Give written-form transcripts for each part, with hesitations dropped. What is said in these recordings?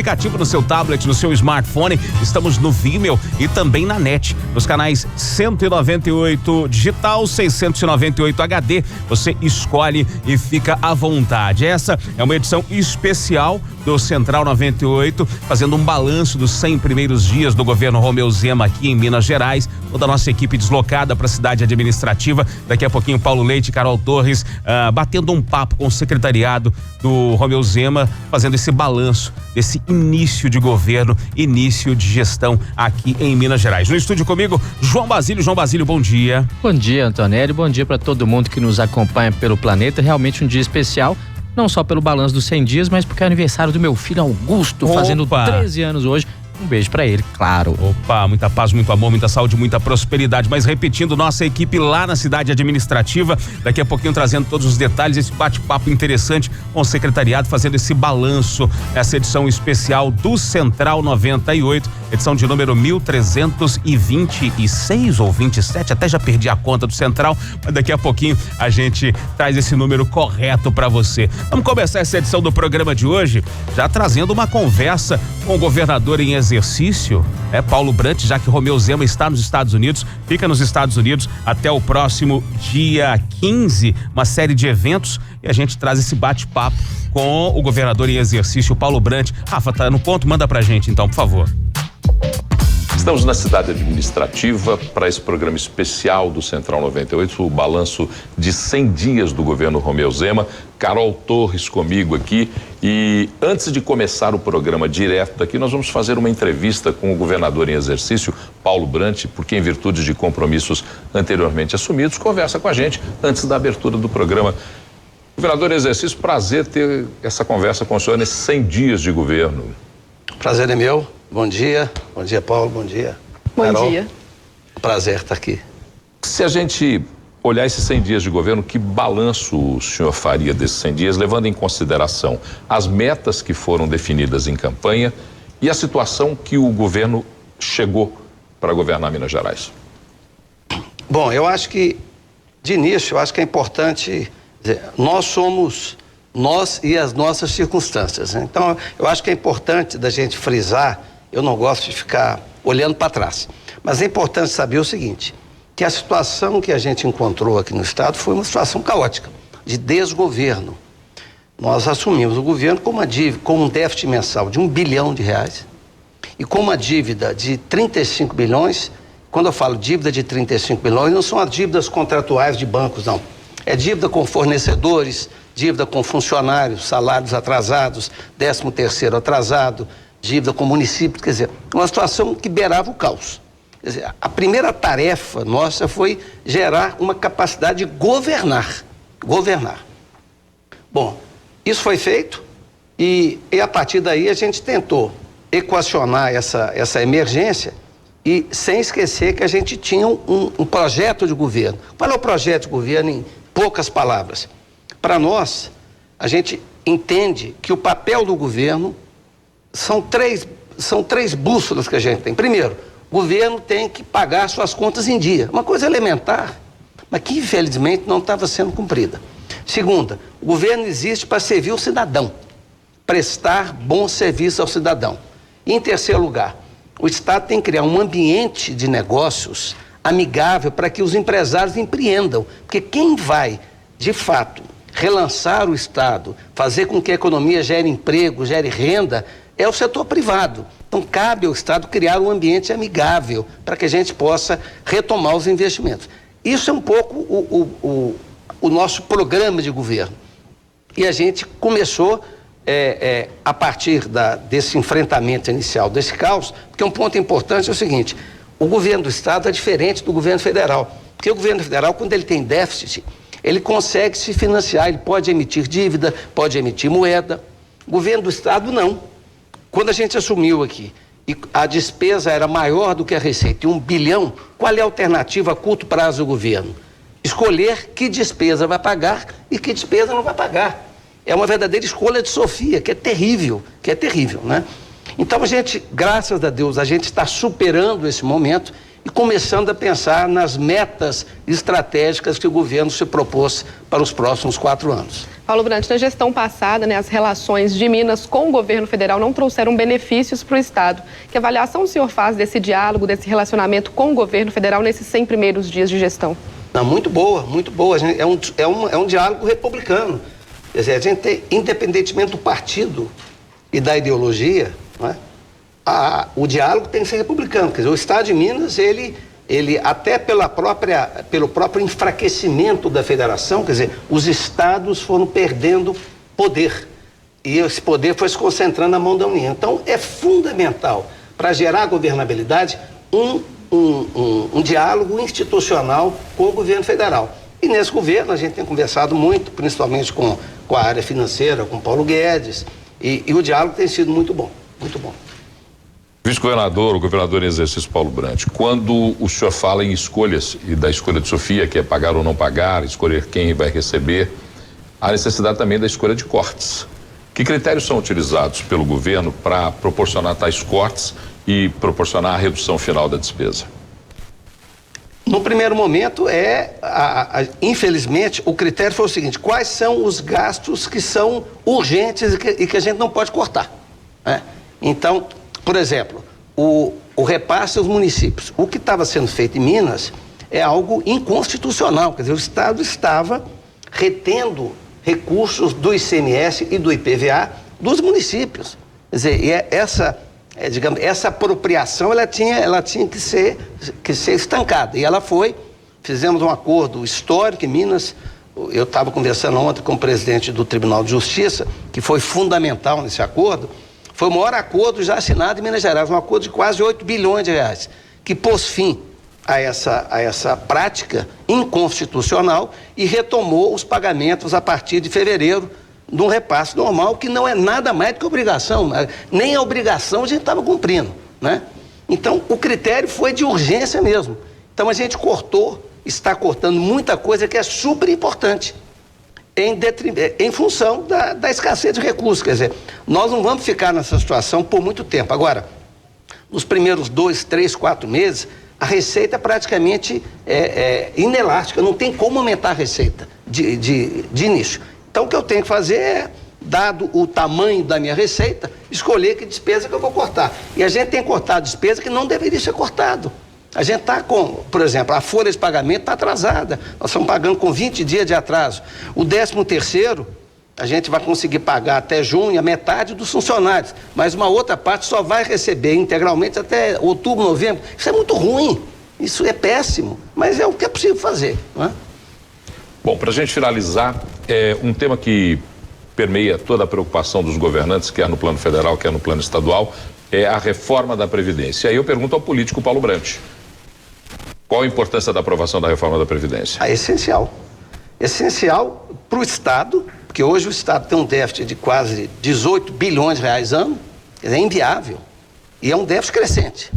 Aplicativo no seu tablet, no seu smartphone. Estamos no Vimeo e também na NET, nos canais 198 digital, 698 HD. Você escolhe e fica à vontade. Essa é uma edição especial do Central 98, fazendo um balanço dos 100 primeiros dias do governo Romeu Zema aqui em Minas Gerais. Toda a nossa equipe deslocada para a cidade administrativa. Daqui a pouquinho, Paulo Leite e Carol Torres batendo um papo com o secretariado do Romeu Zema, fazendo esse balanço desse início de governo, início de gestão aqui em Minas Gerais. No estúdio comigo, João Basílio. João Basílio, bom dia. Bom dia, Antonelli. Bom dia para todo mundo que nos acompanha pelo planeta. Realmente um dia especial, não só pelo balanço dos 100 dias, mas porque é aniversário do meu filho Augusto, fazendo 13 anos hoje. Um beijo pra ele, claro. Opa, muita paz, muito amor, muita saúde, muita prosperidade. Mas repetindo, nossa equipe lá na cidade administrativa, daqui a pouquinho trazendo todos os detalhes, esse bate-papo interessante com o secretariado, fazendo esse balanço, essa edição especial do Central 98, edição de número 1326 ou 27, até já perdi a conta do Central, mas daqui a pouquinho a gente traz esse número correto pra você. Vamos começar essa edição do programa de hoje, já trazendo uma conversa com o governador em exercício, Paulo Brandt, já que Romeu Zema está nos Estados Unidos, fica nos Estados Unidos até o próximo dia 15, uma série de eventos, e a gente traz esse bate-papo com o governador em exercício, Paulo Brandt. Rafa, tá no ponto? Manda pra gente então, por favor. Estamos na cidade administrativa para esse programa especial do Central 98, o balanço de 100 dias do governo Romeu Zema. Carol Torres comigo aqui, e antes de começar o programa direto daqui, nós vamos fazer uma entrevista com o governador em exercício, Paulo Brandt, porque em virtude de compromissos anteriormente assumidos, conversa com a gente antes da abertura do programa. Governador em exercício, prazer ter essa conversa com o senhor nesses 100 dias de governo. Prazer é meu. Bom dia, Paulo, bom dia. Bom Carol, dia. Prazer estar aqui. Se a gente olhar esses 100 dias de governo, que balanço o senhor faria desses 100 dias, levando em consideração as metas que foram definidas em campanha e a situação que o governo chegou para governar Minas Gerais? Bom, eu acho que, de início, é importante dizer, nós e as nossas circunstâncias, né? Então, eu acho que é importante da gente frisar, eu não gosto de ficar olhando para trás, mas é importante saber o seguinte, que a situação que a gente encontrou aqui no estado foi uma situação caótica, de desgoverno. Nós assumimos o governo com um déficit mensal de R$1 bilhão e com uma dívida de 35 bilhões. Quando eu falo dívida de 35 bilhões, não são as dívidas contratuais de bancos, não. É dívida com fornecedores, dívida com funcionários, salários atrasados, 13º atrasado, dívida com municípios, quer dizer, uma situação que beirava o caos. Quer dizer, a primeira tarefa nossa foi gerar uma capacidade de governar. Bom, isso foi feito e a partir daí a gente tentou equacionar essa emergência e sem esquecer que a gente tinha um projeto de governo. Qual é o projeto de governo em poucas palavras? Para nós, a gente entende que o papel do governo são três bússolas que a gente tem. Primeiro, o governo tem que pagar suas contas em dia. Uma coisa elementar, mas que infelizmente não estava sendo cumprida. Segunda, o governo existe para servir o cidadão, prestar bom serviço ao cidadão. E em terceiro lugar, o Estado tem que criar um ambiente de negócios amigável para que os empresários empreendam. Porque quem vai, de fato, relançar o Estado, fazer com que a economia gere emprego, gere renda, é o setor privado. Então, cabe ao Estado criar um ambiente amigável para que a gente possa retomar os investimentos. Isso é um pouco o nosso programa de governo. E a gente começou, a partir desse enfrentamento inicial, desse caos, porque um ponto importante é o seguinte, o governo do Estado é diferente do governo federal. Porque o governo federal, quando ele tem déficit, ele consegue se financiar, ele pode emitir dívida, pode emitir moeda. O governo do Estado, não. Quando a gente assumiu aqui e a despesa era maior do que a receita, R$1 bilhão, qual é a alternativa a curto prazo do governo? Escolher que despesa vai pagar e que despesa não vai pagar. É uma verdadeira escolha de Sofia, que é terrível, né? Então a gente, graças a Deus, a gente está superando esse momento e começando a pensar nas metas estratégicas que o governo se propôs para os próximos 4 anos. Paulo Brandt, na gestão passada, as relações de Minas com o governo federal não trouxeram benefícios para o Estado. Que avaliação o senhor faz desse diálogo, desse relacionamento com o governo federal nesses 100 primeiros dias de gestão? Não, muito boa, muito boa. É um diálogo republicano. Quer dizer, a gente tem, independentemente do partido e da ideologia, não é? O diálogo tem que ser republicano. Quer dizer, o Estado de Minas, ele até pelo próprio enfraquecimento da federação, quer dizer, os estados foram perdendo poder. E esse poder foi se concentrando na mão da União. Então, é fundamental para gerar governabilidade um diálogo institucional com o governo federal. E nesse governo a gente tem conversado muito, principalmente com a área financeira, com Paulo Guedes, e o diálogo tem sido muito bom, muito bom. Vice-governador, o governador em exercício Paulo Brandt, quando o senhor fala em escolhas, e da escolha de Sofia, que é pagar ou não pagar, escolher quem vai receber, há necessidade também da escolha de cortes. Que critérios são utilizados pelo governo para proporcionar tais cortes e proporcionar a redução final da despesa? No primeiro momento, infelizmente, o critério foi o seguinte: quais são os gastos que são urgentes e que a gente não pode cortar, né? Então, por exemplo, o repasse aos municípios. O que estava sendo feito em Minas é algo inconstitucional. Quer dizer, o Estado estava retendo recursos do ICMS e do IPVA dos municípios. Quer dizer, essa apropriação ela tinha que ser estancada. E ela foi. Fizemos um acordo histórico em Minas. Eu estava conversando ontem com o presidente do Tribunal de Justiça, que foi fundamental nesse acordo. Foi o maior acordo já assinado em Minas Gerais, um acordo de quase 8 bilhões de reais, que pôs fim a essa prática inconstitucional e retomou os pagamentos a partir de fevereiro, num repasse normal, que não é nada mais do que obrigação, nem a obrigação a gente estava cumprindo, né? Então, o critério foi de urgência mesmo. Então, a gente está cortando muita coisa que é super importante, em função da escassez de recursos. Quer dizer, nós não vamos ficar nessa situação por muito tempo. Agora, nos primeiros 2, 3, 4 meses, a receita praticamente é inelástica, não tem como aumentar a receita de início. Então, o que eu tenho que fazer é, dado o tamanho da minha receita, escolher que despesa que eu vou cortar. E a gente tem cortado despesa que não deveria ser cortado. A gente está com, por exemplo, a folha de pagamento está atrasada. Nós estamos pagando com 20 dias de atraso. O 13º, a gente vai conseguir pagar até junho a metade dos funcionários, mas uma outra parte só vai receber integralmente até outubro, novembro. Isso é muito ruim, isso é péssimo, mas é o que é possível fazer, não é? Bom, para a gente finalizar, um tema que permeia toda a preocupação dos governantes, quer no plano federal, quer no plano estadual, é a reforma da Previdência. Aí eu pergunto ao político Paulo Brandt, qual a importância da aprovação da reforma da Previdência? É essencial. Essencial para o Estado, porque hoje o Estado tem um déficit de quase 18 bilhões de reais ano, é inviável, e é um déficit crescente.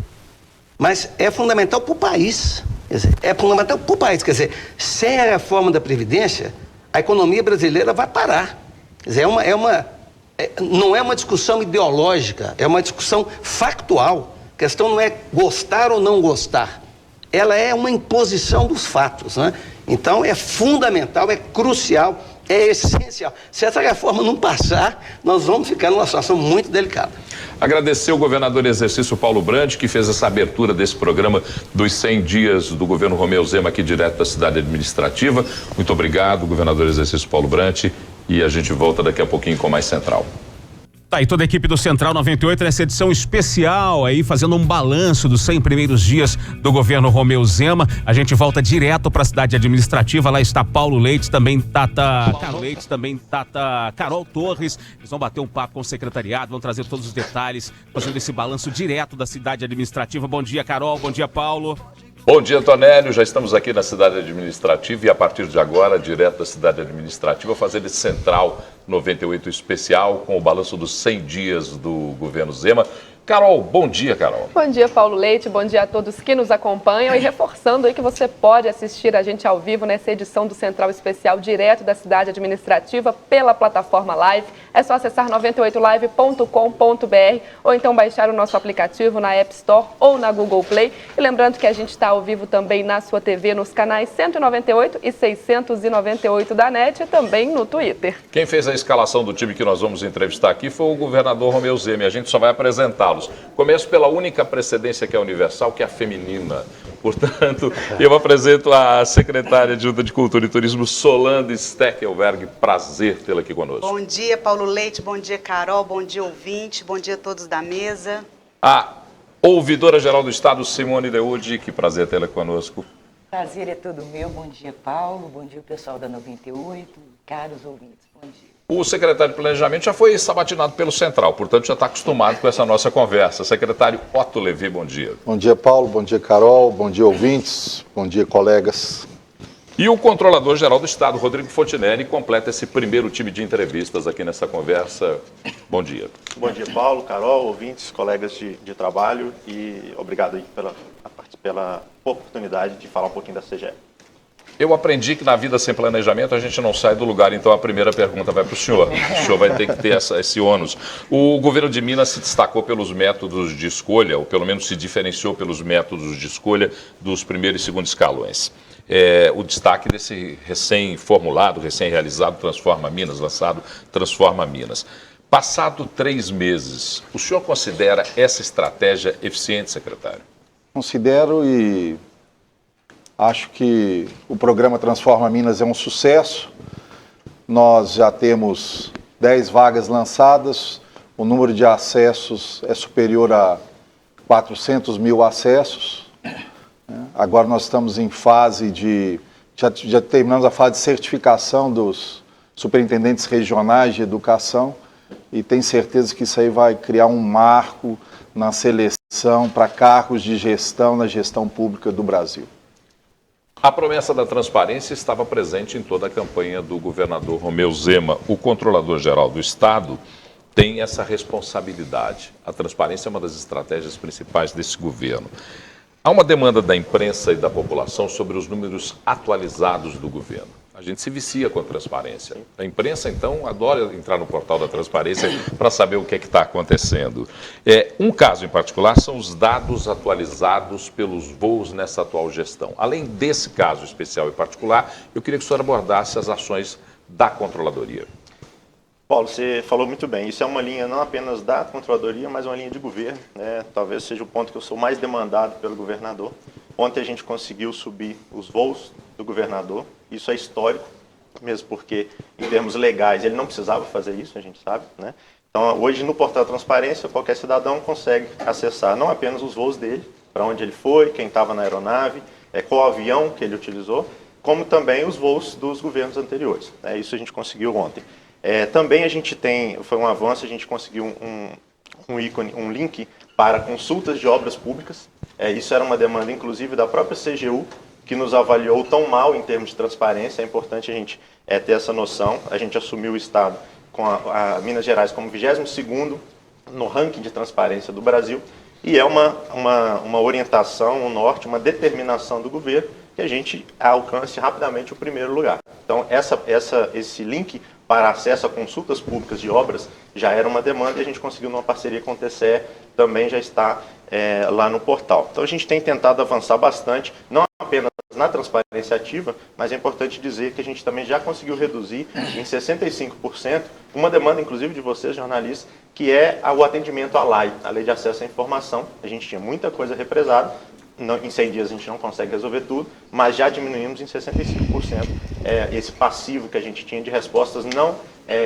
Mas é fundamental para o país, quer dizer, sem a reforma da Previdência, a economia brasileira vai parar. Quer dizer, não é uma discussão ideológica, é uma discussão factual. A questão não é gostar ou não gostar. Ela é uma imposição dos fatos, né? Então, é fundamental, é crucial, é essencial. Se essa reforma não passar, nós vamos ficar numa situação muito delicada. Agradecer o governador em exercício Paulo Brandt, que fez essa abertura desse programa dos 100 dias do governo Romeu Zema, aqui direto da cidade administrativa. Muito obrigado, governador em exercício Paulo Brandt, e a gente volta daqui a pouquinho com mais Central. Tá aí toda a equipe do Central 98 nessa edição especial aí, fazendo um balanço dos 100 primeiros dias do governo Romeu Zema. A gente volta direto para a cidade administrativa. Lá está Paulo Leite, também Carol Torres. Eles vão bater um papo com o secretariado, vão trazer todos os detalhes, fazendo esse balanço direto da cidade administrativa. Bom dia, Carol. Bom dia, Paulo. Bom dia, Tonélio. Já estamos aqui na cidade administrativa e a partir de agora, direto da cidade administrativa, fazendo esse Central 98 especial com o balanço dos 100 dias do governo Zema. Carol, bom dia, Carol. Bom dia, Paulo Leite, bom dia a todos que nos acompanham e reforçando aí que você pode assistir a gente ao vivo nessa edição do Central Especial direto da cidade administrativa pela plataforma Live. É só acessar 98live.com.br ou então baixar o nosso aplicativo na App Store ou na Google Play. E lembrando que a gente está ao vivo também na sua TV nos canais 198 e 698 da NET e também no Twitter. Quem fez a escalação do time que nós vamos entrevistar aqui foi o governador Romeu Zema. A gente só vai apresentá-los. Começo pela única precedência que é universal, que é a feminina. Portanto, eu apresento a secretária de Junta de Cultura e Turismo, Solange Steckelberg. Prazer tê-la aqui conosco. Bom dia, Paulo Leite. Bom dia, Carol. Bom dia, ouvinte. Bom dia a todos da mesa. A ouvidora-geral do Estado, Simone Deude. Que prazer tê-la conosco. Prazer é todo meu. Bom dia, Paulo. Bom dia, pessoal da 98. Caros ouvintes, bom dia. O secretário de Planejamento já foi sabatinado pelo Central, portanto já está acostumado com essa nossa conversa. Secretário Otto Levi, bom dia. Bom dia, Paulo. Bom dia, Carol. Bom dia, ouvintes. Bom dia, colegas. E o Controlador-Geral do Estado, Rodrigo Fontinelli, completa esse primeiro time de entrevistas aqui nessa conversa. Bom dia. Bom dia, Paulo, Carol, ouvintes, colegas de trabalho e obrigado aí pela oportunidade de falar um pouquinho da CGE. Eu aprendi que na vida sem planejamento a gente não sai do lugar, então a primeira pergunta vai para o senhor. O senhor vai ter que ter esse ônus. O governo de Minas se destacou pelos métodos de escolha, ou pelo menos se diferenciou pelos métodos de escolha dos primeiro e segundo escalões. O destaque desse recém-formulado, recém-realizado Transforma Minas, lançado Transforma Minas. Passado 3 meses, o senhor considera essa estratégia eficiente, secretário? Considero e acho que o programa Transforma Minas é um sucesso. Nós já temos 10 vagas lançadas, o número de acessos é superior a 400 mil acessos. Agora nós estamos em fase de... Já terminamos a fase de certificação dos superintendentes regionais de educação e tenho certeza que isso aí vai criar um marco na seleção para cargos de gestão na gestão pública do Brasil. A promessa da transparência estava presente em toda a campanha do governador Romeu Zema. O controlador-geral do Estado tem essa responsabilidade. A transparência é uma das estratégias principais desse governo. Há uma demanda da imprensa e da população sobre os números atualizados do governo. A gente se vicia com a transparência. A imprensa, então, adora entrar no portal da transparência para saber o que é que está acontecendo. Um caso em particular são os dados atualizados pelos voos nessa atual gestão. Além desse caso especial e particular, eu queria que o senhor abordasse as ações da Controladoria. Paulo, você falou muito bem. Isso é uma linha não apenas da Controladoria, mas uma linha de governo. Talvez seja o ponto que eu sou mais demandado pelo governador. Ontem a gente conseguiu subir os voos do governador. Isso é histórico, mesmo porque, em termos legais, ele não precisava fazer isso, a gente sabe, né? Então, hoje, no portal Transparência, qualquer cidadão consegue acessar não apenas os voos dele, para onde ele foi, quem estava na aeronave, qual avião que ele utilizou, como também os voos dos governos anteriores. Isso a gente conseguiu ontem. Também a gente tem, foi um avanço, a gente conseguiu um ícone, um link para consultas de obras públicas. Isso era uma demanda, inclusive, da própria CGU, que nos avaliou tão mal em termos de transparência. É importante a gente ter essa noção. A gente assumiu o Estado com a Minas Gerais como 22º no ranking de transparência do Brasil. E é uma orientação, um norte, uma determinação do governo que a gente alcance rapidamente o primeiro lugar. Então, esse link para acesso a consultas públicas de obras já era uma demanda e a gente conseguiu numa parceria com o TCE, também já está lá no portal. Então a gente tem tentado avançar bastante, não apenas na transparência ativa, mas é importante dizer que a gente também já conseguiu reduzir em 65% uma demanda, inclusive, de vocês, jornalistas, que é o atendimento à LAI, a Lei de Acesso à Informação. A gente tinha muita coisa represada, em 100 dias a gente não consegue resolver tudo, mas já diminuímos em 65% esse passivo que a gente tinha de respostas não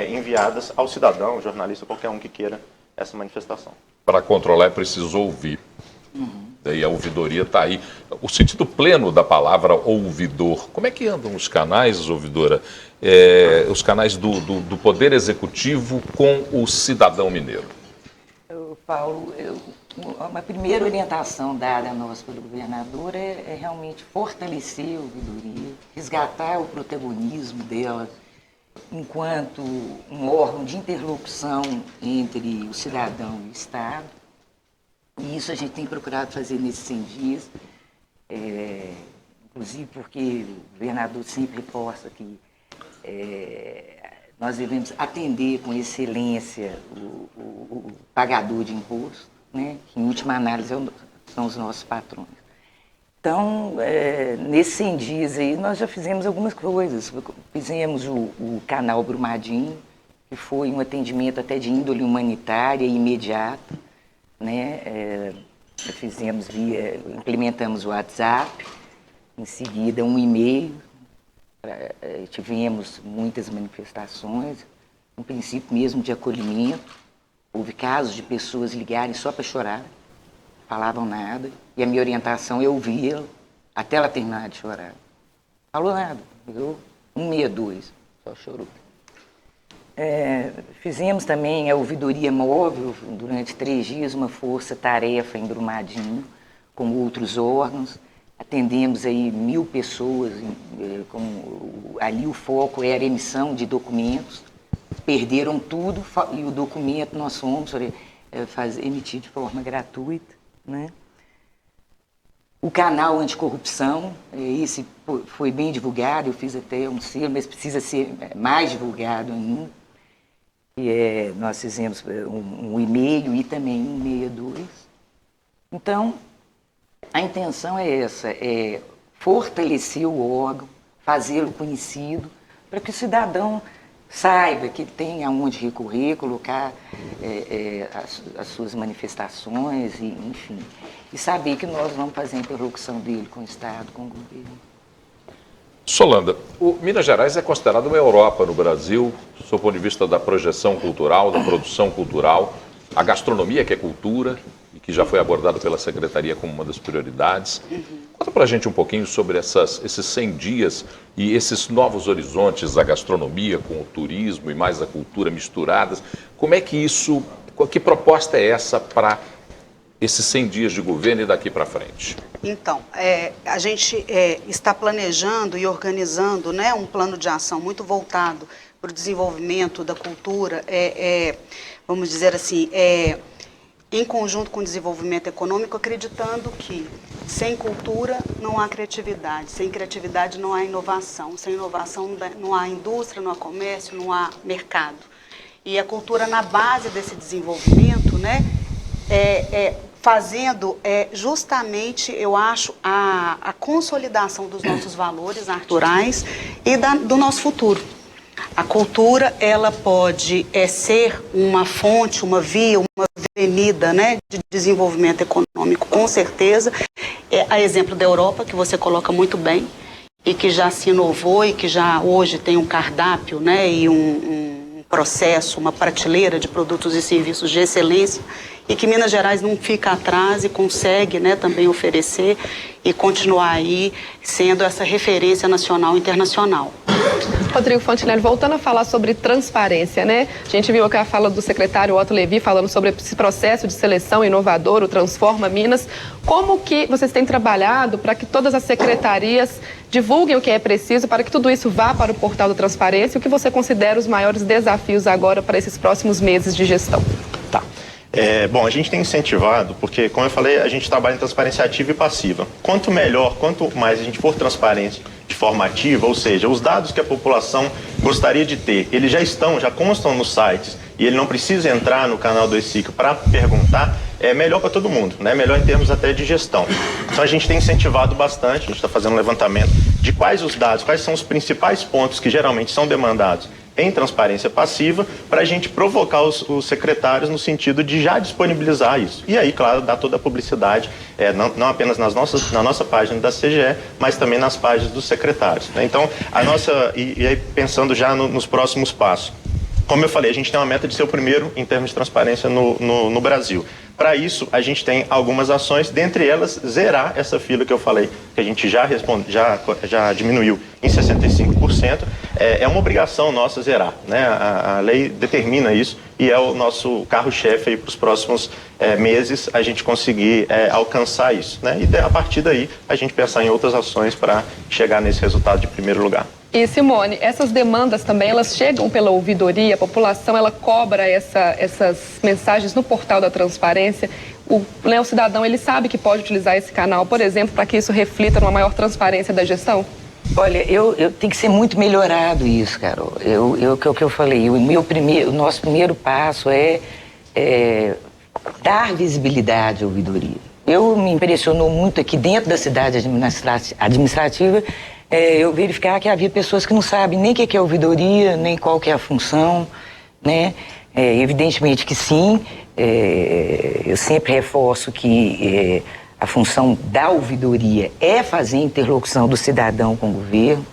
enviadas ao cidadão, ao jornalista, qualquer um que queira essa manifestação. Para controlar é preciso ouvir. E a ouvidoria está aí. O sentido pleno da palavra ouvidor, como é que andam os canais, ouvidora? Os canais do Poder Executivo com o cidadão mineiro? Paulo, uma primeira orientação dada a nós pelo governador é realmente fortalecer a ouvidoria, resgatar o protagonismo dela enquanto um órgão de interlocução entre o cidadão e o Estado. E isso a gente tem procurado fazer nesses 100 dias, inclusive porque o governador sempre reforça que nós devemos atender com excelência o pagador de imposto, né? Que, em última análise, são os nossos patrões. Então, nesses 100 dias aí, nós já fizemos algumas coisas. Fizemos o canal Brumadinho, que foi um atendimento até de índole humanitária e imediata, né? Implementamos o WhatsApp, em seguida um e-mail, tivemos muitas manifestações, um princípio mesmo de acolhimento. Houve casos de pessoas ligarem só para chorar, falavam nada, e a minha orientação eu ouvia até ela terminar de chorar. Falou nada, eu 162, só chorou. Fizemos também a ouvidoria móvel durante 3 dias, uma força-tarefa em Brumadinho, com outros órgãos. Atendemos aí 1000 pessoas, ali o foco era a emissão de documentos. Perderam tudo e o documento nós fomos emitir de forma gratuita, né? O canal anticorrupção, esse foi bem divulgado, eu fiz até um selo, mas precisa ser mais divulgado ainda. Nós fizemos um e-mail e também 162. Então, a intenção é essa, fortalecer o órgão, fazê-lo conhecido, para que o cidadão saiba que tem aonde recorrer, colocar as suas manifestações, enfim. E saber que nós vamos fazer a interlocução dele com o Estado, com o governo. Solanda, o Minas Gerais é considerado uma Europa no Brasil, do seu ponto de vista da projeção cultural, da produção cultural, a gastronomia, que é cultura, e que já foi abordado pela Secretaria como uma das prioridades. Conta pra gente um pouquinho sobre esses 100 dias e esses novos horizontes da gastronomia com o turismo e mais a cultura misturadas. Como é que isso, que proposta é essa para esses 100 dias de governo e daqui para frente? Então, a gente está planejando e organizando, né, um plano de ação muito voltado para o desenvolvimento da cultura, vamos dizer assim, em conjunto com o desenvolvimento econômico, acreditando que sem cultura não há criatividade, sem criatividade não há inovação, sem inovação não há indústria, não há comércio, não há mercado. E a cultura na base desse desenvolvimento, né, fazendo justamente, eu acho, a consolidação dos nossos valores naturais e do nosso futuro. A cultura, ela pode ser uma fonte, uma via, uma avenida, né, de desenvolvimento econômico, com certeza. A exemplo da Europa, que você coloca muito bem, e que já se inovou e que já hoje tem um cardápio, né, e um processo, uma prateleira de produtos e serviços de excelência, e que Minas Gerais não fica atrás e consegue, né, também oferecer e continuar aí sendo essa referência nacional e internacional. Rodrigo Fontinelli, voltando a falar sobre transparência, né? A gente viu aqui a fala do secretário Otto Levi falando sobre esse processo de seleção inovador, o Transforma Minas. Como que vocês têm trabalhado para que todas as secretarias divulguem o que é preciso para que tudo isso vá para o portal da transparência? E o que você considera os maiores desafios agora para esses próximos meses de gestão? Tá. Bom, a gente tem incentivado, porque, como eu falei, a gente trabalha em transparência ativa e passiva. Quanto melhor, quanto mais a gente for transparente de forma ativa, ou seja, os dados que a população gostaria de ter, eles já constam nos sites, e ele não precisa entrar no canal do E-Ciclo para perguntar, é melhor para todo mundo, né? Melhor em termos até de gestão. Então a gente tem incentivado bastante, a gente está fazendo um levantamento de quais os dados, quais são os principais pontos que geralmente são demandados em transparência passiva, para a gente provocar os secretários no sentido de já disponibilizar isso. E aí, claro, dar toda a publicidade, não apenas na nossa página da CGE, mas também nas páginas dos secretários, né? Então, e aí pensando já nos próximos passos. Como eu falei, a gente tem uma meta de ser o primeiro em termos de transparência no Brasil. Para isso, a gente tem algumas ações, dentre elas, zerar essa fila que eu falei, que a gente já diminuiu em 65%. É uma obrigação nossa zerar, né? A lei determina isso e é o nosso carro-chefe para os próximos meses a gente conseguir alcançar isso, né? E a partir daí, a gente pensar em outras ações para chegar nesse resultado de primeiro lugar. E Simone, essas demandas também, elas chegam pela ouvidoria, a população, ela cobra essas mensagens no portal da transparência. O cidadão, ele sabe que pode utilizar esse canal, por exemplo, para que isso reflita numa maior transparência da gestão? Olha, tem que ser muito melhorado isso, Carol. O que eu falei, o nosso primeiro passo é dar visibilidade à ouvidoria. Me impressionou muito aqui dentro da cidade administrativa, eu verificar que havia pessoas que não sabem nem o que é ouvidoria, nem qual que é a função, né? Evidentemente que sim, eu sempre reforço que a função da ouvidoria é fazer interlocução do cidadão com o governo,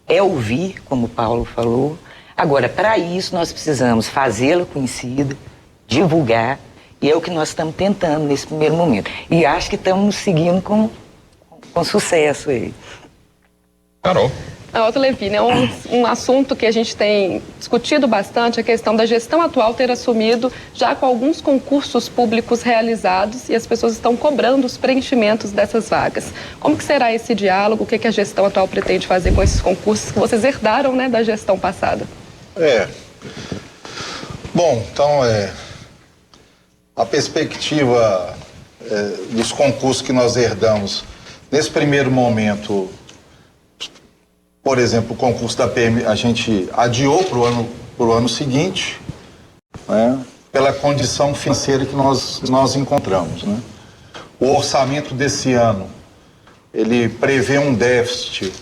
é ouvir, como o Paulo falou. Agora, para isso, nós precisamos fazê-la conhecida, divulgar, e é o que nós estamos tentando nesse primeiro momento. E acho que estamos seguindo com sucesso aí. Carol. Otto Levine, é um assunto que a gente tem discutido bastante, a questão da gestão atual ter assumido já com alguns concursos públicos realizados e as pessoas estão cobrando os preenchimentos dessas vagas. Como que será esse diálogo? O que a gestão atual pretende fazer com esses concursos que vocês herdaram, né, da gestão passada? Bom, então, a perspectiva dos concursos que nós herdamos, nesse primeiro momento, por exemplo, o concurso da PM a gente adiou para o ano seguinte, né, pela condição financeira que nós encontramos, né? O orçamento desse ano, ele prevê um déficit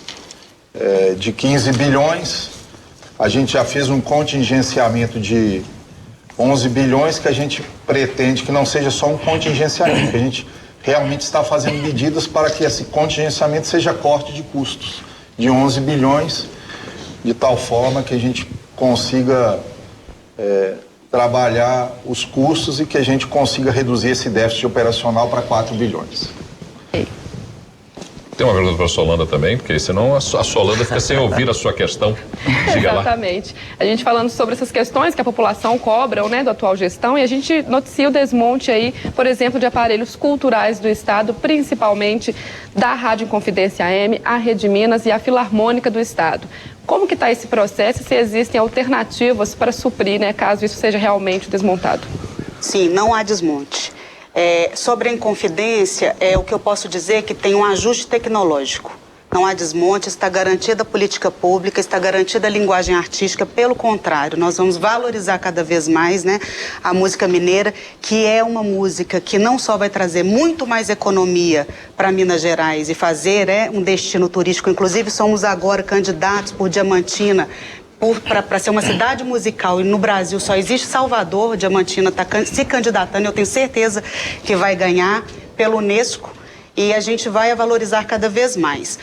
de 15 bilhões, a gente já fez um contingenciamento de 11 bilhões que a gente pretende que não seja só um contingenciamento, que a gente realmente está fazendo medidas para que esse contingenciamento seja corte de custos de 11 bilhões, de tal forma que a gente consiga trabalhar os custos e que a gente consiga reduzir esse déficit operacional para 4 bilhões. Tem uma pergunta para a Solanda também, porque senão a Solanda fica sem ouvir a sua questão. Diga lá. Exatamente. A gente falando sobre essas questões que a população cobra, né, da atual gestão, e a gente noticia o desmonte aí, por exemplo, de aparelhos culturais do Estado, principalmente da Rádio Inconfidência AM, a Rede Minas e a Filarmônica do Estado. Como que está esse processo e se existem alternativas para suprir, né, caso isso seja realmente desmontado? Sim, não há desmonte. Sobre a Inconfidência, o que eu posso dizer é que tem um ajuste tecnológico. Não há desmonte, está garantida a política pública, está garantida a linguagem artística. Pelo contrário, nós vamos valorizar cada vez mais, né, a música mineira, que é uma música que não só vai trazer muito mais economia para Minas Gerais e fazer um destino turístico. Inclusive, somos agora candidatos por Diamantina para ser uma cidade musical, e no Brasil só existe Salvador. Diamantina está se candidatando, eu tenho certeza que vai ganhar pelo Unesco, e a gente vai valorizar cada vez mais.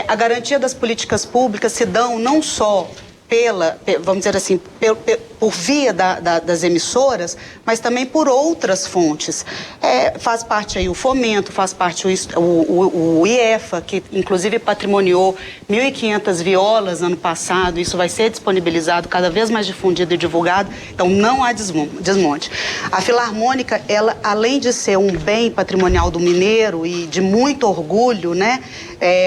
A garantia das políticas públicas se dão não só vamos dizer assim, por via das emissoras, mas também por outras fontes. Faz parte aí o Fomento, faz parte o IEFA, que inclusive patrimoniou 1.500 violas ano passado. Isso vai ser disponibilizado, cada vez mais difundido e divulgado, então não há desmonte. A Filarmônica, ela, além de ser um bem patrimonial do mineiro e de muito orgulho, né,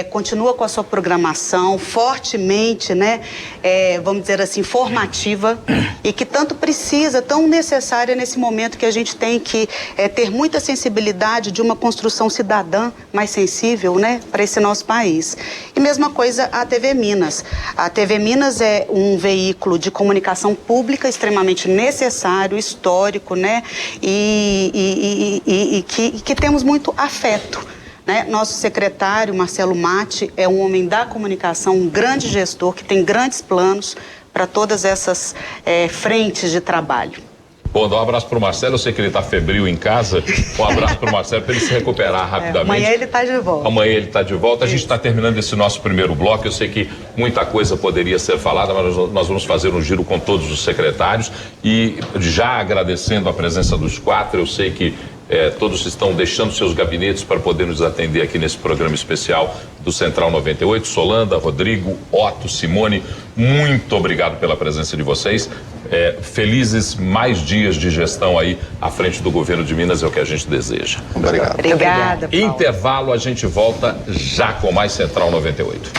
continua com a sua programação fortemente, né, vamos dizer assim, formativa, e que tanto precisa, tão necessária nesse momento que a gente tem que ter muita sensibilidade de uma construção cidadã mais sensível, né, para esse nosso país. E mesma coisa a TV Minas. A TV Minas é um veículo de comunicação pública extremamente necessário, histórico, né, e que temos muito afeto. Nosso secretário, Marcelo Matti, é um homem da comunicação, um grande gestor, que tem grandes planos para todas essas frentes de trabalho. Bom, dá um abraço para o Marcelo, eu sei que ele está febril em casa. Um abraço para o Marcelo para ele se recuperar rapidamente. Amanhã ele está de volta. Amanhã ele está de volta. A gente está terminando esse nosso primeiro bloco. Eu sei que muita coisa poderia ser falada, mas nós vamos fazer um giro com todos os secretários. E já agradecendo a presença dos quatro, eu sei que todos estão deixando seus gabinetes para poder nos atender aqui nesse programa especial do Central 98. Solanda, Rodrigo, Otto, Simone, muito obrigado pela presença de vocês. Felizes mais dias de gestão aí à frente do governo de Minas, é o que a gente deseja. Obrigado. Obrigada, Paulo. Intervalo, a gente volta já com mais Central 98.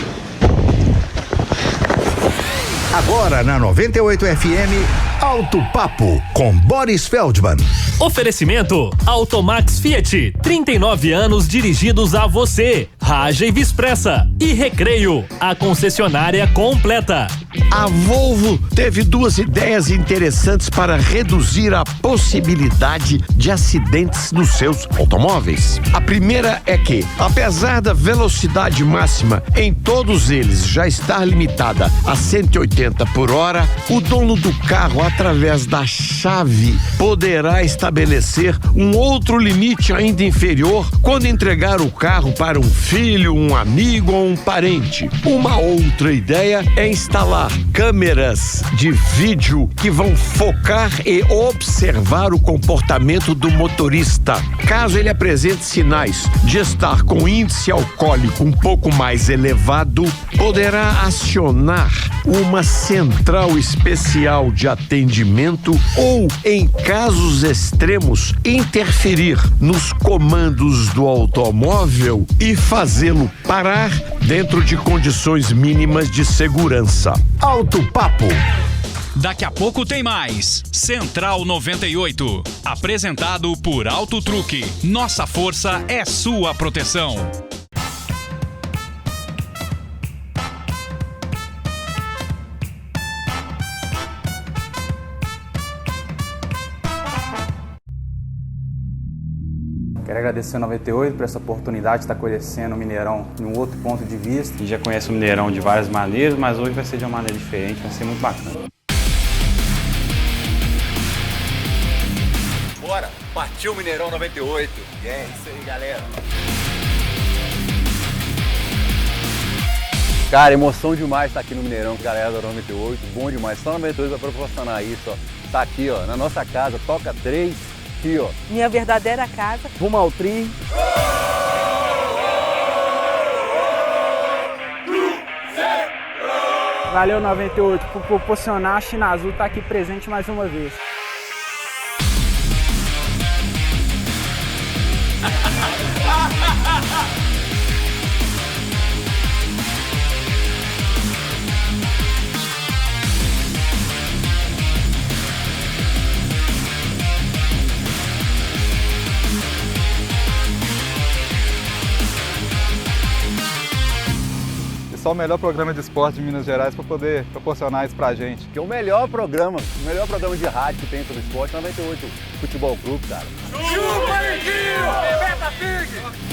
Agora na 98 FM, Alto Papo com Boris Feldman. Oferecimento Automax Fiat, 39 anos dirigidos a você. Raja e Vispressa e Recreio, a concessionária completa. A Volvo teve duas ideias interessantes para reduzir a possibilidade de acidentes nos seus automóveis. A primeira é que, apesar da velocidade máxima em todos eles já estar limitada a 180 por hora, o dono do carro, através da chave, poderá estabelecer um outro limite ainda inferior quando entregar o carro para um filho, um amigo ou um parente. Uma outra ideia é instalar câmeras de vídeo que vão focar e observar o comportamento do motorista. Caso ele apresente sinais de estar com índice alcoólico um pouco mais elevado, poderá acionar uma central especial de atendimento ou, em casos extremos, interferir nos comandos do automóvel e fazê-lo parar dentro de condições mínimas de segurança. Alto Papo. Daqui a pouco tem mais. Central 98. Apresentado por Auto Truque. Nossa força é sua proteção. Quero agradecer a 98 por essa oportunidade de estar conhecendo o Mineirão em um outro ponto de vista. A gente já conhece o Mineirão de várias maneiras, mas hoje vai ser de uma maneira diferente, vai ser muito bacana. Bora, partiu Mineirão 98. É isso aí, galera. Cara, emoção demais estar aqui no Mineirão com a galera da 98, bom demais. Só 98 vai proporcionar isso, ó. Tá aqui, ó, na nossa casa, toca 3. Aqui, ó. Minha verdadeira casa. Rumo ao tri. Valeu 98 por proporcionar a China Azul estar aqui presente mais uma vez. Só o melhor programa de esporte de Minas Gerais para poder proporcionar isso pra gente. Que é o melhor programa de rádio que tem sobre esporte, 98 Futebol Clube, cara. Chupa, Neguinho! Bebeta Pig!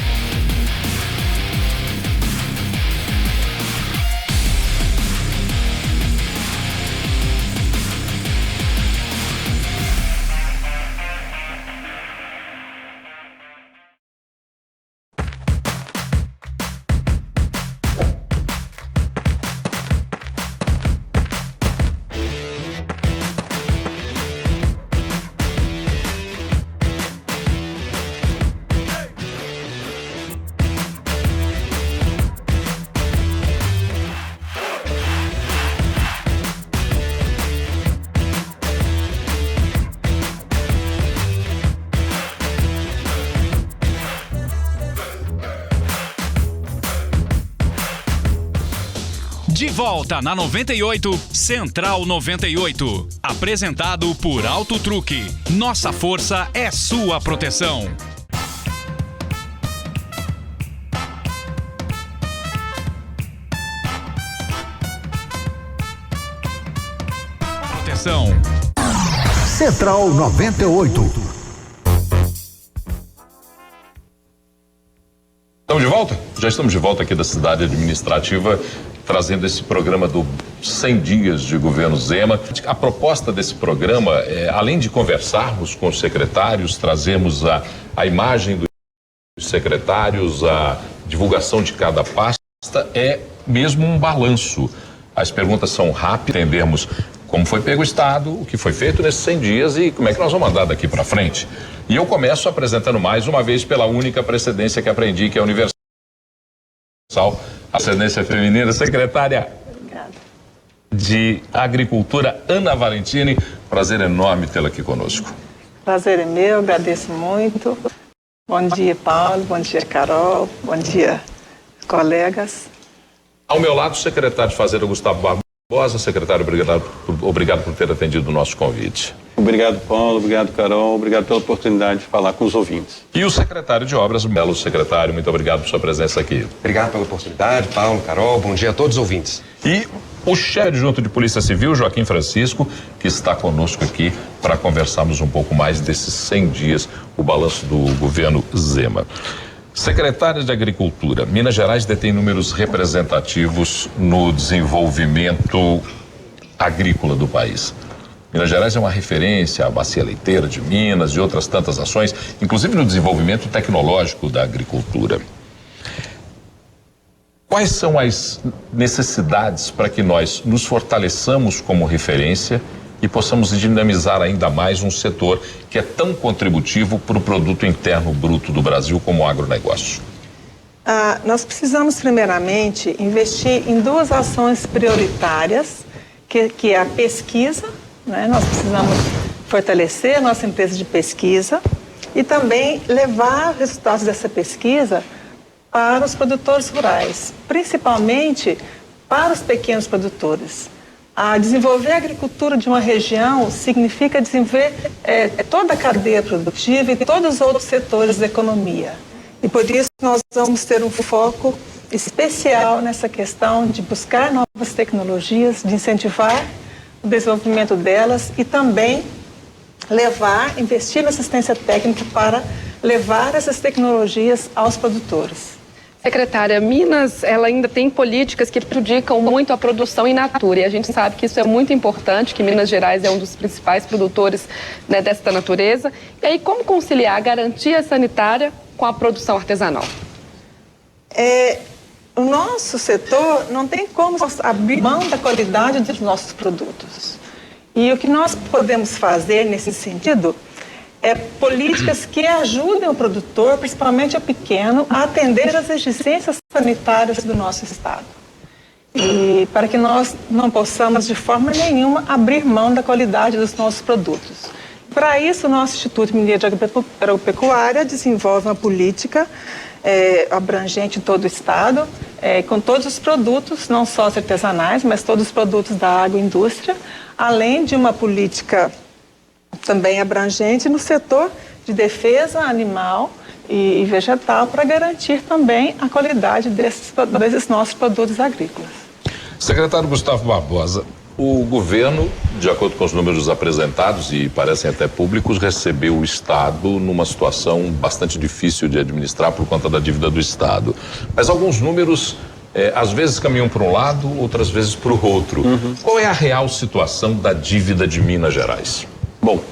De volta na 98, Central 98. Apresentado por Auto Truque. Nossa força é sua proteção. Proteção. Central 98. Estamos de volta? Já estamos de volta aqui da cidade administrativa, trazendo esse programa do 100 dias de governo Zema. A proposta desse programa, além de conversarmos com os secretários, trazemos a imagem dos secretários, a divulgação de cada pasta, é mesmo um balanço. As perguntas são rápidas, entendermos como foi pego o Estado, o que foi feito nesses 100 dias e como é que nós vamos andar daqui para frente. E eu começo apresentando mais uma vez pela única precedência que aprendi, que é a Universal, a precedência feminina, secretária de Agricultura, Ana Valentini. Prazer enorme tê-la aqui conosco. Prazer é meu, agradeço muito. Bom dia, Paulo, bom dia, Carol, bom dia, colegas. Ao meu lado, o secretário de Fazenda, Gustavo Barbosa. Bosa, secretário, obrigado por ter atendido o nosso convite. Obrigado, Paulo, obrigado, Carol, obrigado pela oportunidade de falar com os ouvintes. E o secretário de Obras, Melo, secretário, muito obrigado por sua presença aqui. Obrigado pela oportunidade, Paulo, Carol, bom dia a todos os ouvintes. E o chefe adjunto de Polícia Civil, Joaquim Francisco, que está conosco aqui para conversarmos um pouco mais desses 100 dias, o balanço do governo Zema. Secretária de Agricultura, Minas Gerais detém números representativos no desenvolvimento agrícola do país. Minas Gerais é uma referência à bacia leiteira de Minas e outras tantas ações, inclusive no desenvolvimento tecnológico da agricultura. Quais são as necessidades para que nós nos fortaleçamos como referência e possamos dinamizar ainda mais um setor que é tão contributivo para o produto interno bruto do Brasil como o agronegócio? Nós precisamos, primeiramente, investir em duas ações prioritárias, que é a pesquisa, né? Nós precisamos fortalecer a nossa empresa de pesquisa e também levar os resultados dessa pesquisa para os produtores rurais, principalmente para os pequenos produtores. Desenvolver a agricultura de uma região significa desenvolver toda a cadeia produtiva e todos os outros setores da economia. E por isso nós vamos ter um foco especial nessa questão de buscar novas tecnologias, de incentivar o desenvolvimento delas e também investir na assistência técnica para levar essas tecnologias aos produtores. Secretária, Minas, ela ainda tem políticas que prejudicam muito a produção in natura, e a gente sabe que isso é muito importante, que Minas Gerais é um dos principais produtores, né, desta natureza. E aí, como conciliar a garantia sanitária com a produção artesanal? O nosso setor não tem como abrir mão da qualidade dos nossos produtos. E o que nós podemos fazer nesse sentido é políticas que ajudem o produtor, principalmente o pequeno, a atender às exigências sanitárias do nosso estado. E para que nós não possamos, de forma nenhuma, abrir mão da qualidade dos nossos produtos. Para isso, o nosso Instituto Mineiro de Agropecuária desenvolve uma política abrangente em todo o estado, com todos os produtos, não só os artesanais, mas todos os produtos da agroindústria, além de uma política também abrangente no setor de defesa animal e vegetal, para garantir também a qualidade desses nossos produtos agrícolas. Secretário Gustavo Barbosa, o governo, de acordo com os números apresentados e parecem até públicos, recebeu o Estado numa situação bastante difícil de administrar por conta da dívida do Estado. Mas alguns números, às vezes caminham para um lado, outras vezes para o outro. Qual é a real situação da dívida de Minas Gerais? Bom,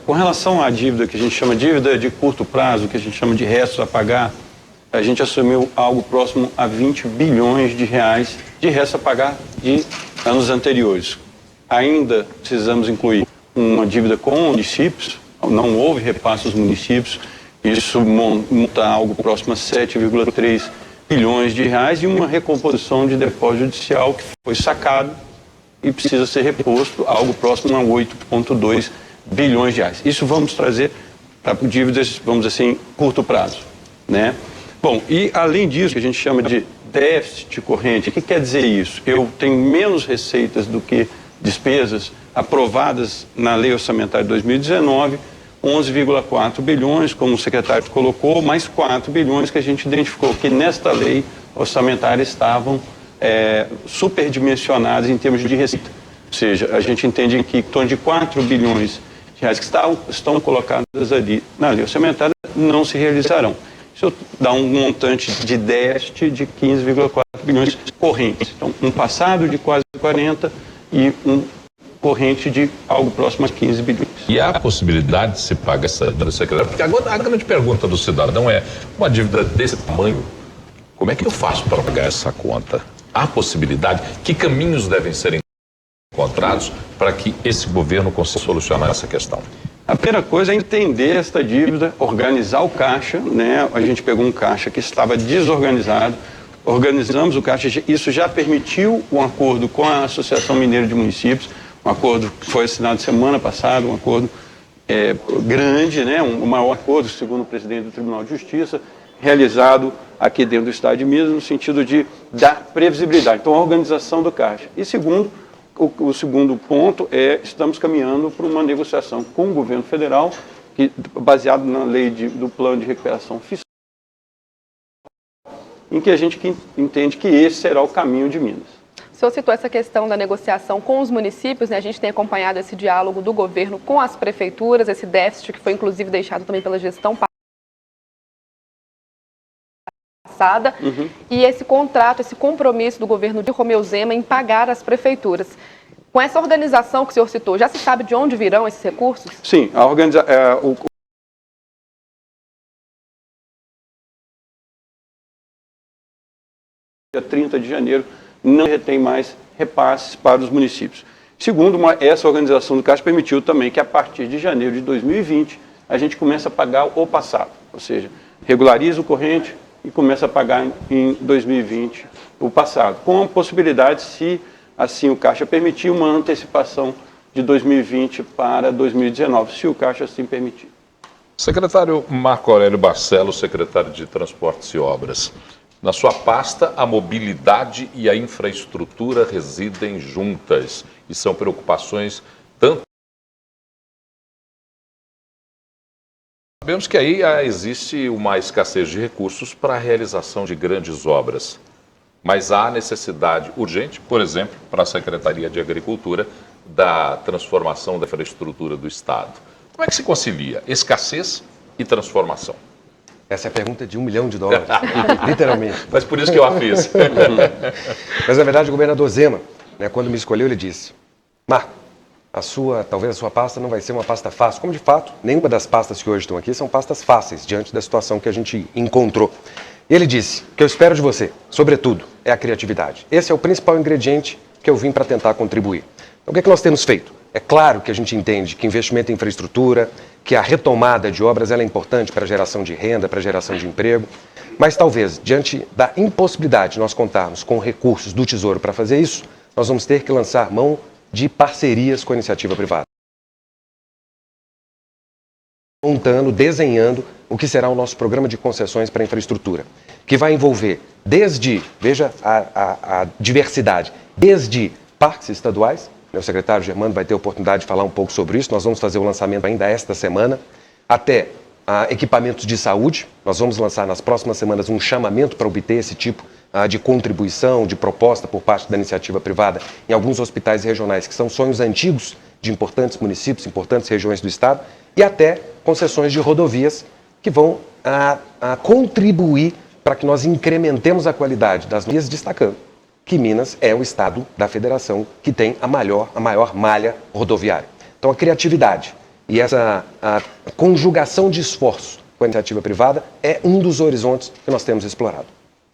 com relação à dívida que a gente chama de dívida de curto prazo, que a gente chama de restos a pagar, a gente assumiu algo próximo a 20 bilhões de reais de restos a pagar de anos anteriores. Ainda precisamos incluir uma dívida com municípios, não houve repasse aos municípios, isso monta algo próximo a 7,3 bilhões de reais e uma recomposição de depósito judicial que foi sacado e precisa ser reposto, algo próximo a 8,2 bilhões de reais. Isso vamos trazer para dívidas, vamos dizer assim, curto prazo, né? Bom, e além disso, que a gente chama de déficit corrente, o que quer dizer isso? Eu tenho menos receitas do que despesas aprovadas na Lei Orçamentária de 2019, 11,4 bilhões, como o secretário colocou, mais 4 bilhões que a gente identificou que nesta lei orçamentária estavam superdimensionadas em termos de receita. Ou seja, a gente entende que em torno de 4 bilhões de reais que estão colocadas ali na lei orçamentária não se realizarão. Isso dá um montante de déficit de 15,4 bilhões correntes. Então, um passado de quase 40 e um corrente de algo próximo a 15 bilhões. E há a possibilidade de se pagar essa dívida, secretário? Porque agora a grande pergunta do cidadão é, uma dívida desse tamanho, como é que eu faço para pagar essa conta? Há possibilidade? Que caminhos devem ser encontrados para que esse governo consiga solucionar essa questão? A primeira coisa é entender esta dívida, organizar o caixa, né? A gente pegou um caixa que estava desorganizado, organizamos o caixa, isso já permitiu um acordo com a Associação Mineira de Municípios, um acordo que foi assinado semana passada, um acordo grande, né? Um maior acordo, segundo o presidente do Tribunal de Justiça, realizado aqui dentro do Estado de Minas, no sentido de dar previsibilidade. Então, a organização do caixa. E segundo, o segundo ponto é, estamos caminhando para uma negociação com o governo federal, que, baseado na lei do plano de recuperação fiscal, em que a gente entende que esse será o caminho de Minas. O senhor citou essa questão da negociação com os municípios, né? A gente tem acompanhado esse diálogo do governo com as prefeituras, esse déficit que foi inclusive deixado também pela gestão passada, e esse contrato, esse compromisso do governo de Romeu Zema em pagar as prefeituras. Com essa organização que o senhor citou, já se sabe de onde virão esses recursos? Sim, dia 30 de janeiro não retém mais repasses para os municípios. Segundo, essa organização do Caixa permitiu também que a partir de janeiro de 2020 a gente comece a pagar o passado, ou seja, regulariza o corrente e começa a pagar em 2020 o passado, com a possibilidade, se assim o Caixa permitir, uma antecipação de 2020 para 2019, se o Caixa assim permitir. Secretário Marco Aurélio Barcelos, secretário de Transportes e Obras. Na sua pasta, a mobilidade e a infraestrutura residem juntas e são preocupações tanto. Sabemos que aí existe uma escassez de recursos para a realização de grandes obras, mas há necessidade urgente, por exemplo, para a Secretaria de Agricultura, da transformação da infraestrutura do Estado. Como é que se concilia escassez e transformação? Essa é a pergunta de $1 milhão, literalmente. Mas por isso que eu a fiz. Mas, na verdade, o governador Zema, né, quando me escolheu, ele disse: Marco, talvez a sua pasta não vai ser uma pasta fácil. Como, de fato, nenhuma das pastas que hoje estão aqui são pastas fáceis, diante da situação que a gente encontrou. E ele disse: o que eu espero de você, sobretudo, é a criatividade. Esse é o principal ingrediente que eu vim para tentar contribuir. Então, o que é que nós temos feito? É claro que a gente entende que investimento em infraestrutura, que a retomada de obras ela é importante para a geração de renda, para a geração de emprego, mas talvez, diante da impossibilidade de nós contarmos com recursos do Tesouro para fazer isso, nós vamos ter que lançar mão de parcerias com a iniciativa privada. Montando, desenhando o que será o nosso programa de concessões para a infraestrutura, que vai envolver desde, veja a diversidade, desde parques estaduais. O secretário Germano vai ter a oportunidade de falar um pouco sobre isso. Nós vamos fazer o lançamento ainda esta semana, até equipamentos de saúde. Nós vamos lançar nas próximas semanas um chamamento para obter esse tipo de contribuição, de proposta por parte da iniciativa privada em alguns hospitais regionais, que são sonhos antigos de importantes municípios, importantes regiões do Estado, e até concessões de rodovias que vão contribuir para que nós incrementemos a qualidade das vias, destacando que Minas é o estado da federação que tem a maior malha rodoviária. Então, a criatividade e essa conjugação de esforços com a iniciativa privada é um dos horizontes que nós temos explorado.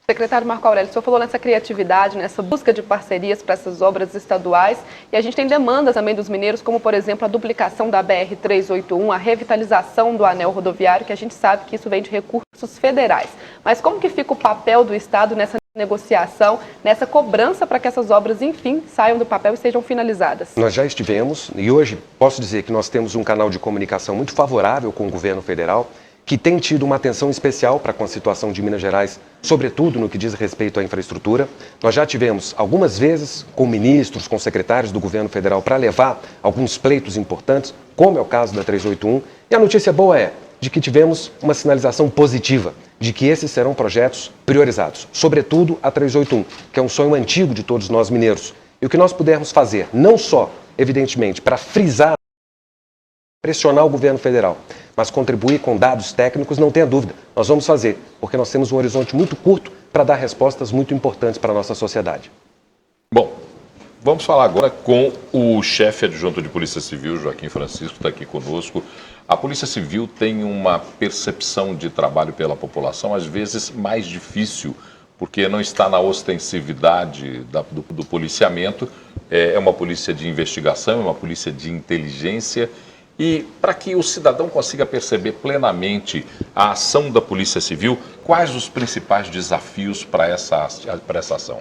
Secretário Marco Aurélio, o senhor falou nessa criatividade, nessa busca de parcerias para essas obras estaduais, e a gente tem demandas também dos mineiros, como, por exemplo, a duplicação da BR-381, a revitalização do anel rodoviário, que a gente sabe que isso vem de recursos federais. Mas como que fica o papel do Estado nessa negociação, nessa cobrança para que essas obras, enfim, saiam do papel e sejam finalizadas? Nós já estivemos, e hoje posso dizer que nós temos um canal de comunicação muito favorável com o governo federal, que tem tido uma atenção especial para com a situação de Minas Gerais, sobretudo no que diz respeito à infraestrutura. Nós já tivemos algumas vezes com ministros, com secretários do governo federal para levar alguns pleitos importantes, como é o caso da 381, e a notícia boa é de que tivemos uma sinalização positiva de que esses serão projetos priorizados, sobretudo a 381, que é um sonho antigo de todos nós mineiros. E o que nós pudermos fazer, não só, evidentemente, para frisar, pressionar o governo federal, mas contribuir com dados técnicos, não tenha dúvida, nós vamos fazer, porque nós temos um horizonte muito curto para dar respostas muito importantes para a nossa sociedade. Bom, vamos falar agora com o chefe adjunto de Polícia Civil, Joaquim Francisco, está aqui conosco. A Polícia Civil tem uma percepção de trabalho pela população, às vezes mais difícil, porque não está na ostensividade do policiamento, é uma polícia de investigação, é uma polícia de inteligência. E para que o cidadão consiga perceber plenamente a ação da Polícia Civil, quais os principais desafios para essa ação?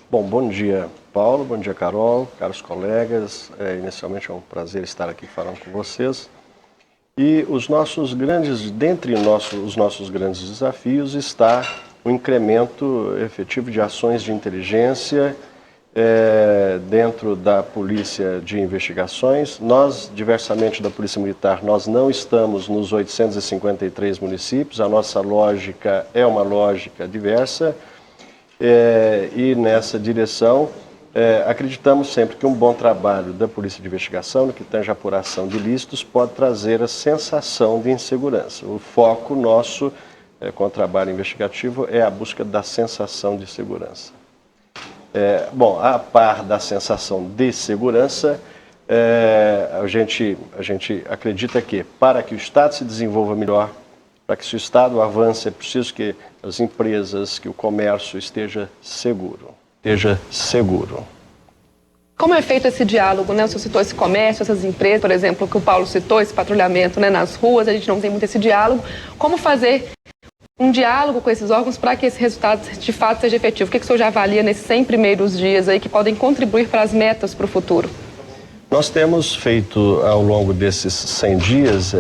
Bom dia, Paulo, bom dia, Carol, caros colegas. Inicialmente é um prazer estar aqui falando com vocês. E dentre os nossos grandes desafios está o incremento efetivo de ações de inteligência dentro da Polícia de Investigações. Nós, diversamente da Polícia Militar, nós não estamos nos 853 municípios, a nossa lógica é uma lógica diversa e nessa direção acreditamos sempre que um bom trabalho da Polícia de Investigação, no que tange a apuração de ilícitos, pode trazer a sensação de insegurança. O foco nosso com o trabalho investigativo é a busca da sensação de segurança. A par da sensação de segurança, a gente acredita que para que o Estado se desenvolva melhor, para que se o Estado avance, é preciso que as empresas, que o comércio esteja seguro. Como é feito esse diálogo, né? O senhor citou esse comércio, essas empresas, por exemplo, que o Paulo citou, esse patrulhamento, né, nas ruas, a gente não tem muito esse diálogo. Como fazer um diálogo com esses órgãos para que esse resultado de fato seja efetivo? O que o senhor já avalia nesses 100 primeiros dias aí que podem contribuir para as metas para o futuro? Nós temos feito, ao longo desses 100 dias,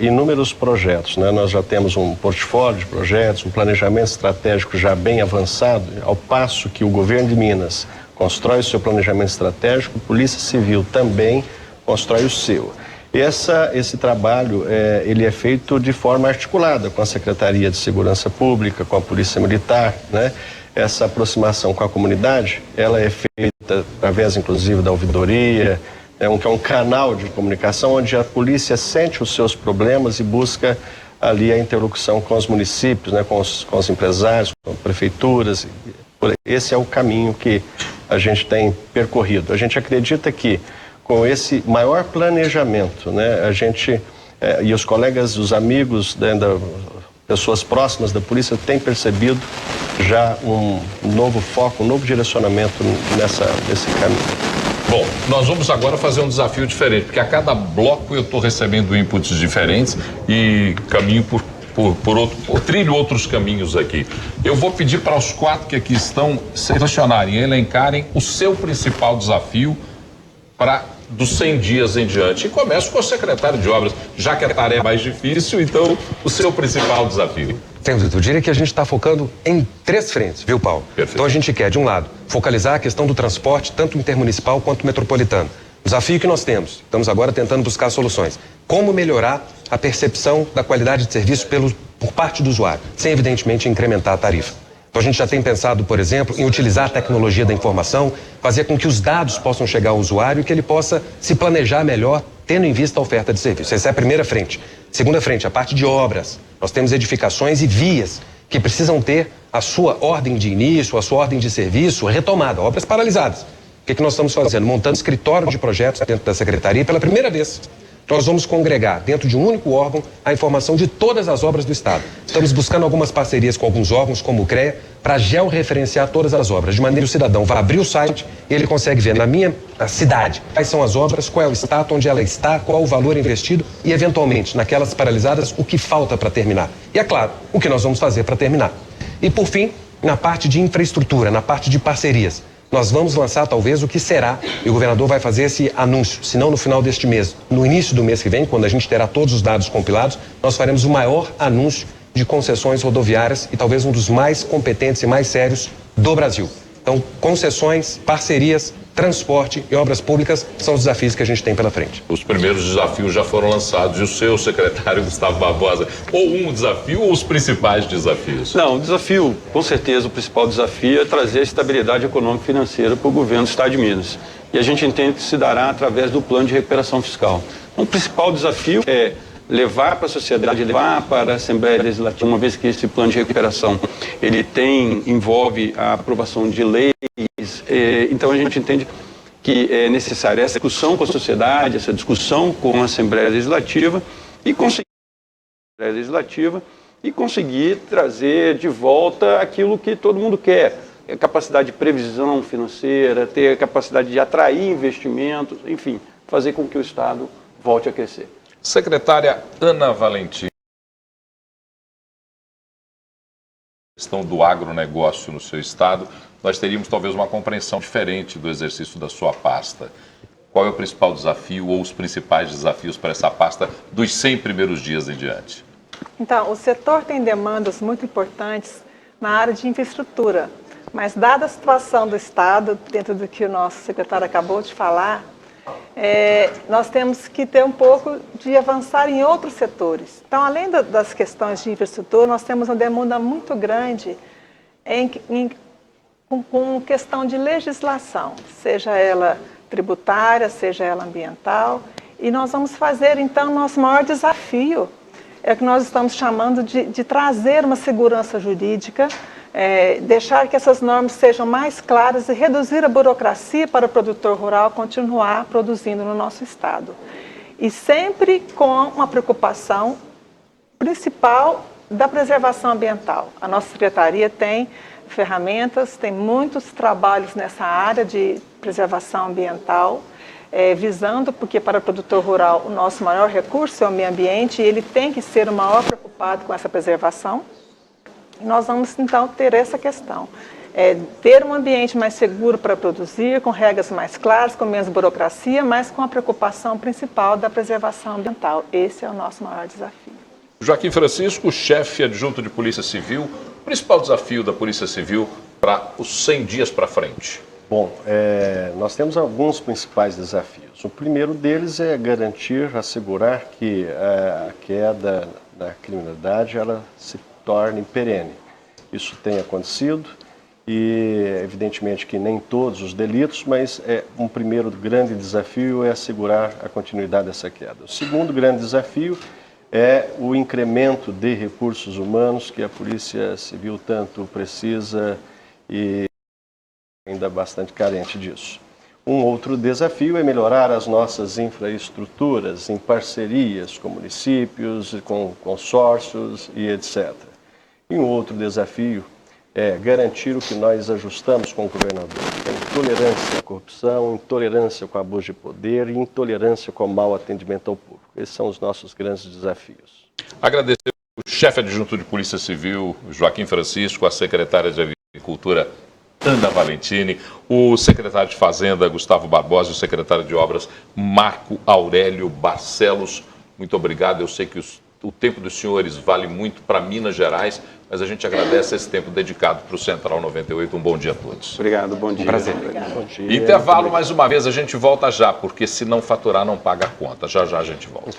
inúmeros projetos, né? Nós já temos um portfólio de projetos, um planejamento estratégico já bem avançado, ao passo que o governo de Minas constrói o seu planejamento estratégico, a Polícia Civil também constrói o seu. Esse trabalho ele é feito de forma articulada com a Secretaria de Segurança Pública, com a Polícia Militar, né? Essa aproximação com a comunidade, ela é feita através, inclusive, da ouvidoria, que é um canal de comunicação onde a polícia sente os seus problemas e busca ali a interlocução com os municípios, né, com os empresários, com prefeituras. Esse é o caminho que a gente tem percorrido. A gente acredita que com esse maior planejamento, né, a gente e os colegas, os amigos, pessoas próximas da polícia têm percebido já um novo foco, um novo direcionamento nesse caminho. Bom, nós vamos agora fazer um desafio diferente, porque a cada bloco eu estou recebendo inputs diferentes e caminho trilho outros caminhos aqui. Eu vou pedir para os 4 que aqui estão selecionarem, elencarem o seu principal desafio dos 100 dias em diante. E começo com o secretário de Obras, já que a tarefa é mais difícil, então o seu principal desafio. Eu diria que a gente está focando em 3 frentes, viu, Paulo? Perfeito. Então a gente quer, de um lado, focalizar a questão do transporte, tanto intermunicipal quanto metropolitano. Desafio que nós temos, estamos agora tentando buscar soluções. Como melhorar a percepção da qualidade de serviço por parte do usuário, sem evidentemente incrementar a tarifa. Então a gente já tem pensado, por exemplo, em utilizar a tecnologia da informação, fazer com que os dados possam chegar ao usuário e que ele possa se planejar melhor, tendo em vista a oferta de serviço. Essa é a primeira frente. Segunda frente, a parte de obras. Nós temos edificações e vias que precisam ter a sua ordem de início, a sua ordem de serviço retomada, obras paralisadas. O que nós estamos fazendo? Montando escritório de projetos dentro da Secretaria pela primeira vez. Nós vamos congregar dentro de um único órgão a informação de todas as obras do Estado. Estamos buscando algumas parcerias com alguns órgãos, como o CREA, para georreferenciar todas as obras, de maneira que o cidadão vai abrir o site e ele consegue ver na minha cidade quais são as obras, qual é o status, onde ela está, qual o valor investido e, eventualmente, naquelas paralisadas, o que falta para terminar. E, é claro, o que nós vamos fazer para terminar. E, por fim, na parte de infraestrutura, na parte de parcerias, nós vamos lançar talvez o que será, e o governador vai fazer esse anúncio, se não no final deste mês, no início do mês que vem, quando a gente terá todos os dados compilados, nós faremos o maior anúncio de concessões rodoviárias e talvez um dos mais competentes e mais sérios do Brasil. Então, concessões, parcerias, transporte e obras públicas são os desafios que a gente tem pela frente. Os primeiros desafios já foram lançados e o seu secretário Gustavo Barbosa, ou um desafio ou os principais desafios? Não, o desafio, com certeza o principal desafio é trazer a estabilidade econômica e financeira para o governo do Estado de Minas. E a gente entende que se dará através do plano de recuperação fiscal. Então, o principal desafio é levar para a sociedade, levar para a Assembleia Legislativa, uma vez que esse plano de recuperação ele envolve a aprovação de leis, então a gente entende que é necessária essa discussão com a sociedade, essa discussão com a Assembleia Legislativa e conseguir trazer de volta aquilo que todo mundo quer, a capacidade de previsão financeira, ter a capacidade de atrair investimentos, enfim, fazer com que o Estado volte a crescer. Secretária Ana Valentim, questão do agronegócio no seu estado, nós teríamos talvez uma compreensão diferente do exercício da sua pasta. qual é o principal desafio ou os principais desafios para essa pasta dos 100 primeiros dias em diante? Então, o setor tem demandas muito importantes na área de infraestrutura, mas dada a situação do Estado, dentro do que o nosso secretário acabou de falar, nós temos que ter um pouco de avançar em outros setores. Então, além das questões de infraestrutura, nós temos uma demanda muito grande com questão de legislação, seja ela tributária, seja ela ambiental, e nós vamos fazer, então, nosso maior desafio é o que nós estamos chamando de trazer uma segurança jurídica, deixar que essas normas sejam mais claras e reduzir a burocracia para o produtor rural continuar produzindo no nosso estado. E sempre com uma preocupação principal da preservação ambiental. A nossa secretaria tem ferramentas, tem muitos trabalhos nessa área de preservação ambiental, visando, porque para o produtor rural o nosso maior recurso é o meio ambiente e ele tem que ser o maior preocupado com essa preservação. E nós vamos então ter essa questão, ter um ambiente mais seguro para produzir, com regras mais claras, com menos burocracia, mas com a preocupação principal da preservação ambiental. Esse é o nosso maior desafio. Joaquim Francisco, chefe adjunto de Polícia Civil, o principal desafio da Polícia Civil para os 100 dias para frente? Bom, nós temos alguns principais desafios. O primeiro deles é garantir, assegurar que a queda da criminalidade ela se torne perene. Isso tem acontecido e, evidentemente, que nem todos os delitos, mas um primeiro grande desafio é assegurar a continuidade dessa queda. O segundo grande desafio é o incremento de recursos humanos que a Polícia Civil tanto precisa e ainda bastante carente disso. Um outro desafio é melhorar as nossas infraestruturas em parcerias com municípios, com consórcios e etc. E um outro desafio é garantir o que nós ajustamos com o governador, que é intolerância à corrupção, intolerância com abuso de poder e intolerância com o mau atendimento ao público. Esses são os nossos grandes desafios. Agradecer o chefe adjunto de Polícia Civil, Joaquim Francisco, a secretária de Agricultura, Ana Valentini, o secretário de Fazenda, Gustavo Barbosa, e o secretário de Obras, Marco Aurélio Barcelos. Muito obrigado. Eu sei que o tempo dos senhores vale muito para Minas Gerais, mas a gente agradece esse tempo dedicado para o Central 98. Um bom dia a todos. Obrigado, bom dia. Um prazer. Bom dia. Intervalo mais uma vez, a gente volta já, porque se não faturar não paga a conta. Já já a gente volta.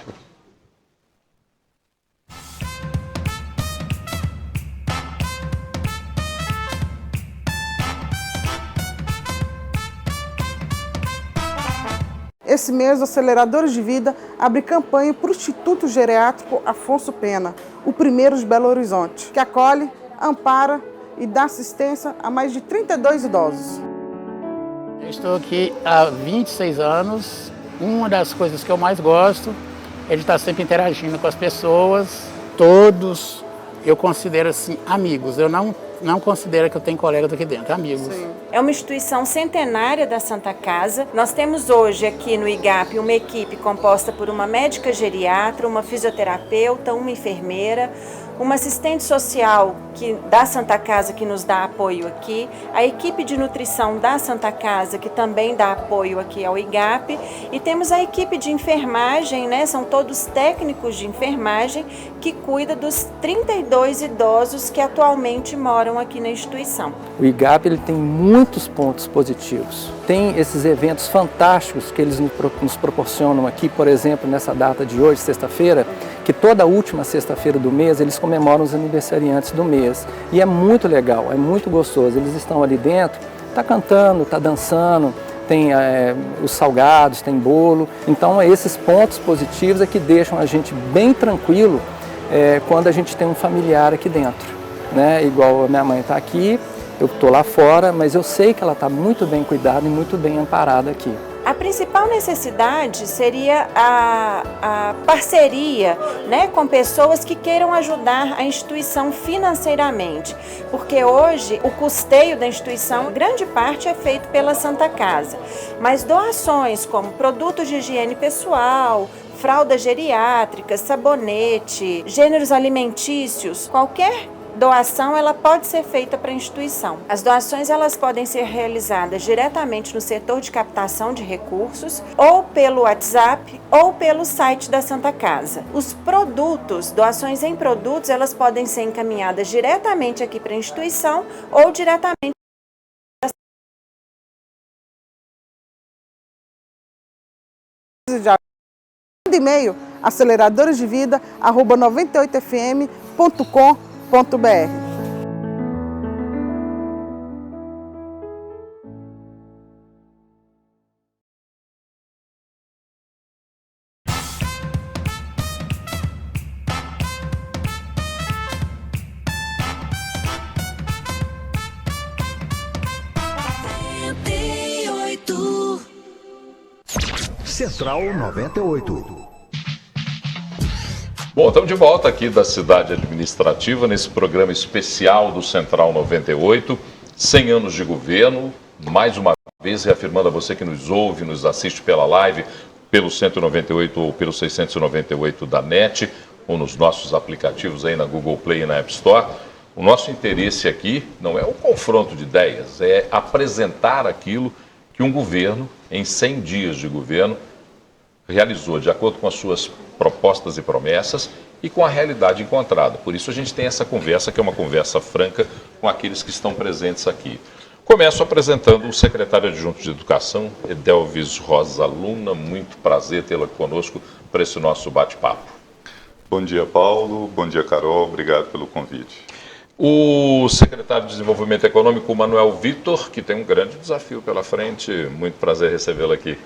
Esse mês, o Aceleradores de Vida abre campanha para o Instituto Geriátrico Afonso Pena, o primeiro de Belo Horizonte, que acolhe, ampara e dá assistência a mais de 32 idosos. Eu estou aqui há 26 anos. Uma das coisas que eu mais gosto é de estar sempre interagindo com as pessoas. Todos eu considero assim amigos. Eu não considero que eu tenho colegas aqui dentro, amigos. Sim. É uma instituição centenária da Santa Casa. Nós temos hoje aqui no IGAP uma equipe composta por uma médica geriatra, uma fisioterapeuta, uma enfermeira, uma assistente social da Santa Casa que nos dá apoio aqui, a equipe de nutrição da Santa Casa que também dá apoio aqui ao IGAP, e temos a equipe de enfermagem, né? São todos técnicos de enfermagem que cuida dos 32 idosos que atualmente moram aqui na instituição. O IGAP ele tem muitos pontos positivos. Tem esses eventos fantásticos que eles nos proporcionam aqui, por exemplo, nessa data de hoje, sexta-feira, que toda última sexta-feira do mês eles comemoram os aniversariantes do mês. E é muito legal, é muito gostoso. Eles estão ali dentro, tá cantando, tá dançando, tem os salgados, tem bolo. Então esses pontos positivos é que deixam a gente bem tranquilo quando a gente tem um familiar aqui dentro, né? Igual a minha mãe está aqui, eu estou lá fora, mas eu sei que ela está muito bem cuidada e muito bem amparada aqui. A principal necessidade seria a parceria, né, com pessoas que queiram ajudar a instituição financeiramente, porque hoje o custeio da instituição, grande parte é feito pela Santa Casa, mas doações como produtos de higiene pessoal, fraldas geriátricas, sabonete, gêneros alimentícios, qualquer doação ela pode ser feita para a instituição. As doações elas podem ser realizadas diretamente no setor de captação de recursos, ou pelo WhatsApp, ou pelo site da Santa Casa. Os produtos, doações em produtos, elas podem ser encaminhadas diretamente aqui para a instituição ou diretamente e-mail aceleradorasdevida@98fm.com.br. Central 98. Bom, estamos de volta aqui da cidade administrativa nesse programa especial do Central 98, 100 anos de governo, mais uma vez reafirmando a você que nos ouve, nos assiste pela live, pelo 198 ou pelo 698 da NET, ou nos nossos aplicativos aí na Google Play e na App Store. O nosso interesse aqui não é um confronto de ideias, é apresentar aquilo que um governo, em 100 dias de governo, realizou de acordo com as suas propostas e promessas e com a realidade encontrada. Por isso a gente tem essa conversa, que é uma conversa franca com aqueles que estão presentes aqui. Começo apresentando o secretário adjunto de Educação, Edelvis Rosa Luna. Muito prazer tê-lo aqui conosco para esse nosso bate-papo. Bom dia, Paulo. Bom dia, Carol. Obrigado pelo convite. O secretário de Desenvolvimento Econômico, Manuel Vitor, que tem um grande desafio pela frente. Muito prazer recebê-lo aqui.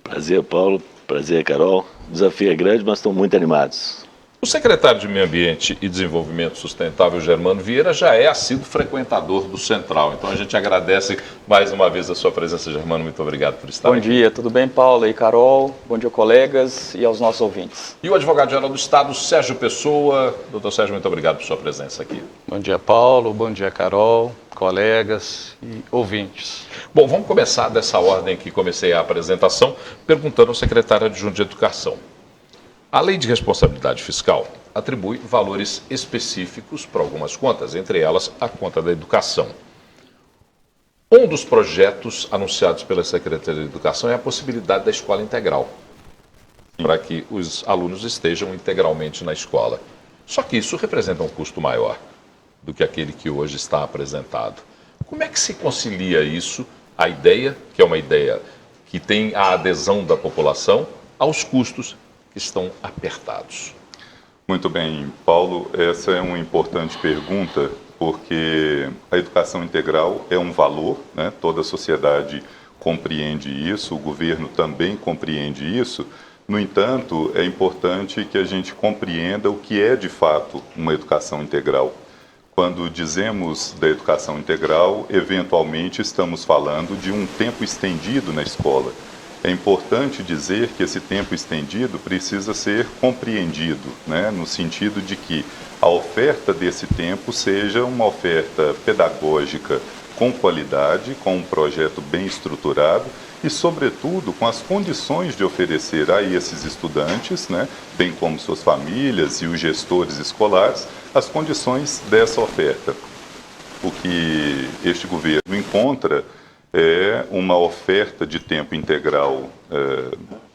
Prazer, Paulo. Prazer, Carol. O desafio é grande, mas estão muito animados. O secretário de Meio Ambiente e Desenvolvimento Sustentável, Germano Vieira, já é assíduo frequentador do Central. Então a gente agradece mais uma vez a sua presença, Germano. Muito obrigado por estar aqui. Bom dia, tudo bem, Paulo e Carol? Bom dia, colegas e aos nossos ouvintes. E o advogado-geral do Estado, Sérgio Pessoa. Doutor Sérgio, muito obrigado por sua presença aqui. Bom dia, Paulo. Bom dia, Carol, colegas e ouvintes. Bom, vamos começar dessa ordem que comecei a apresentação, perguntando ao secretário adjunto de Educação. A Lei de Responsabilidade Fiscal atribui valores específicos para algumas contas, entre elas a conta da educação. Um dos projetos anunciados pela Secretaria de Educação é a possibilidade da escola integral, para que os alunos estejam integralmente na escola. Só que isso representa um custo maior do que aquele que hoje está apresentado. Como é que se concilia isso, a ideia, que é uma ideia que tem a adesão da população, aos custos que estão apertados? Muito bem, Paulo, essa é uma importante pergunta, porque a educação integral é um valor, né? Toda a sociedade compreende isso, o governo também compreende isso. No entanto, é importante que a gente compreenda o que é de fato uma educação integral. Quando dizemos da educação integral, eventualmente estamos falando de um tempo estendido na escola. É importante dizer que esse tempo estendido precisa ser compreendido, né, no sentido de que a oferta desse tempo seja uma oferta pedagógica com qualidade, com um projeto bem estruturado e, sobretudo, com as condições de oferecer a esses estudantes, né, bem como suas famílias e os gestores escolares, as condições dessa oferta. O que este governo encontra é uma oferta de tempo integral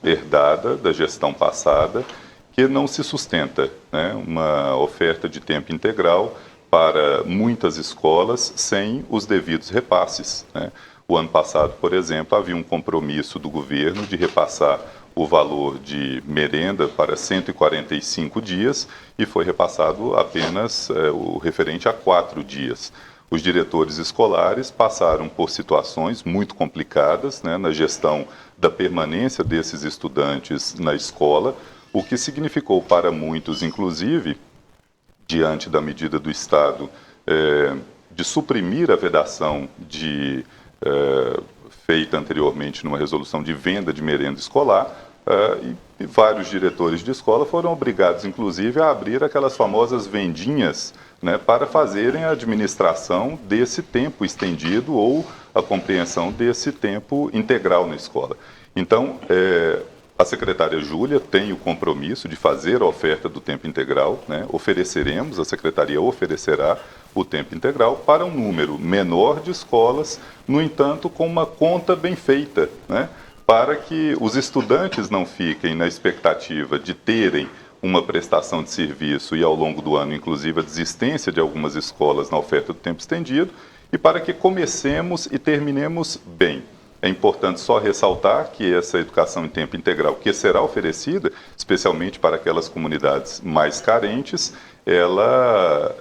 herdada da gestão passada, que não se sustenta, né? Uma oferta de tempo integral para muitas escolas sem os devidos repasses, né? O ano passado, por exemplo, havia um compromisso do governo de repassar o valor de merenda para 145 dias e foi repassado apenas o referente a 4 dias. Os diretores escolares passaram por situações muito complicadas, né, na gestão da permanência desses estudantes na escola, o que significou para muitos, inclusive, diante da medida do Estado de suprimir a vedação feita anteriormente numa resolução de venda de merenda escolar, e vários diretores de escola foram obrigados, inclusive, a abrir aquelas famosas vendinhas, né, para fazerem a administração desse tempo estendido ou a compreensão desse tempo integral na escola. Então, a secretária Júlia tem o compromisso de fazer a oferta do tempo integral, né? Ofereceremos, a secretaria oferecerá o tempo integral para um número menor de escolas, no entanto, com uma conta bem feita, né? Para que os estudantes não fiquem na expectativa de terem uma prestação de serviço e, ao longo do ano, inclusive, a desistência de algumas escolas na oferta do tempo estendido, e para que comecemos e terminemos bem. É importante só ressaltar que essa educação em tempo integral, que será oferecida, especialmente para aquelas comunidades mais carentes, ela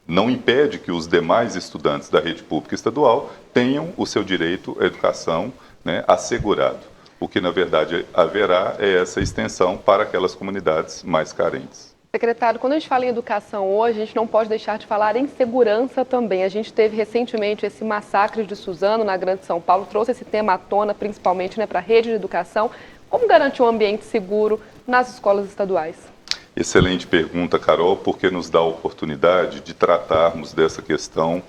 não impede que os demais estudantes da rede pública estadual tenham o seu direito à educação, né, assegurado. O que, na verdade, haverá é essa extensão para aquelas comunidades mais carentes. Secretário, quando a gente fala em educação hoje, a gente não pode deixar de falar em segurança também. A gente teve recentemente esse massacre de Suzano, na Grande São Paulo, trouxe esse tema à tona, principalmente, né, para a rede de educação. Como garantir um ambiente seguro nas escolas estaduais? Excelente pergunta, Carol, porque nos dá a oportunidade de tratarmos dessa questão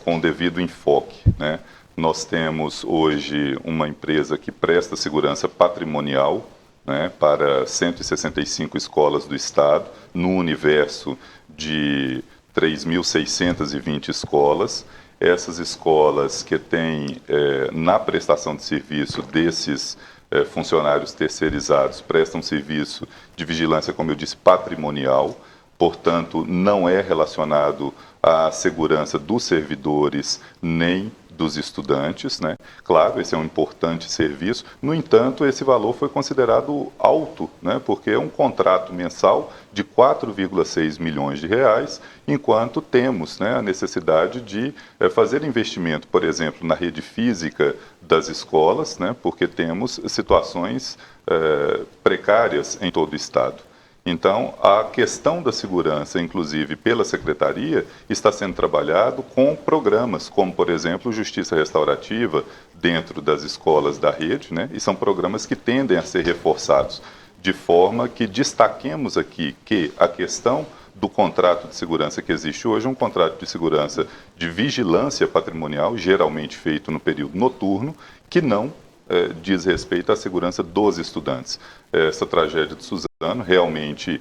com o devido enfoque, né? Nós temos hoje uma empresa que presta segurança patrimonial, né, para 165 escolas do Estado, no universo de 3.620 escolas. Essas escolas que têm, na prestação de serviço desses funcionários terceirizados, prestam serviço de vigilância, como eu disse, patrimonial, portanto, não é relacionado à segurança dos servidores nem dos estudantes, né? Claro, esse é um importante serviço. No entanto, esse valor foi considerado alto, né? Porque é um contrato mensal de 4,6 milhões de reais, enquanto temos, né, a necessidade de fazer investimento, por exemplo, na rede física das escolas, né? Porque temos situações precárias em todo o estado. Então, a questão da segurança, inclusive pela Secretaria, está sendo trabalhado com programas, como, por exemplo, Justiça Restaurativa, dentro das escolas da rede, né? E são programas que tendem a ser reforçados, de forma que destaquemos aqui que a questão do contrato de segurança que existe hoje é um contrato de segurança de vigilância patrimonial, geralmente feito no período noturno, que não diz respeito à segurança dos estudantes. Essa tragédia de Suzano realmente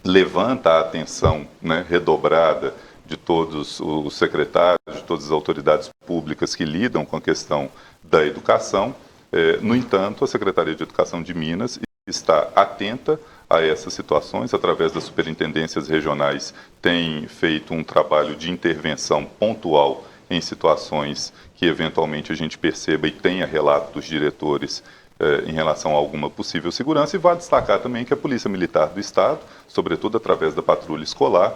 levanta a atenção, né, redobrada de todos os secretários, de todas as autoridades públicas que lidam com a questão da educação. No entanto, a Secretaria de Educação de Minas está atenta a essas situações, através das superintendências regionais, tem feito um trabalho de intervenção pontual em situações que eventualmente a gente perceba e tenha relato dos diretores em relação a alguma possível segurança. E vale destacar também que a Polícia Militar do Estado, sobretudo através da patrulha escolar,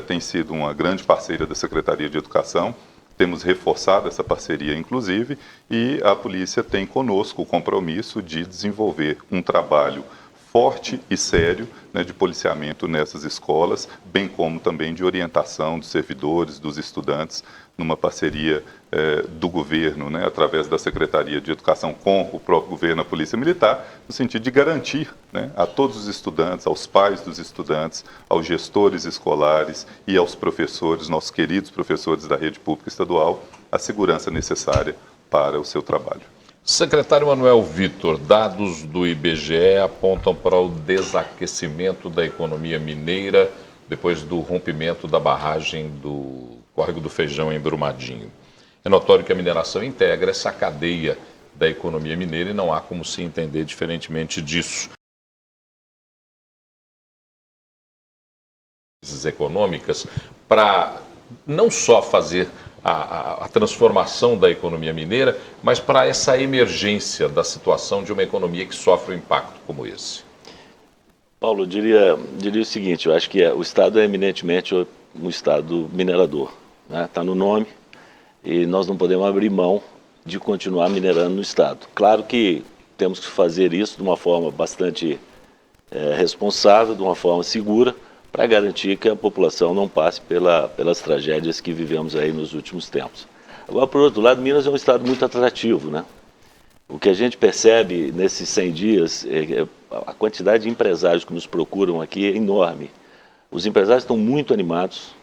tem sido uma grande parceira da Secretaria de Educação. Temos reforçado essa parceria, inclusive, e a polícia tem conosco o compromisso de desenvolver um trabalho forte e sério, né, de policiamento nessas escolas, bem como também de orientação dos servidores, dos estudantes, numa parceria do governo, né, através da Secretaria de Educação com o próprio governo, a Polícia Militar, no sentido de garantir, né, a todos os estudantes, aos pais dos estudantes, aos gestores escolares e aos professores, nossos queridos professores da rede pública estadual, a segurança necessária para o seu trabalho. Secretário Manuel Vitor, dados do IBGE apontam para o desaquecimento da economia mineira depois do rompimento da barragem do Córrego do Feijão em Brumadinho. É notório que a mineração integra essa cadeia da economia mineira e não há como se entender diferentemente disso. Econômicas para não só fazer a transformação da economia mineira, mas para essa emergência da situação de uma economia que sofre um impacto como esse. Paulo, eu diria o seguinte, eu acho que o Estado é eminentemente um Estado minerador, né? Está no nome e nós não podemos abrir mão de continuar minerando no Estado. Claro que temos que fazer isso de uma forma bastante responsável, de uma forma segura, para garantir que a população não passe pelas tragédias que vivemos aí nos últimos tempos. Agora, por outro lado, Minas é um estado muito atrativo, né? O que a gente percebe nesses 100 dias, a quantidade de empresários que nos procuram aqui é enorme. Os empresários estão muito animados,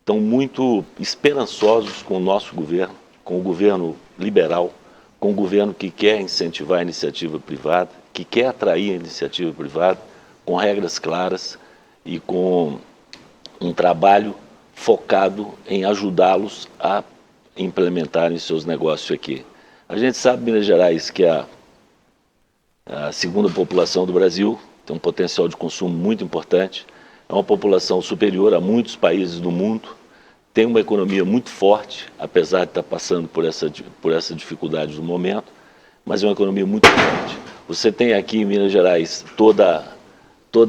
estão muito esperançosos com o nosso governo, com o governo liberal, com o governo que quer incentivar a iniciativa privada, que quer atrair a iniciativa privada, com regras claras, e com um trabalho focado em ajudá-los a implementarem seus negócios aqui. A gente sabe, Minas Gerais, que é a segunda população do Brasil, tem um potencial de consumo muito importante, é uma população superior a muitos países do mundo, tem uma economia muito forte, apesar de estar passando por essa dificuldade do momento, mas é uma economia muito forte. Você tem aqui em Minas Gerais toda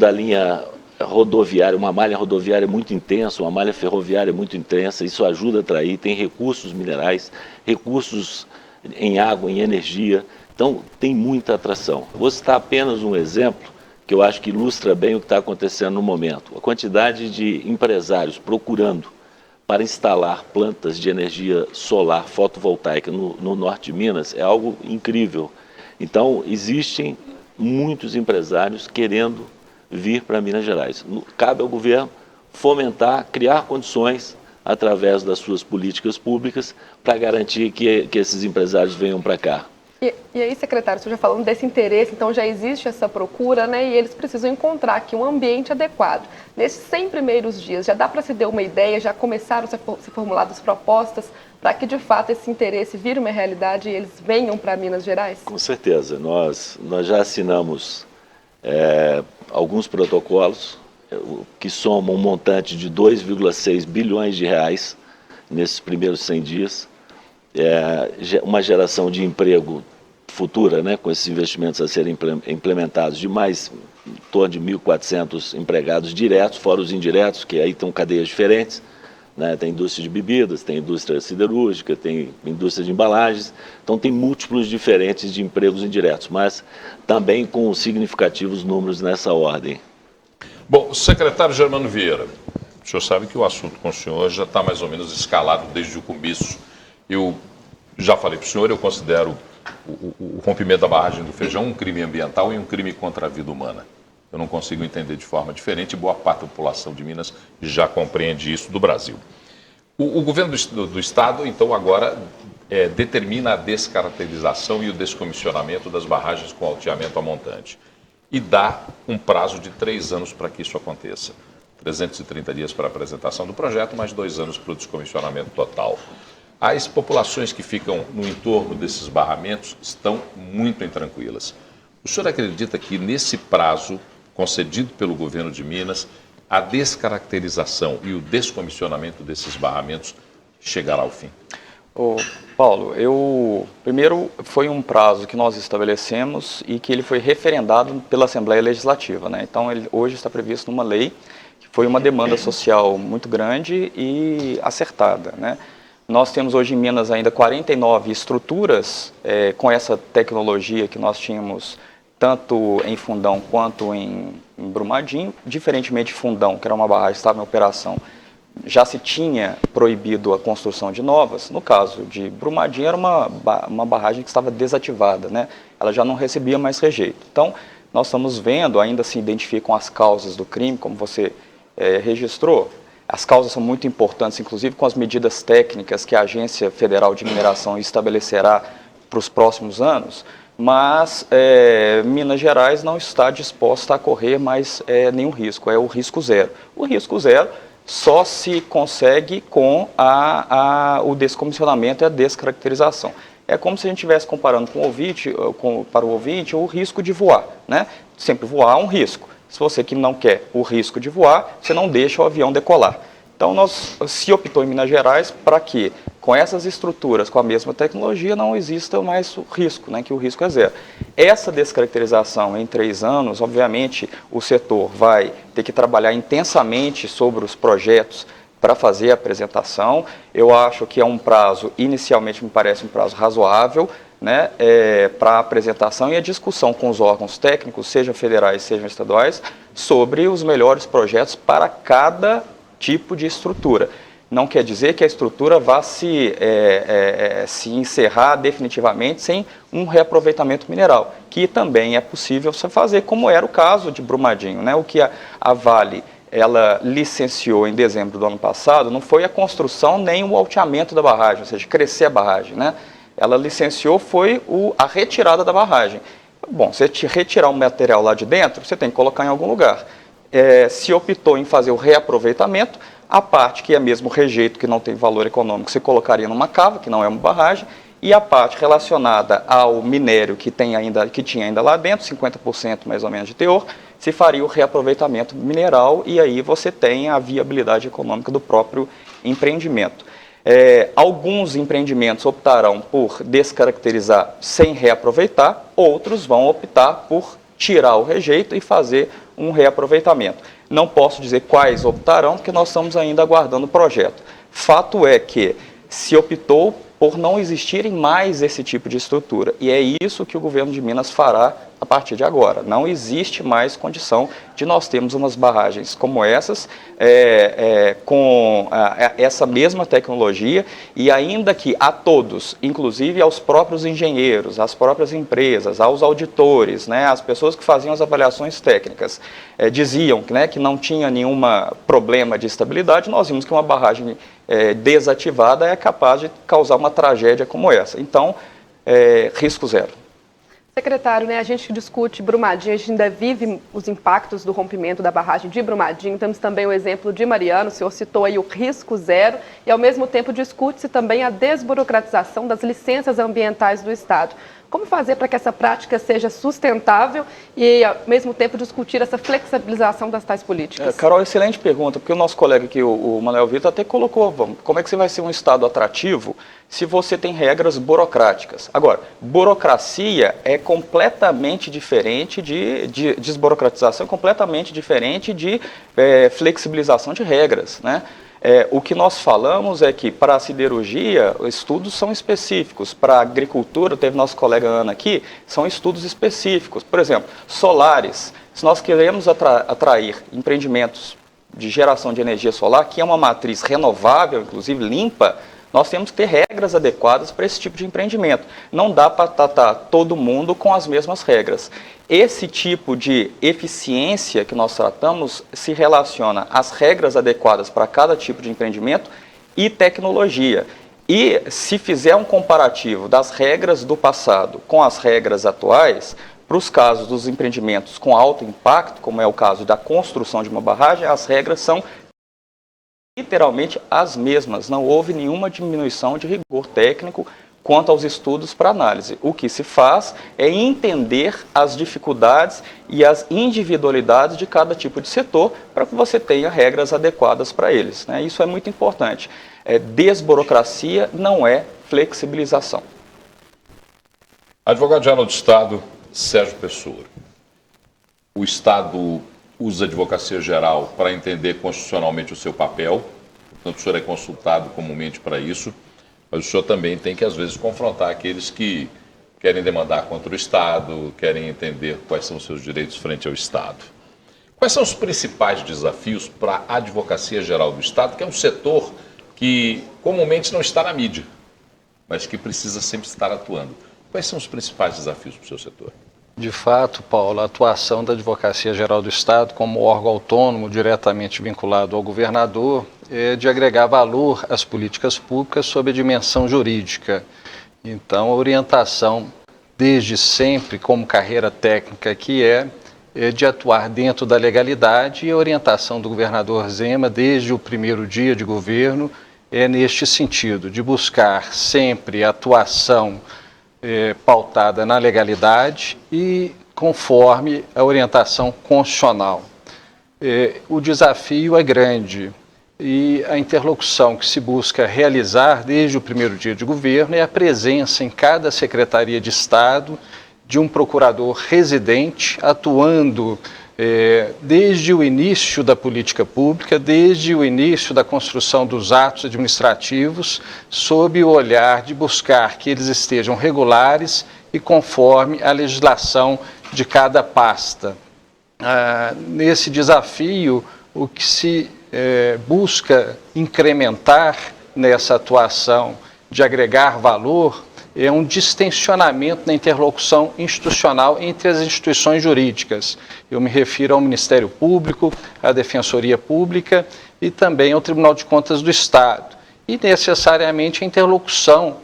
a linha rodoviária, uma malha rodoviária muito intensa, uma malha ferroviária muito intensa, isso ajuda a atrair, tem recursos minerais, recursos em água, em energia, então tem muita atração. Vou citar apenas um exemplo que eu acho que ilustra bem o que está acontecendo no momento. A quantidade de empresários procurando para instalar plantas de energia solar fotovoltaica no norte de Minas é algo incrível. Então, existem muitos empresários querendo vir para Minas Gerais. Cabe ao governo fomentar, criar condições através das suas políticas públicas para garantir que esses empresários venham para cá. E aí, secretário, você já falando desse interesse, então já existe essa procura, né? E eles precisam encontrar aqui um ambiente adequado. Nesses 100 primeiros dias, já dá para se ter uma ideia, já começaram a ser formuladas propostas para que, de fato, esse interesse vire uma realidade e eles venham para Minas Gerais? Com certeza. Nós já assinamos alguns protocolos que somam um montante de 2,6 bilhões de reais nesses primeiros 100 dias. Uma geração de emprego futura, né, com esses investimentos a serem implementados, de mais em torno de 1.400 empregados diretos, fora os indiretos, que aí estão cadeias diferentes, né, tem indústria de bebidas, tem indústria siderúrgica, tem indústria de embalagens, então tem múltiplos diferentes de empregos indiretos, mas também com significativos números nessa ordem. Bom, secretário Germano Vieira, o senhor sabe que o assunto com o senhor já está mais ou menos escalado desde o começo. Eu já falei para o senhor, eu considero o rompimento da barragem do Feijão um crime ambiental e um crime contra a vida humana. Eu não consigo entender de forma diferente e boa parte da população de Minas já compreende isso do Brasil. O governo do Estado, então, agora determina a descaracterização e o descomissionamento das barragens com alteamento a montante e dá um prazo de 3 anos para que isso aconteça. 330 dias para a apresentação do projeto, mais 2 anos para o descomissionamento total. As populações que ficam no entorno desses barramentos estão muito intranquilas. O senhor acredita que nesse prazo concedido pelo governo de Minas, a descaracterização e o descomissionamento desses barramentos chegará ao fim? Paulo, primeiro foi um prazo que nós estabelecemos e que ele foi referendado pela Assembleia Legislativa, né? Então ele hoje está previsto numa lei, que foi uma demanda social muito grande e acertada, né? Nós temos hoje em Minas ainda 49 estruturas com essa tecnologia que nós tínhamos tanto em Fundão quanto em Brumadinho. Diferentemente de Fundão, que era uma barragem que estava em operação, já se tinha proibido a construção de novas. No caso de Brumadinho, era uma barragem que estava desativada, né? Ela já não recebia mais rejeito. Então, nós estamos vendo, ainda se identificam as causas do crime, como você registrou. As causas são muito importantes, inclusive com as medidas técnicas que a Agência Federal de Mineração estabelecerá para os próximos anos, mas Minas Gerais não está disposta a correr mais nenhum risco, é o risco zero. O risco zero só se consegue com o descomissionamento e a descaracterização. É como se a gente estivesse comparando para o ouvinte o risco de voar, né? Sempre voar é um risco. Se você que não quer o risco de voar, você não deixa o avião decolar. Então, se optou em Minas Gerais para que, com essas estruturas, com a mesma tecnologia, não exista mais o risco, né, que o risco é zero. Essa descaracterização em 3 anos, obviamente, o setor vai ter que trabalhar intensamente sobre os projetos para fazer a apresentação. Eu acho que é um prazo, inicialmente me parece um prazo razoável, né, para a apresentação e a discussão com os órgãos técnicos, sejam federais, sejam estaduais, sobre os melhores projetos para cada tipo de estrutura. Não quer dizer que a estrutura vá se encerrar definitivamente sem um reaproveitamento mineral, que também é possível você fazer, como era o caso de Brumadinho, né? O que a Vale ela licenciou em dezembro do ano passado não foi a construção nem o alteamento da barragem, ou seja, crescer a barragem, né? Ela licenciou foi a retirada da barragem. Bom, você retirar um material lá de dentro, você tem que colocar em algum lugar. se optou em fazer o reaproveitamento, a parte que é mesmo rejeito, que não tem valor econômico, se colocaria numa cava, que não é uma barragem, e a parte relacionada ao minério que tinha ainda lá dentro, 50% mais ou menos de teor, se faria o reaproveitamento mineral e aí você tem a viabilidade econômica do próprio empreendimento. Alguns empreendimentos optarão por descaracterizar sem reaproveitar, outros vão optar por tirar o rejeito e fazer um reaproveitamento. Não posso dizer quais optarão, porque nós estamos ainda aguardando o projeto. Fato é que se optou por não existirem mais esse tipo de estrutura. E é isso que o governo de Minas fará a partir de agora. Não existe mais condição de nós termos umas barragens como essas, com essa mesma tecnologia, e ainda que a todos, inclusive aos próprios engenheiros, às próprias empresas, aos auditores, né, às pessoas que faziam as avaliações técnicas, diziam que não tinha nenhum problema de estabilidade, nós vimos que uma barragem desativada é capaz de causar uma tragédia como essa. Então, risco zero. Secretário, a gente discute Brumadinho, a gente ainda vive os impactos do rompimento da barragem de Brumadinho, temos também o exemplo de Mariana, o senhor citou aí o risco zero, e ao mesmo tempo discute-se também a desburocratização das licenças ambientais do Estado. Como fazer para que essa prática seja sustentável e, ao mesmo tempo, discutir essa flexibilização das tais políticas? Carol, excelente pergunta, porque o nosso colega aqui, o Manuel Vitor, até colocou, como é que você vai ser um Estado atrativo se você tem regras burocráticas? Agora, burocracia é completamente diferente de desburocratização, é completamente diferente de flexibilização de regras, né? O que nós falamos é que para a siderurgia, estudos são específicos. Para a agricultura, teve nosso colega Ana aqui, são estudos específicos. Por exemplo, solares. Se nós queremos atrair empreendimentos de geração de energia solar, que é uma matriz renovável, inclusive limpa, nós temos que ter regras adequadas para esse tipo de empreendimento. Não dá para tratar todo mundo com as mesmas regras. Esse tipo de eficiência que nós tratamos se relaciona às regras adequadas para cada tipo de empreendimento e tecnologia. E se fizer um comparativo das regras do passado com as regras atuais, para os casos dos empreendimentos com alto impacto, como é o caso da construção de uma barragem, as regras são literalmente as mesmas. Não houve nenhuma diminuição de rigor técnico quanto aos estudos para análise. O que se faz é entender as dificuldades e as individualidades de cada tipo de setor para que você tenha regras adequadas para eles, né? Isso é muito importante. Desburocracia não é flexibilização. Advogado-Geral do Estado, Sérgio Pessoa. O Estado usa a Advocacia Geral para entender constitucionalmente o seu papel, portanto o senhor é consultado comumente para isso, mas o senhor também tem que, às vezes, confrontar aqueles que querem demandar contra o Estado, querem entender quais são os seus direitos frente ao Estado. Quais são os principais desafios para a Advocacia Geral do Estado, que é um setor que comumente não está na mídia, mas que precisa sempre estar atuando? Quais são os principais desafios para o seu setor? De fato, Paulo, a atuação da Advocacia Geral do Estado como órgão autônomo diretamente vinculado ao governador é de agregar valor às políticas públicas sob a dimensão jurídica. Então, a orientação, desde sempre, como carreira técnica que é de atuar dentro da legalidade, e a orientação do governador Zema, desde o primeiro dia de governo, é neste sentido, de buscar sempre atuação pautada na legalidade e conforme a orientação constitucional. O desafio é grande e a interlocução que se busca realizar desde o primeiro dia de governo é a presença em cada Secretaria de Estado de um procurador residente atuando desde o início da política pública, desde o início da construção dos atos administrativos, sob o olhar de buscar que eles estejam regulares e conforme a legislação de cada pasta. Nesse desafio, o que se busca incrementar nessa atuação de agregar valor é um distensionamento na interlocução institucional entre as instituições jurídicas. Eu me refiro ao Ministério Público, à Defensoria Pública e também ao Tribunal de Contas do Estado. E necessariamente a interlocução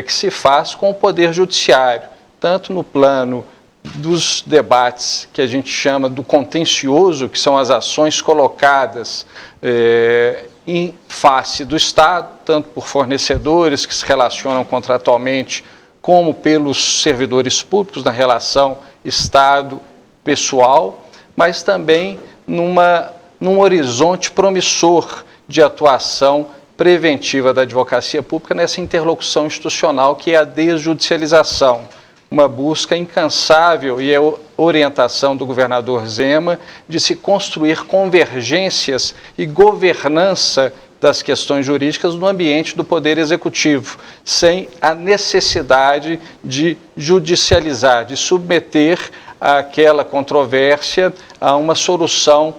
que se faz com o Poder Judiciário, tanto no plano dos debates que a gente chama do contencioso, que são as ações colocadas em face do Estado, tanto por fornecedores que se relacionam contratualmente, como pelos servidores públicos na relação Estado-pessoal, mas também num horizonte promissor de atuação preventiva da advocacia pública nessa interlocução institucional que é a desjudicialização, uma busca incansável e a orientação do governador Zema de se construir convergências e governança das questões jurídicas no ambiente do Poder Executivo, sem a necessidade de judicializar, de submeter aquela controvérsia a uma solução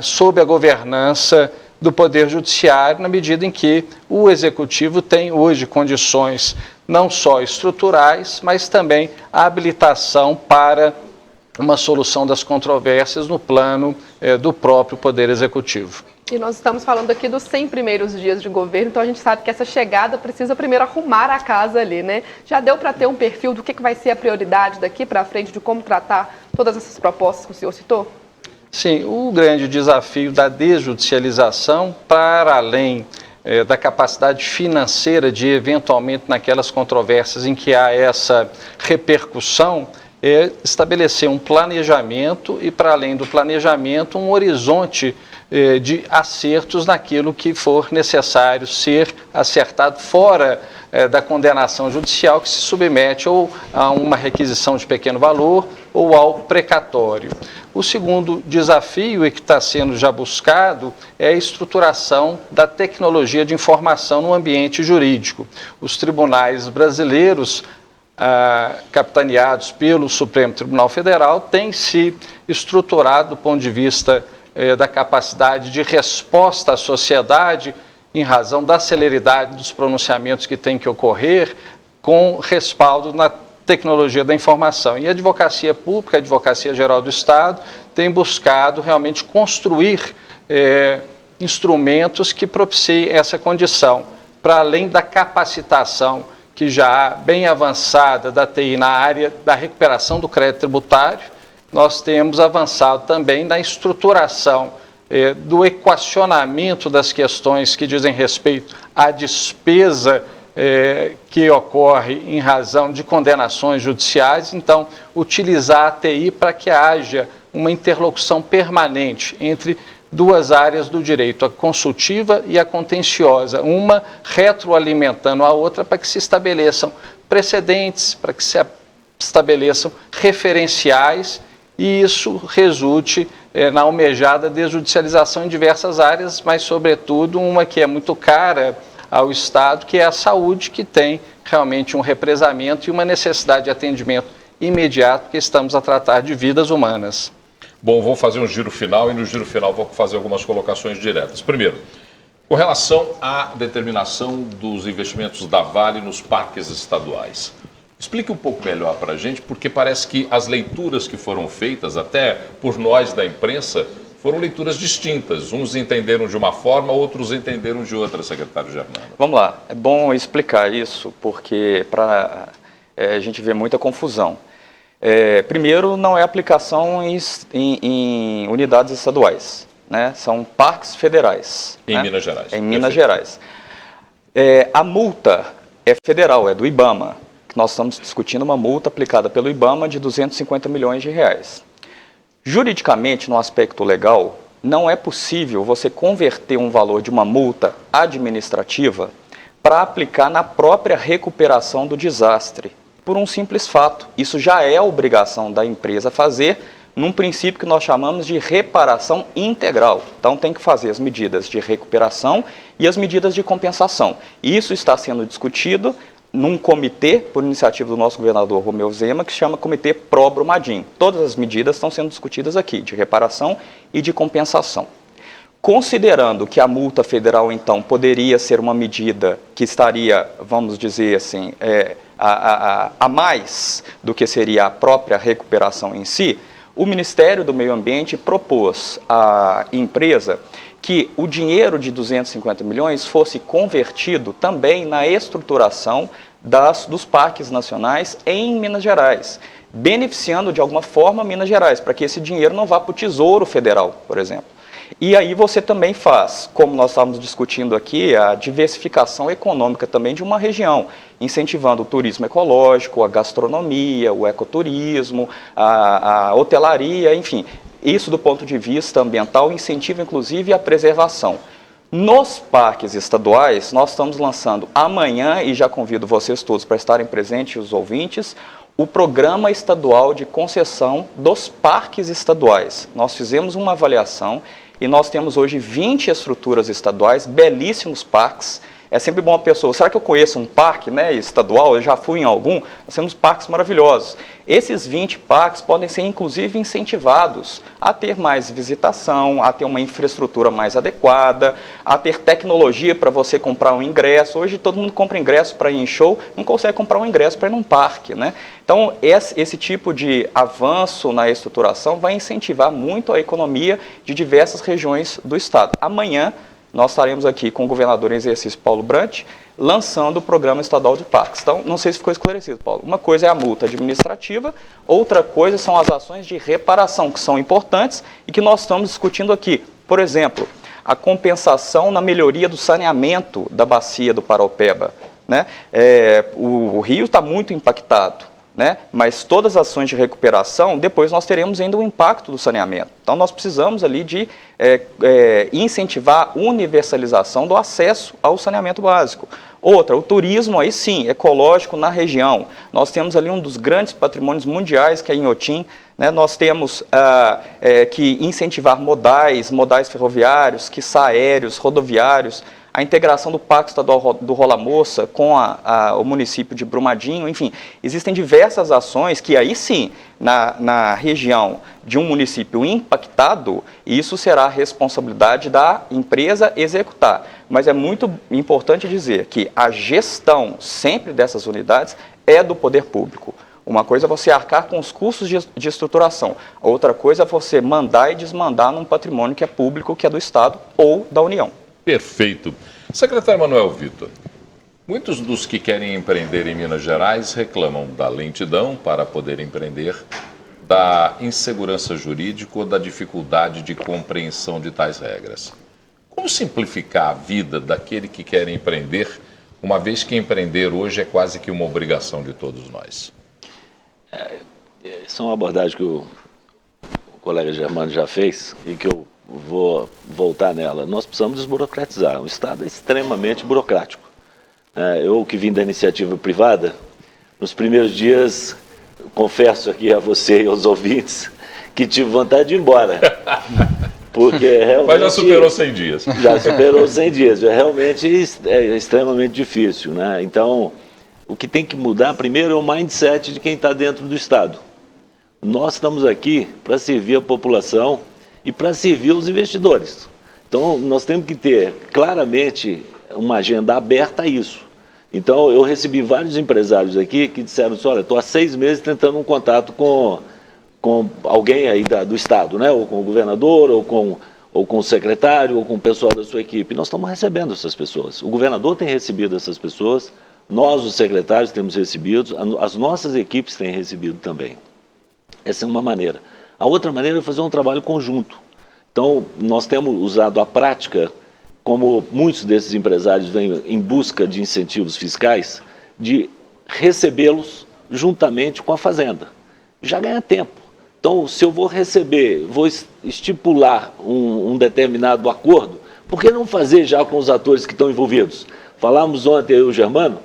sob a governança do Poder Judiciário, na medida em que o Executivo tem hoje condições não só estruturais, mas também a habilitação para uma solução das controvérsias no plano do próprio Poder Executivo. E nós estamos falando aqui dos 100 primeiros dias de governo, então a gente sabe que essa chegada precisa primeiro arrumar a casa ali, né? Já deu para ter um perfil do que vai ser a prioridade daqui para frente, de como tratar todas essas propostas que o senhor citou? Sim, o grande desafio da desjudicialização, para além da capacidade financeira de, eventualmente, naquelas controvérsias em que há essa repercussão, é estabelecer um planejamento e, para além do planejamento, um horizonte de acertos naquilo que for necessário ser acertado fora da condenação judicial, que se submete ou a uma requisição de pequeno valor ou ao precatório. O segundo desafio, e que está sendo já buscado, é a estruturação da tecnologia de informação no ambiente jurídico. Os tribunais brasileiros, capitaneados pelo Supremo Tribunal Federal, têm se estruturado do ponto de vista da capacidade de resposta à sociedade, em razão da celeridade dos pronunciamentos que tem que ocorrer, com respaldo na tecnologia da informação. E a Advocacia Pública, a Advocacia Geral do Estado, tem buscado realmente construir instrumentos que propiciem essa condição, para além da capacitação que já há bem avançada da TI na área da recuperação do crédito tributário. Nós temos avançado também na estruturação do equacionamento das questões que dizem respeito à despesa que ocorre em razão de condenações judiciais. Então, utilizar a TI para que haja uma interlocução permanente entre duas áreas do direito, a consultiva e a contenciosa, uma retroalimentando a outra para que se estabeleçam precedentes, para que se estabeleçam referenciais e isso resulte na almejada desjudicialização em diversas áreas, mas, sobretudo, uma que é muito cara ao Estado, que é a saúde, que tem realmente um represamento e uma necessidade de atendimento imediato, porque estamos a tratar de vidas humanas. Bom, vou fazer um giro final e no giro final vou fazer algumas colocações diretas. Primeiro, com relação à determinação dos investimentos da Vale nos parques estaduais. Explique um pouco melhor para a gente, porque parece que as leituras que foram feitas, até por nós da imprensa, foram leituras distintas. Uns entenderam de uma forma, outros entenderam de outra, secretário Germano. Vamos lá, é bom explicar isso, porque para a gente ver muita confusão. Primeiro, não é aplicação em unidades estaduais, né? São parques federais. Em né? Minas Gerais. Em Minas Gerais. A multa é federal, é do IBAMA. Nós estamos discutindo uma multa aplicada pelo IBAMA de 250 milhões de reais. Juridicamente, no aspecto legal, não é possível você converter um valor de uma multa administrativa para aplicar na própria recuperação do desastre, por um simples fato. Isso já é a obrigação da empresa fazer, num princípio que nós chamamos de reparação integral. Então, tem que fazer as medidas de recuperação e as medidas de compensação. Isso está sendo discutido num comitê, por iniciativa do nosso governador Romeu Zema, que se chama Comitê Pró-Brumadinho. Todas as medidas estão sendo discutidas aqui, de reparação e de compensação. Considerando que a multa federal, então, poderia ser uma medida que estaria, vamos dizer assim, a mais do que seria a própria recuperação em si, o Ministério do Meio Ambiente propôs à empresa que o dinheiro de 250 milhões fosse convertido também na estruturação dos parques nacionais em Minas Gerais, beneficiando de alguma forma Minas Gerais, para que esse dinheiro não vá para o Tesouro Federal, por exemplo. E aí você também faz, como nós estávamos discutindo aqui, a diversificação econômica também de uma região, incentivando o turismo ecológico, a gastronomia, o ecoturismo, a hotelaria, enfim. Isso do ponto de vista ambiental incentiva inclusive a preservação. Nos parques estaduais, nós estamos lançando amanhã, e já convido vocês todos para estarem presentes, os ouvintes, o Programa Estadual de Concessão dos Parques Estaduais. Nós fizemos uma avaliação e nós temos hoje 20 estruturas estaduais, belíssimos parques. É sempre bom a pessoa, será que eu conheço um parque, né, estadual? Eu já fui em algum? Nós temos parques maravilhosos. Esses 20 parques podem ser, inclusive, incentivados a ter mais visitação, a ter uma infraestrutura mais adequada, a ter tecnologia para você comprar um ingresso. Hoje todo mundo compra ingresso para ir em show, não consegue comprar um ingresso para ir num parque, né? Então, esse tipo de avanço na estruturação vai incentivar muito a economia de diversas regiões do estado. Amanhã, nós estaremos aqui com o governador em exercício, Paulo Brant, lançando o Programa Estadual de Parques. Então, não sei se ficou esclarecido, Paulo. Uma coisa é a multa administrativa, outra coisa são as ações de reparação, que são importantes e que nós estamos discutindo aqui. Por exemplo, a compensação na melhoria do saneamento da bacia do Paraopeba, né? O rio está muito impactado, né? Mas todas as ações de recuperação, depois nós teremos ainda o impacto do saneamento. Então, nós precisamos ali de incentivar a universalização do acesso ao saneamento básico. Outra, o turismo, aí sim, ecológico na região. Nós temos ali um dos grandes patrimônios mundiais, que é Inhotim, né? Nós temos que incentivar modais ferroviários, aéreos, rodoviários, a integração do Parque Estadual do Rola Moça com o município de Brumadinho, enfim, existem diversas ações que aí sim, na região de um município impactado, isso será a responsabilidade da empresa executar. Mas é muito importante dizer que a gestão sempre dessas unidades é do poder público. Uma coisa é você arcar com os custos de estruturação, outra coisa é você mandar e desmandar num patrimônio que é público, que é do Estado ou da União. Perfeito. Secretário Manuel Vitor, muitos dos que querem empreender em Minas Gerais reclamam da lentidão para poder empreender, da insegurança jurídica ou da dificuldade de compreensão de tais regras. Como simplificar a vida daquele que quer empreender, uma vez que empreender hoje é quase que uma obrigação de todos nós? Essa é uma abordagem que o colega Germano já fez e que eu vou voltar nela. Nós precisamos desburocratizar. O Estado é extremamente burocrático. Eu que vim da iniciativa privada, nos primeiros dias, confesso aqui a você e aos ouvintes, que tive vontade de ir embora. Porque realmente... Mas já superou 100 dias. Já superou 100 dias. Realmente é extremamente difícil, né? Então, o que tem que mudar primeiro é o mindset de quem está dentro do Estado. Nós estamos aqui para servir a população e para servir os investidores. Então, nós temos que ter claramente uma agenda aberta a isso. Então, eu recebi vários empresários aqui que disseram assim, olha, estou há 6 meses tentando um contato com alguém aí do Estado, né? Ou com o governador, ou com o secretário, ou com o pessoal da sua equipe. Nós estamos recebendo essas pessoas. O governador tem recebido essas pessoas, nós, os secretários, temos recebido, as nossas equipes têm recebido também. Essa é uma maneira. A outra maneira é fazer um trabalho conjunto. Então, nós temos usado a prática, como muitos desses empresários vêm em busca de incentivos fiscais, de recebê-los juntamente com a Fazenda. Já ganha tempo. Então, se eu vou receber, vou estipular um determinado acordo, por que não fazer já com os atores que estão envolvidos? Falamos ontem, eu e o Germano,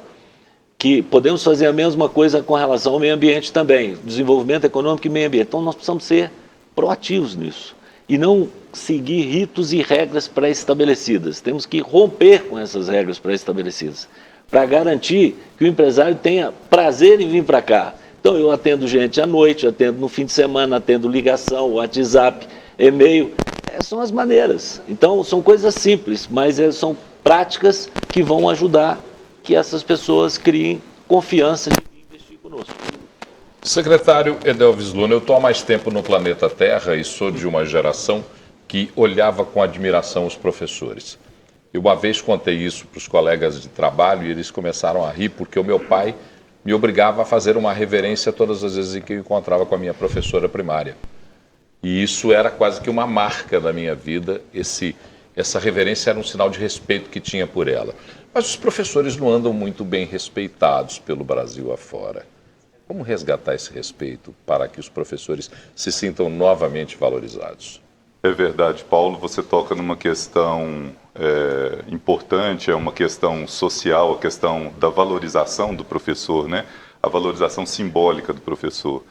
que podemos fazer a mesma coisa com relação ao meio ambiente também, desenvolvimento econômico e meio ambiente. Então, nós precisamos ser proativos nisso e não seguir ritos e regras pré-estabelecidas. Temos que romper com essas regras pré-estabelecidas para garantir que o empresário tenha prazer em vir para cá. Então, eu atendo gente à noite, atendo no fim de semana, atendo ligação, WhatsApp, e-mail. Essas são as maneiras. Então, são coisas simples, mas são práticas que vão ajudar que essas pessoas criem confiança de investir conosco. Secretário Edelvis Luna, eu estou há mais tempo no planeta Terra e sou de uma geração que olhava com admiração os professores. Eu uma vez contei isso para os colegas de trabalho e eles começaram a rir porque o meu pai me obrigava a fazer uma reverência todas as vezes em que eu encontrava com a minha professora primária. E isso era quase que uma marca da minha vida, essa reverência era um sinal de respeito que tinha por ela. Mas os professores não andam muito bem respeitados pelo Brasil afora. Como resgatar esse respeito para que os professores se sintam novamente valorizados? É verdade, Paulo, você toca numa questão importante, é uma questão social, a questão da valorização do professor, né? A valorização simbólica do professor.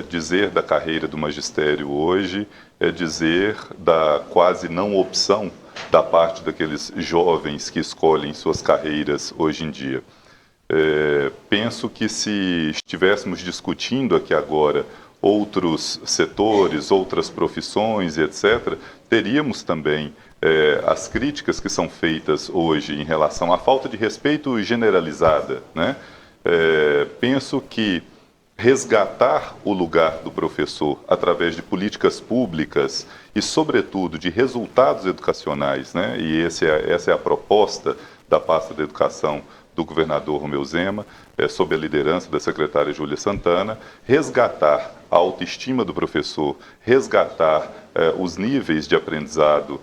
Dizer da carreira do magistério hoje é dizer da quase não opção da parte daqueles jovens que escolhem suas carreiras hoje em dia. Penso que se estivéssemos discutindo aqui agora outros setores, outras profissões, etc., teríamos também as críticas que são feitas hoje em relação à falta de respeito generalizada, né? Penso que resgatar o lugar do professor através de políticas públicas e, sobretudo, de resultados educacionais, né? E essa é a proposta da pasta da educação do governador Romeu Zema, sob a liderança da secretária Júlia Santana, resgatar a autoestima do professor, resgatar os níveis de aprendizado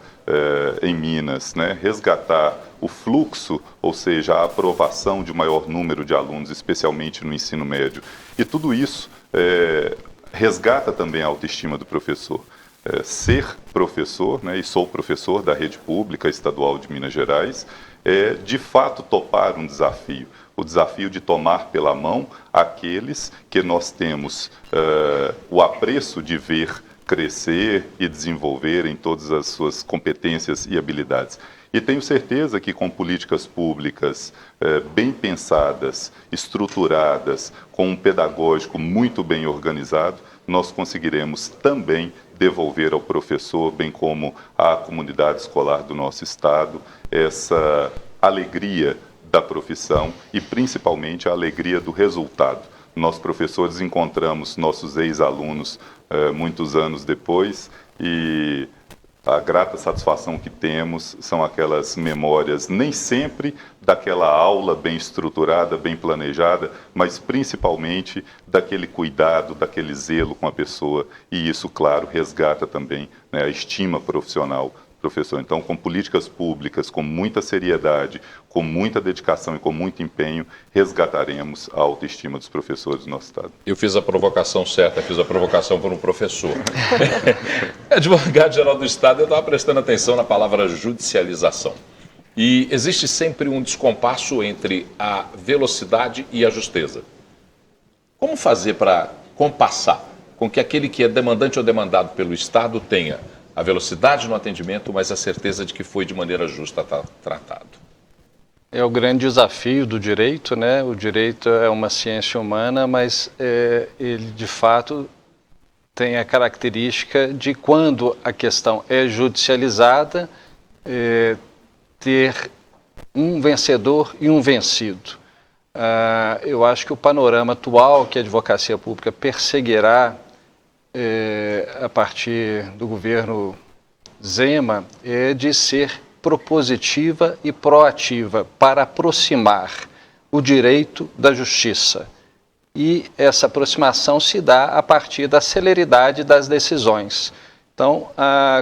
em Minas, né? Resgatar o fluxo, ou seja, a aprovação de um maior número de alunos, especialmente no ensino médio. E tudo isso resgata também a autoestima do professor. Ser professor, né, e sou professor da rede pública estadual de Minas Gerais, é de fato topar um desafio. O desafio de tomar pela mão aqueles que nós temos o apreço de ver crescer e desenvolver em todas as suas competências e habilidades. E tenho certeza que com políticas públicas bem pensadas, estruturadas, com um pedagógico muito bem organizado, nós conseguiremos também devolver ao professor, bem como à comunidade escolar do nosso estado, essa alegria da profissão e principalmente a alegria do resultado. Nós, professores, encontramos nossos ex-alunos muitos anos depois e a grata satisfação que temos são aquelas memórias, nem sempre daquela aula bem estruturada, bem planejada, mas principalmente daquele cuidado, daquele zelo com a pessoa. E isso, claro, resgata também, né, a estima profissional do professor. Então, com políticas públicas, com muita seriedade, com muita dedicação e com muito empenho, resgataremos a autoestima dos professores do nosso estado. Eu fiz a provocação certa, fiz a provocação por um professor. Advogado-geral do Estado, eu estava prestando atenção na palavra judicialização. E existe sempre um descompasso entre a velocidade e a justeza. Como fazer para compassar com que aquele que é demandante ou demandado pelo Estado tenha a velocidade no atendimento, mas a certeza de que foi de maneira justa tratado? É o grande desafio do direito, né? O direito é uma ciência humana, mas ele de fato tem a característica de, quando a questão é judicializada, ter um vencedor e um vencido. Eu acho que o panorama atual que a advocacia pública perseguirá a partir do governo Zema é de ser propositiva e proativa para aproximar o direito da justiça. E essa aproximação se dá a partir da celeridade das decisões. Então,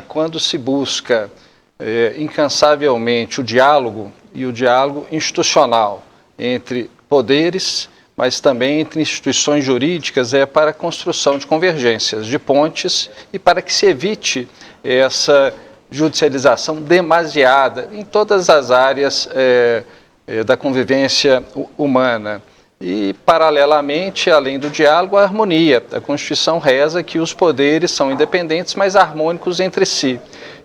quando se busca incansavelmente o diálogo, e o diálogo institucional entre poderes, mas também entre instituições jurídicas, para a construção de convergências, de pontes, e para que se evite essa judicialização demasiada em todas as áreas da convivência humana. E, paralelamente, além do diálogo, a harmonia. A Constituição reza que os poderes são independentes, mas harmônicos entre si.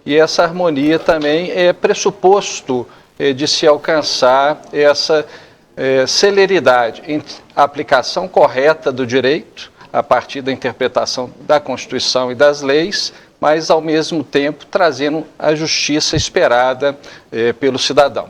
E essa harmonia também é pressuposto de se alcançar essa celeridade entre a aplicação correta do direito, a partir da interpretação da Constituição e das leis, mas, ao mesmo tempo, trazendo a justiça esperada pelo cidadão.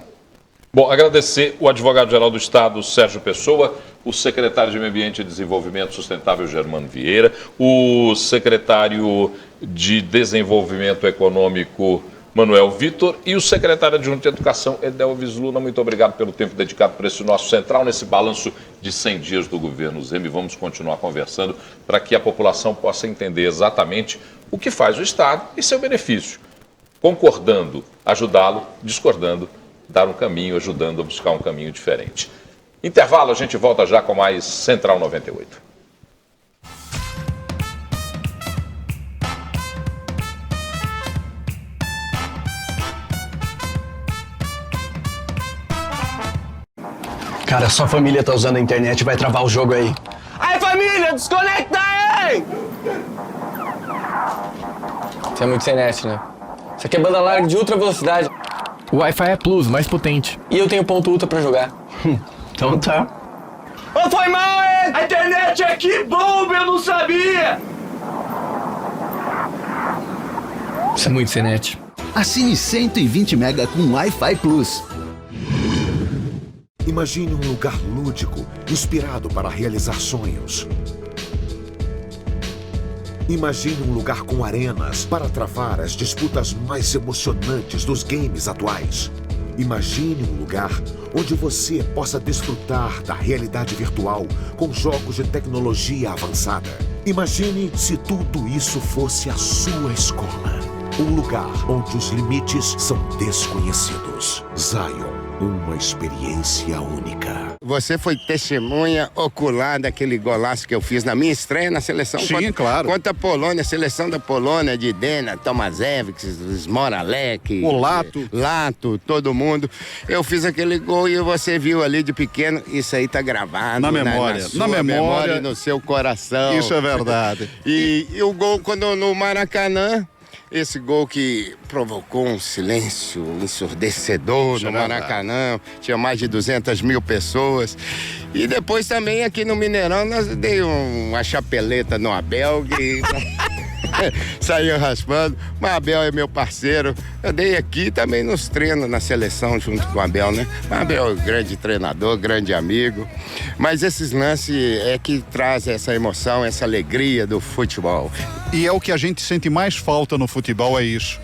Bom, agradecer o advogado-geral do Estado, Sérgio Pessoa, o secretário de Meio Ambiente e Desenvolvimento Sustentável, Germano Vieira, o secretário de Desenvolvimento Econômico, Manuel Vitor, e o secretário adjunto de Educação, Edelvis Luna. Muito obrigado pelo tempo dedicado para esse nosso Central, nesse balanço de 100 dias do governo Zema. E vamos continuar conversando para que a população possa entender exatamente o que faz o Estado e seu benefício. Concordando, ajudá-lo, discordando, dar um caminho, ajudando a buscar um caminho diferente. Intervalo, a gente volta já com mais Central 98. Cara, sua família tá usando a internet e vai travar o jogo aí. Aí, família, desconecta aí! Você é muito sem net, né? Isso aqui é banda larga de ultra velocidade. O Wi-Fi é Plus, mais potente. E eu tenho ponto ultra pra jogar. Então tá. Ô, foi mal, hein? A internet aqui bomba, eu não sabia! Você é muito sem net. Assine 120 mega com Wi-Fi Plus. Imagine um lugar lúdico, inspirado para realizar sonhos. Imagine um lugar com arenas para travar as disputas mais emocionantes dos games atuais. Imagine um lugar onde você possa desfrutar da realidade virtual com jogos de tecnologia avançada. Imagine se tudo isso fosse a sua escola. Um lugar onde os limites são desconhecidos. Zion, uma experiência única. Você foi testemunha ocular daquele golaço que eu fiz na minha estreia na seleção. Sim, claro. Contra a Polônia, a seleção da Polônia, de Dena, Tomaszewicz, Moralek, o Lato, todo mundo. Eu fiz aquele gol e você viu ali de pequeno. Isso aí tá gravado na memória. Na memória, no seu coração. Isso é verdade. E o gol quando no Maracanã, esse gol que provocou um silêncio ensurdecedor no Maracanã, tinha mais de 200 mil pessoas. E depois também aqui no Mineirão nós dei uma chapeleta no Abel que saiu raspando. Mas Abel é meu parceiro. Eu dei aqui também nos treinos na seleção junto com o Abel, né? Abel é um grande treinador, grande amigo. Mas esses lances é que traz essa emoção, essa alegria do futebol. E é o que a gente sente mais falta no futebol, é isso.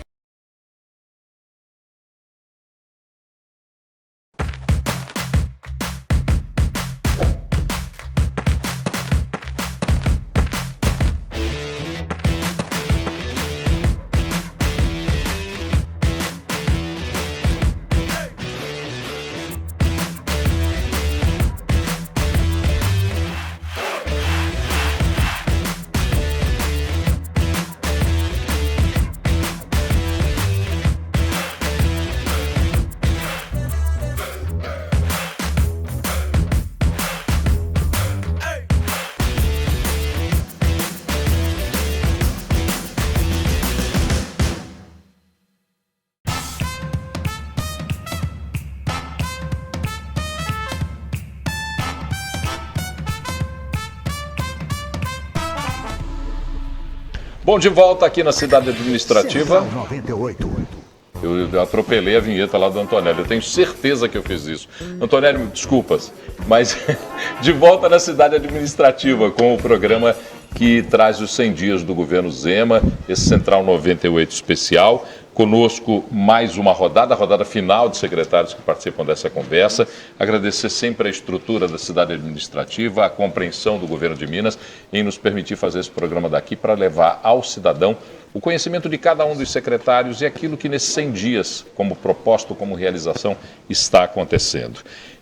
Bom, de volta aqui na cidade administrativa. 98. Eu atropelei a vinheta lá do Antonelli. Eu tenho certeza que eu fiz isso. Antonelli, desculpas, mas de volta na cidade administrativa com o programa que traz os 100 dias do governo Zema, esse Central 98 especial. Conosco mais uma rodada, a rodada final de secretários que participam dessa conversa. Agradecer sempre a estrutura da cidade administrativa, a compreensão do governo de Minas em nos permitir fazer esse programa daqui para levar ao cidadão o conhecimento de cada um dos secretários e aquilo que nesses 100 dias, como proposta, como realização, está acontecendo.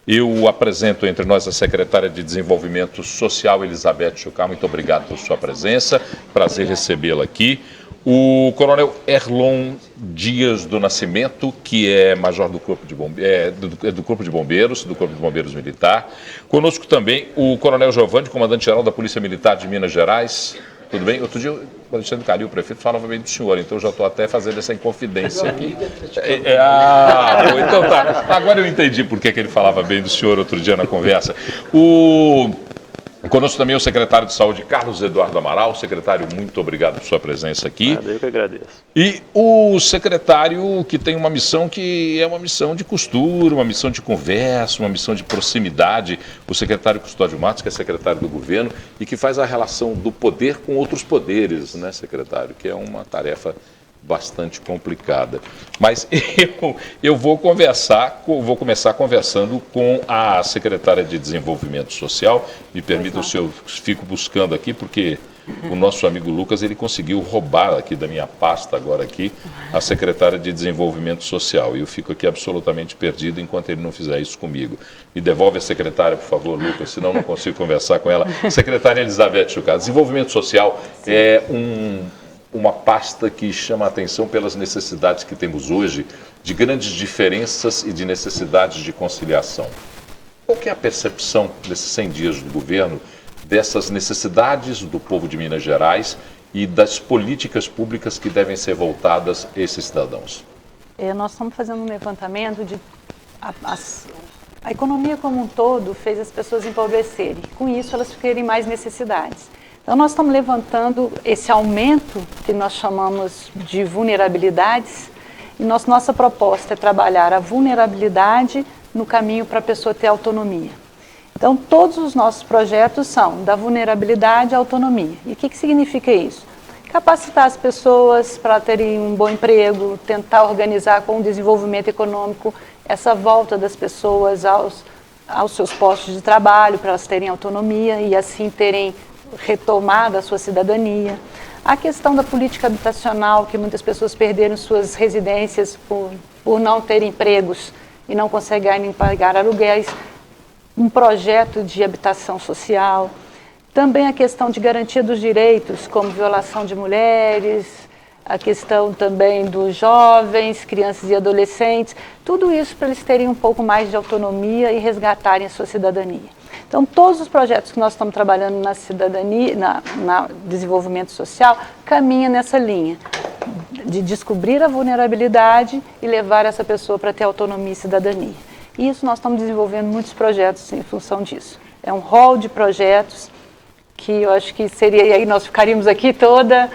Eu apresento entre nós a secretária de Desenvolvimento Social, Elizabeth Chucar. Muito obrigado por sua presença, prazer recebê-la aqui. O coronel Erlon Dias do Nascimento, que é major do Corpo de Bombeiros, do Corpo de Bombeiros Militar. Conosco também o coronel Giovanni, comandante-geral da Polícia Militar de Minas Gerais. Tudo bem? Outro dia o Alexandre Calil, o prefeito, falava bem do senhor, então eu já estou até fazendo essa inconfidência aqui. Então tá. Agora eu entendi por que ele falava bem do senhor outro dia na conversa. Conosco também o secretário de Saúde, Carlos Eduardo Amaral. Secretário, muito obrigado por sua presença aqui. Eu que agradeço. E o secretário que tem uma missão que é uma missão de costura, uma missão de conversa, uma missão de proximidade. O secretário Custódio Matos, que é secretário do governo e que faz a relação do poder com outros poderes, né, secretário? Que é uma tarefa bastante complicada. Mas eu vou começar conversando com a secretária de Desenvolvimento Social. Me permita, se eu fico buscando aqui, porque o nosso amigo Lucas, ele conseguiu roubar aqui da minha pasta agora aqui a secretária de Desenvolvimento Social. E eu fico aqui absolutamente perdido enquanto ele não fizer isso comigo. Me devolve a secretária, por favor, Lucas, senão não consigo conversar com ela. Secretária Elizabeth Chucado. Desenvolvimento Social é uma pasta que chama a atenção pelas necessidades que temos hoje, de grandes diferenças e de necessidades de conciliação. Qual que é a percepção desses 100 dias do governo, dessas necessidades do povo de Minas Gerais e das políticas públicas que devem ser voltadas a esses cidadãos? Nós estamos fazendo um levantamento de... A economia como um todo fez as pessoas empobrecerem. Com isso, elas terem mais necessidades. Então, nós estamos levantando esse aumento que nós chamamos de vulnerabilidades e nossa proposta é trabalhar a vulnerabilidade no caminho para a pessoa ter autonomia. Então, todos os nossos projetos são da vulnerabilidade à autonomia. E o que significa isso? Capacitar as pessoas para terem um bom emprego, tentar organizar com o desenvolvimento econômico essa volta das pessoas aos seus postos de trabalho, para elas terem autonomia e assim terem retomada a sua cidadania. A questão da política habitacional, que muitas pessoas perderam suas residências por não terem empregos e não conseguirem pagar aluguéis. Um projeto de habitação social. Também a questão de garantia dos direitos, como violação de mulheres, a questão também dos jovens, crianças e adolescentes. Tudo isso para eles terem um pouco mais de autonomia e resgatarem a sua cidadania. Então, todos os projetos que nós estamos trabalhando na cidadania, na desenvolvimento social, caminham nessa linha de descobrir a vulnerabilidade e levar essa pessoa para ter autonomia e cidadania. E isso nós estamos desenvolvendo muitos projetos em função disso. É um rol de projetos que eu acho que seria, e aí nós ficaríamos aqui toda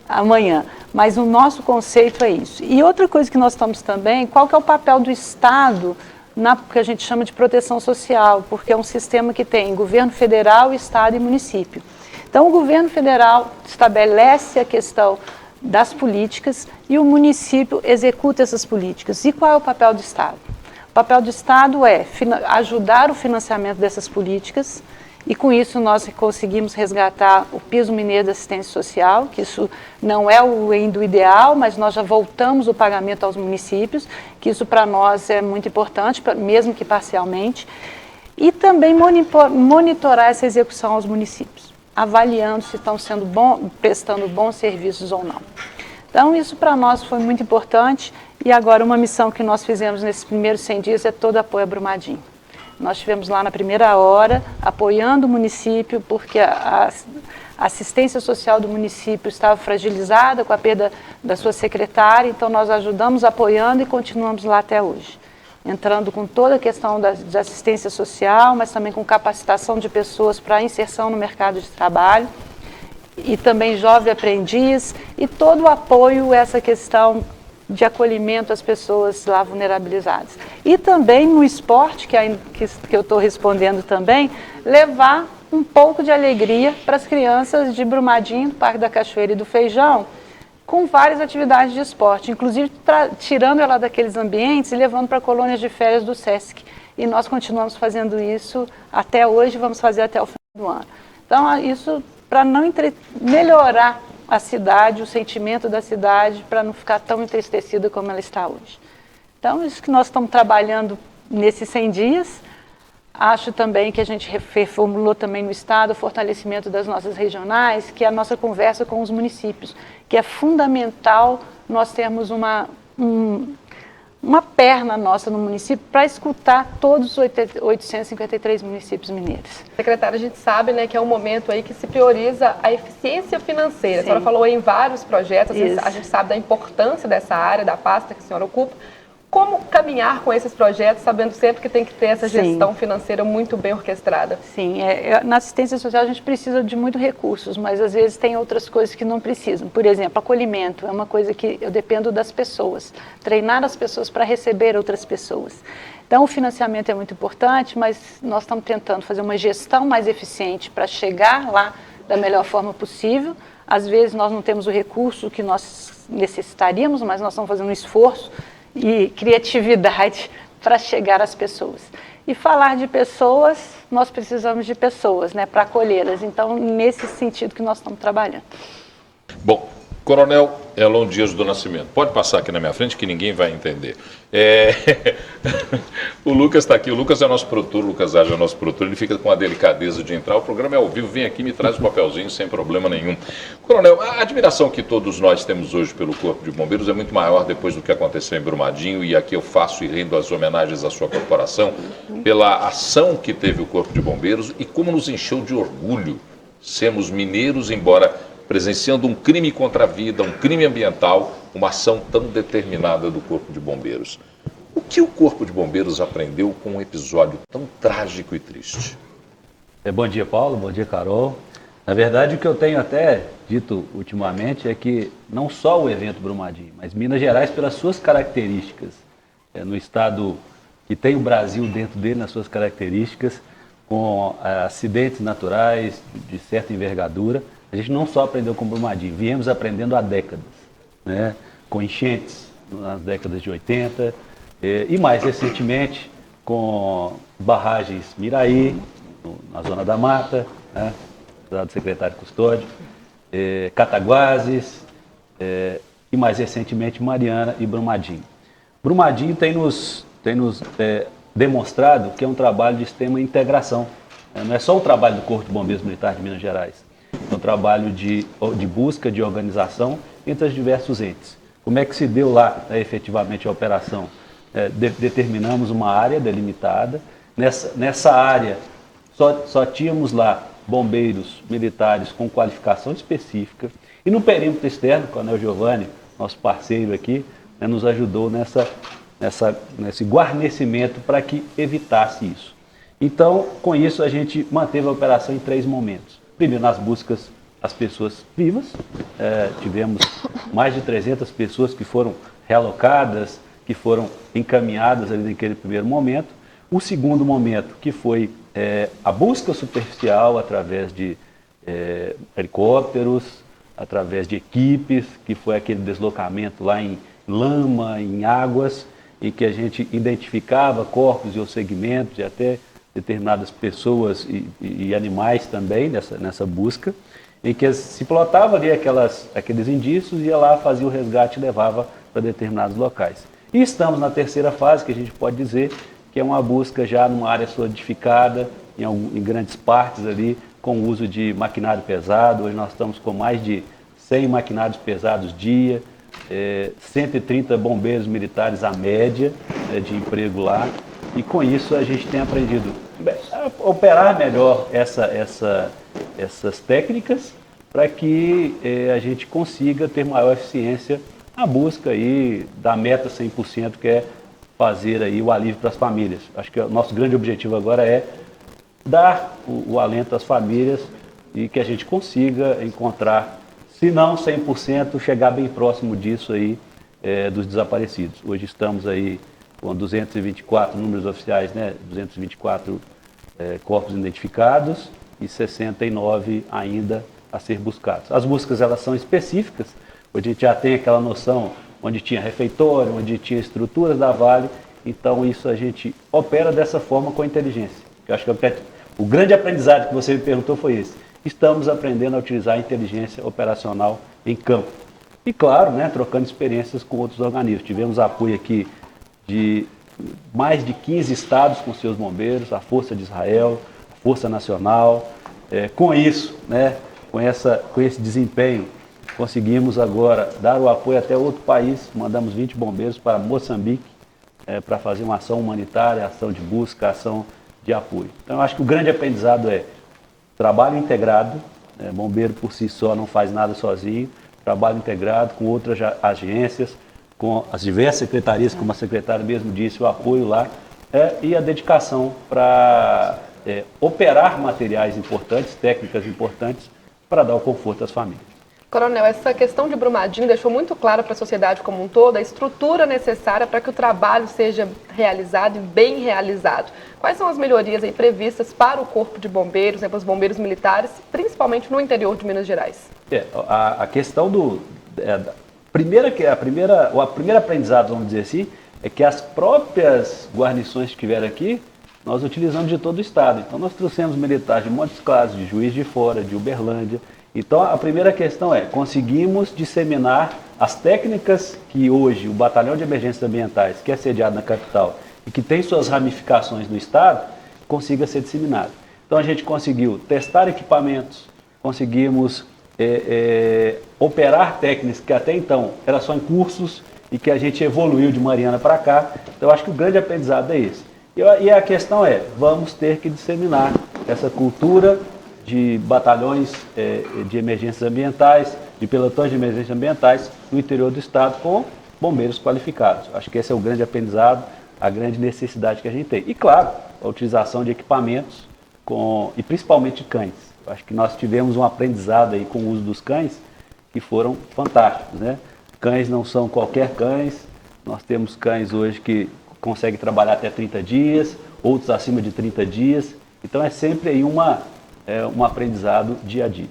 amanhã. Mas o nosso conceito é isso. E outra coisa que nós estamos também, qual que é o papel do Estado na que a gente chama de proteção social, porque é um sistema que tem governo federal, Estado e município. Então, o governo federal estabelece a questão das políticas e o município executa essas políticas. E qual é o papel do Estado? O papel do Estado é ajudar o financiamento dessas políticas e com isso nós conseguimos resgatar o piso mineiro da assistência social, que isso não é o ideal, mas nós já voltamos o pagamento aos municípios, que isso para nós é muito importante, mesmo que parcialmente, e também monitorar essa execução aos municípios, avaliando se estão prestando bons serviços ou não. Então isso para nós foi muito importante e agora uma missão que nós fizemos nesses primeiros 100 dias é todo apoio a Brumadinho. Nós estivemos lá na primeira hora, apoiando o município, porque a assistência social do município estava fragilizada com a perda da sua secretária, então nós ajudamos apoiando e continuamos lá até hoje. Entrando com toda a questão de assistência social, mas também com capacitação de pessoas para inserção no mercado de trabalho, e também jovem aprendiz, e todo o apoio a essa questão de acolhimento às pessoas lá vulnerabilizadas. E também no esporte, que eu estou respondendo também, levar um pouco de alegria para as crianças de Brumadinho, do Parque da Cachoeira e do Feijão, com várias atividades de esporte, inclusive tirando ela daqueles ambientes e levando para colônias de férias do SESC. E nós continuamos fazendo isso até hoje, vamos fazer até o fim do ano. Então, isso para não melhorar a cidade, o sentimento da cidade, para não ficar tão entristecida como ela está hoje. Então, isso que nós estamos trabalhando nesses 100 dias. Acho também que a gente reformulou também no Estado o fortalecimento das nossas regionais, que é a nossa conversa com os municípios, que é fundamental nós termos uma perna nossa no município para escutar todos os 853 municípios mineiros. Secretária, a gente sabe, né, que é um momento aí que se prioriza a eficiência financeira. Sim. A senhora falou aí em vários projetos, a gente sabe da importância dessa área, da pasta que a senhora ocupa. Como caminhar com esses projetos, sabendo sempre que tem que ter essa gestão financeira muito bem orquestrada? Sim, na assistência social a gente precisa de muitos recursos, mas às vezes tem outras coisas que não precisam. Por exemplo, acolhimento é uma coisa que eu dependo das pessoas, treinar as pessoas para receber outras pessoas. Então o financiamento é muito importante, mas nós estamos tentando fazer uma gestão mais eficiente para chegar lá da melhor forma possível, Às vezes nós não temos o recurso que nós necessitaríamos, mas nós estamos fazendo um esforço e criatividade para chegar às pessoas. E falar de pessoas, nós precisamos de pessoas, né, para acolhê-las. Então, nesse sentido que nós estamos trabalhando. Bom, Coronel Elon Dias do Nascimento, pode passar aqui na minha frente que ninguém vai entender. O Lucas está aqui, o Lucas é nosso produtor, o Lucas Age é nosso produtor, ele fica com a delicadeza de entrar, o programa é ao vivo, vem aqui e me traz um papelzinho sem problema nenhum. Coronel, a admiração que todos nós temos hoje pelo Corpo de Bombeiros é muito maior depois do que aconteceu em Brumadinho, e aqui eu faço e rendo as homenagens à sua corporação pela ação que teve o Corpo de Bombeiros e como nos encheu de orgulho sermos mineiros, embora presenciando um crime contra a vida, um crime ambiental, uma ação tão determinada do Corpo de Bombeiros. O que o Corpo de Bombeiros aprendeu com um episódio tão trágico e triste? Bom dia, Paulo. Bom dia, Carol. Na verdade, o que eu tenho até dito ultimamente é que não só o evento Brumadinho, mas Minas Gerais, pelas suas características, no estado que tem o Brasil dentro dele, nas suas características, com acidentes naturais de certa envergadura, a gente não só aprendeu com Brumadinho, viemos aprendendo há décadas, né? Com enchentes nas décadas de 80 e mais recentemente com barragens Miraí, na Zona da Mata, né? Do secretário Custódio, Cataguases e mais recentemente Mariana e Brumadinho. Brumadinho tem nos demonstrado que é um trabalho de extrema integração, não é só um trabalho do Corpo de Bombeiros Militar de Minas Gerais, é um trabalho de busca, de organização entre os diversos entes. Como é que se deu lá efetivamente a operação? Determinamos uma área delimitada, nessa área só tínhamos lá bombeiros militares com qualificação específica e no perímetro externo, o Coronel Giovanni, nosso parceiro aqui, nos ajudou nesse guarnecimento para que evitasse isso. Então, com isso, a gente manteve a operação em 3 momentos. Primeiro, nas buscas às pessoas vivas, tivemos mais de 300 pessoas que foram realocadas, que foram encaminhadas ali naquele primeiro momento. O segundo momento, que foi a busca superficial através de helicópteros, através de equipes, que foi aquele deslocamento lá em lama, em águas, em que a gente identificava corpos e os segmentos e até determinadas pessoas e animais também nessa busca, em que se plotava ali aqueles indícios, ia lá, fazia o resgate e levava para determinados locais. E estamos na terceira fase, que a gente pode dizer que é uma busca já numa área solidificada, em grandes partes ali, com o uso de maquinário pesado. Hoje nós estamos com mais de 100 maquinários pesados dia, 130 bombeiros militares a média de emprego lá, e com isso a gente tem aprendido a operar melhor essas técnicas para que a gente consiga ter maior eficiência na busca aí da meta 100%, que é fazer aí o alívio para as famílias. Acho que o nosso grande objetivo agora é dar o alento às famílias e que a gente consiga encontrar, se não 100%, chegar bem próximo disso aí dos desaparecidos. Hoje estamos aí com 224 números oficiais, né? 224 corpos identificados e 69 ainda a ser buscados. As buscas, elas são específicas. Hoje a gente já tem aquela noção onde tinha refeitório, onde tinha estruturas da Vale, então isso a gente opera dessa forma com a inteligência. Eu acho que o grande aprendizado que você me perguntou foi esse. Estamos aprendendo a utilizar a inteligência operacional em campo. E claro, né, trocando experiências com outros organismos. Tivemos apoio aqui de mais de 15 estados com seus bombeiros, a Força de Israel, a Força Nacional. Com isso, né, com esse desempenho, conseguimos agora dar o apoio até outro país. Mandamos 20 bombeiros para Moçambique para fazer uma ação humanitária, ação de busca, ação de apoio. Então, eu acho que o grande aprendizado é trabalho integrado, bombeiro por si só não faz nada sozinho, trabalho integrado com outras agências, com as diversas secretarias, como a secretária mesmo disse, o apoio lá, e a dedicação para operar materiais importantes, técnicas importantes, para dar o conforto às famílias. Coronel, essa questão de Brumadinho deixou muito clara para a sociedade como um todo a estrutura necessária para que o trabalho seja realizado e bem realizado. Quais são as melhorias aí previstas para o Corpo de Bombeiros, para os bombeiros militares, principalmente no interior de Minas Gerais? A questão o primeiro aprendizado, vamos dizer assim, é que as próprias guarnições que estiveram aqui, nós utilizamos de todo o estado. Então nós trouxemos militares de Montes Claros, de Juiz de Fora, de Uberlândia. Então a primeira questão é, conseguimos disseminar as técnicas que hoje o Batalhão de Emergências Ambientais, que é sediado na capital e que tem suas ramificações no estado, consiga ser disseminado. Então a gente conseguiu testar equipamentos, conseguimos operar técnicas que até então eram só em cursos e que a gente evoluiu de Mariana para cá. Então eu acho que o grande aprendizado é esse. E a questão é, vamos ter que disseminar essa cultura de batalhões de emergências ambientais, de pelotões de emergências ambientais no interior do estado com bombeiros qualificados. Acho que esse é o grande aprendizado, a grande necessidade que a gente tem. E claro, a utilização de equipamentos e principalmente cães. Acho que nós tivemos um aprendizado aí com o uso dos cães que foram fantásticos, né? Cães não são qualquer cães, nós temos cães hoje que conseguem trabalhar até 30 dias, outros acima de 30 dias, então é sempre aí um aprendizado dia a dia.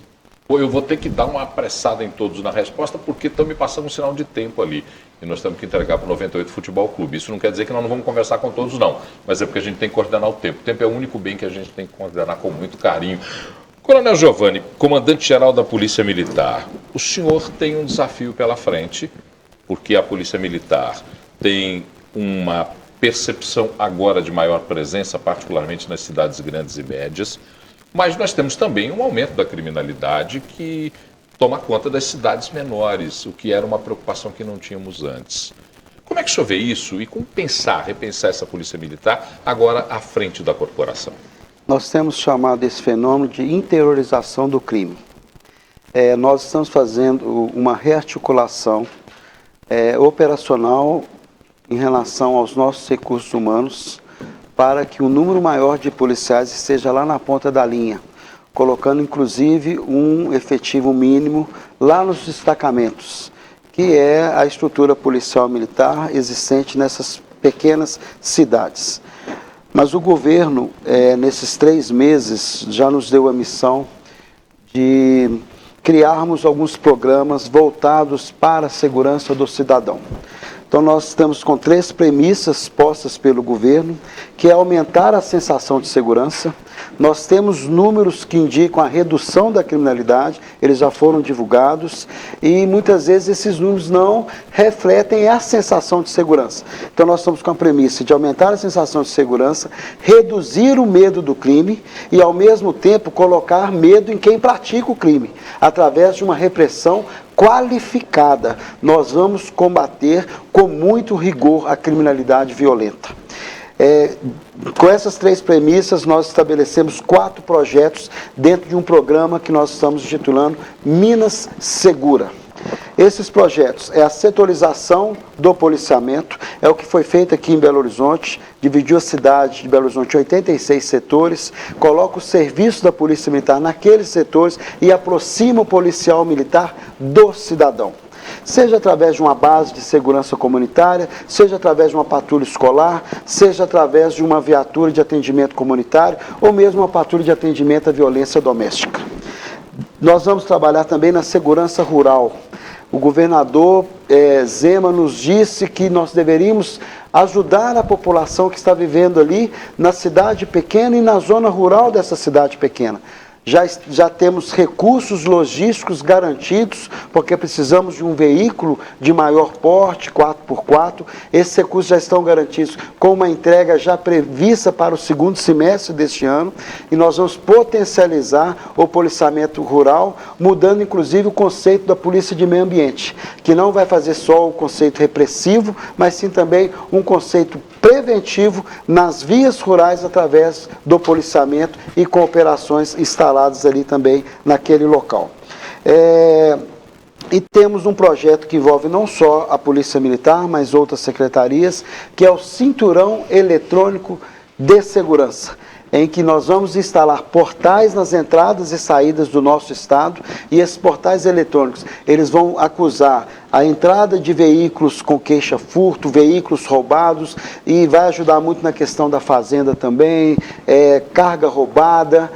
Eu vou ter que dar uma apressada em todos na resposta, porque estão me passando um sinal de tempo ali. E nós temos que entregar para o 98 Futebol Clube. Isso não quer dizer que nós não vamos conversar com todos, não. Mas é porque a gente tem que coordenar o tempo. O tempo é o único bem que a gente tem que coordenar com muito carinho. Coronel Giovanni, comandante-geral da Polícia Militar, o senhor tem um desafio pela frente, porque a Polícia Militar tem uma percepção agora de maior presença, particularmente nas cidades grandes e médias. Mas nós temos também um aumento da criminalidade que toma conta das cidades menores, o que era uma preocupação que não tínhamos antes. Como é que o senhor vê isso e como repensar essa Polícia Militar agora à frente da corporação? Nós temos chamado esse fenômeno de interiorização do crime. Nós estamos fazendo uma rearticulação operacional em relação aos nossos recursos humanos, para que um número maior de policiais esteja lá na ponta da linha, colocando inclusive um efetivo mínimo lá nos destacamentos, que é a estrutura policial militar existente nessas pequenas cidades. Mas o governo, nesses 3 meses, já nos deu a missão de criarmos alguns programas voltados para a segurança do cidadão. Então nós estamos com 3 premissas postas pelo governo, que é aumentar a sensação de segurança. Nós temos números que indicam a redução da criminalidade, eles já foram divulgados, e muitas vezes esses números não refletem a sensação de segurança. Então nós estamos com a premissa de aumentar a sensação de segurança, reduzir o medo do crime e ao mesmo tempo colocar medo em quem pratica o crime, através de uma repressão qualificada. Nós vamos combater com muito rigor a criminalidade violenta. Com essas 3 premissas, nós estabelecemos 4 projetos dentro de um programa que nós estamos intitulando Minas Segura. Esses projetos é a setorização do policiamento, é o que foi feito aqui em Belo Horizonte, dividiu a cidade de Belo Horizonte em 86 setores, coloca o serviço da Polícia Militar naqueles setores e aproxima o policial militar do cidadão. Seja através de uma base de segurança comunitária, seja através de uma patrulha escolar, seja através de uma viatura de atendimento comunitário ou mesmo uma patrulha de atendimento à violência doméstica. Nós vamos trabalhar também na segurança rural. O governador Zema nos disse que nós deveríamos ajudar a população que está vivendo ali na cidade pequena e na zona rural dessa cidade pequena. Já temos recursos logísticos garantidos, porque precisamos de um veículo de maior porte, 4x4. Esses recursos já estão garantidos com uma entrega já prevista para o 2º semestre deste ano. E nós vamos potencializar o policiamento rural, mudando inclusive o conceito da polícia de meio ambiente, que não vai fazer só o conceito repressivo, mas sim também um conceito preventivo nas vias rurais através do policiamento e com operações instaladas ali também naquele local. E temos um projeto que envolve não só a Polícia Militar, mas outras secretarias, que é o Cinturão Eletrônico de Segurança. em que nós vamos instalar portais nas entradas e saídas do nosso estado, e esses portais eletrônicos, eles vão acusar a entrada de veículos com queixa-furto, veículos roubados, e vai ajudar muito na questão da fazenda também, carga roubada,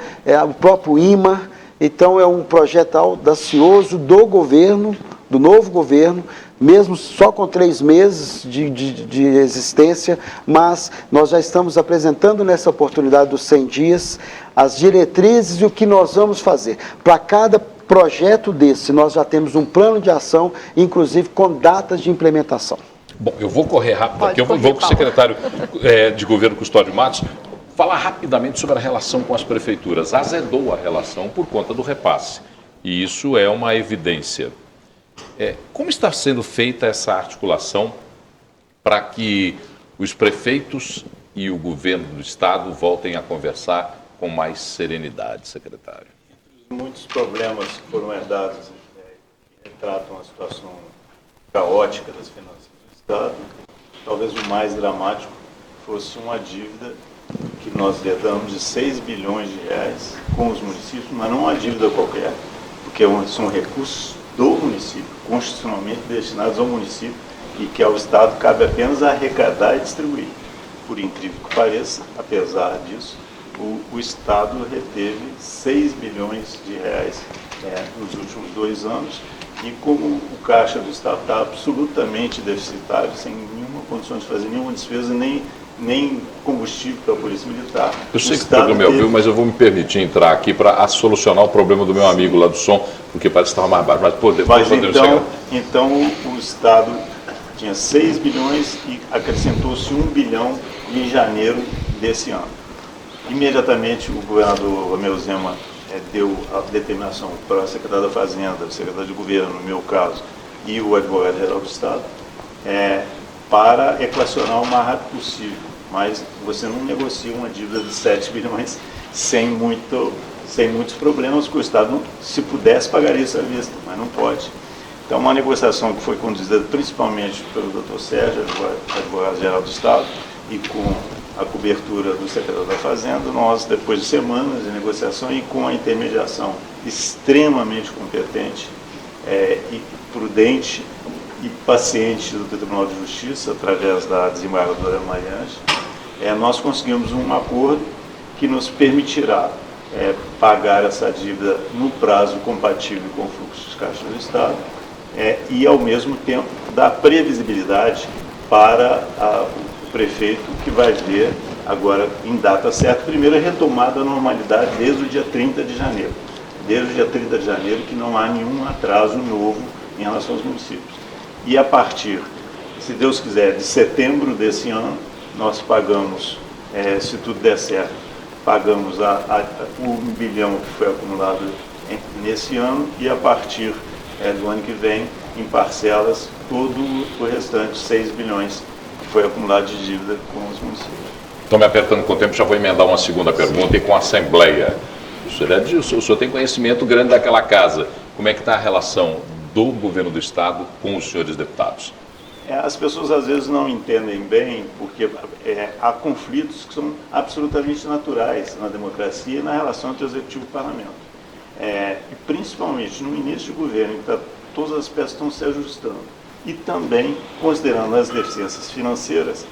o próprio IMA. Então é um projeto audacioso do governo, do novo governo, mesmo só com 3 meses de existência, mas nós já estamos apresentando nessa oportunidade dos 100 dias as diretrizes e o que nós vamos fazer. Para cada projeto desse, nós já temos um plano de ação, inclusive com datas de implementação. Bom, eu vou correr rápido aqui, eu vou com o secretário de Governo Custódio Matos, falar rapidamente sobre a relação com as prefeituras. Azedou a relação por conta do repasse, e isso é uma evidência. Como está sendo feita essa articulação para que os prefeitos e o governo do estado voltem a conversar com mais serenidade, secretário? Muitos problemas que foram herdados que retratam a situação caótica das finanças do estado. Talvez o mais dramático fosse uma dívida que nós herdamos de 6 bilhões de reais com os municípios, mas não uma dívida qualquer, porque são recursos do município, constitucionalmente destinados ao município, e que ao Estado cabe apenas arrecadar e distribuir. Por incrível que pareça, apesar disso, o Estado reteve 6 bilhões de reais nos últimos 2 anos, e como o caixa do Estado está absolutamente deficitário, sem nenhuma condição de fazer nenhuma despesa, nem combustível para a Polícia Militar. Eu sei que o programa é ao vivo, mas eu vou me permitir entrar aqui para solucionar o problema do meu amigo lá do som, porque parece que estava mais baixo, mas podemos então o Estado tinha 6 bilhões e acrescentou-se 1 bilhão em janeiro desse ano. Imediatamente o governador Romeu Zema deu a determinação para o secretário da Fazenda, o secretário de Governo, no meu caso, e o advogado-geral do Estado, para equacionar o mais rápido possível. Mas você não negocia uma dívida de 7 bilhões sem muitos problemas, porque o Estado, se pudesse, pagaria isso à vista, mas não pode. Então, uma negociação que foi conduzida principalmente pelo Dr. Sérgio, advogado-geral do Estado, e com a cobertura do secretário da Fazenda, nós, depois de semanas de negociação e com a intermediação extremamente competente e prudente e paciente do Tribunal de Justiça, através da desembargadora Mariângela, nós conseguimos um acordo que nos permitirá pagar essa dívida no prazo compatível com o fluxo de caixa do Estado e, ao mesmo tempo, dar previsibilidade para o prefeito, que vai ver agora, em data certa, primeiro a retomada da normalidade desde o dia 30 de janeiro. Desde o dia 30 de janeiro, que não há nenhum atraso novo em relação aos municípios. E a partir, se Deus quiser, de setembro desse ano, nós pagamos, se tudo der certo, pagamos o 1 bilhão que foi acumulado nesse ano, e a partir do ano que vem, em parcelas, todo o restante, 6 bilhões, que foi acumulado de dívida com os municípios. Estou me apertando com o tempo, já vou emendar uma segunda pergunta, e com a Assembleia. O senhor tem conhecimento grande daquela casa. Como é que está a relação do governo do Estado com os senhores deputados? As pessoas às vezes não entendem bem, porque há conflitos que são absolutamente naturais na democracia e na relação entre o Executivo e o Parlamento. E principalmente no início do governo, em que todas as peças estão se ajustando, e também, considerando as deficiências financeiras,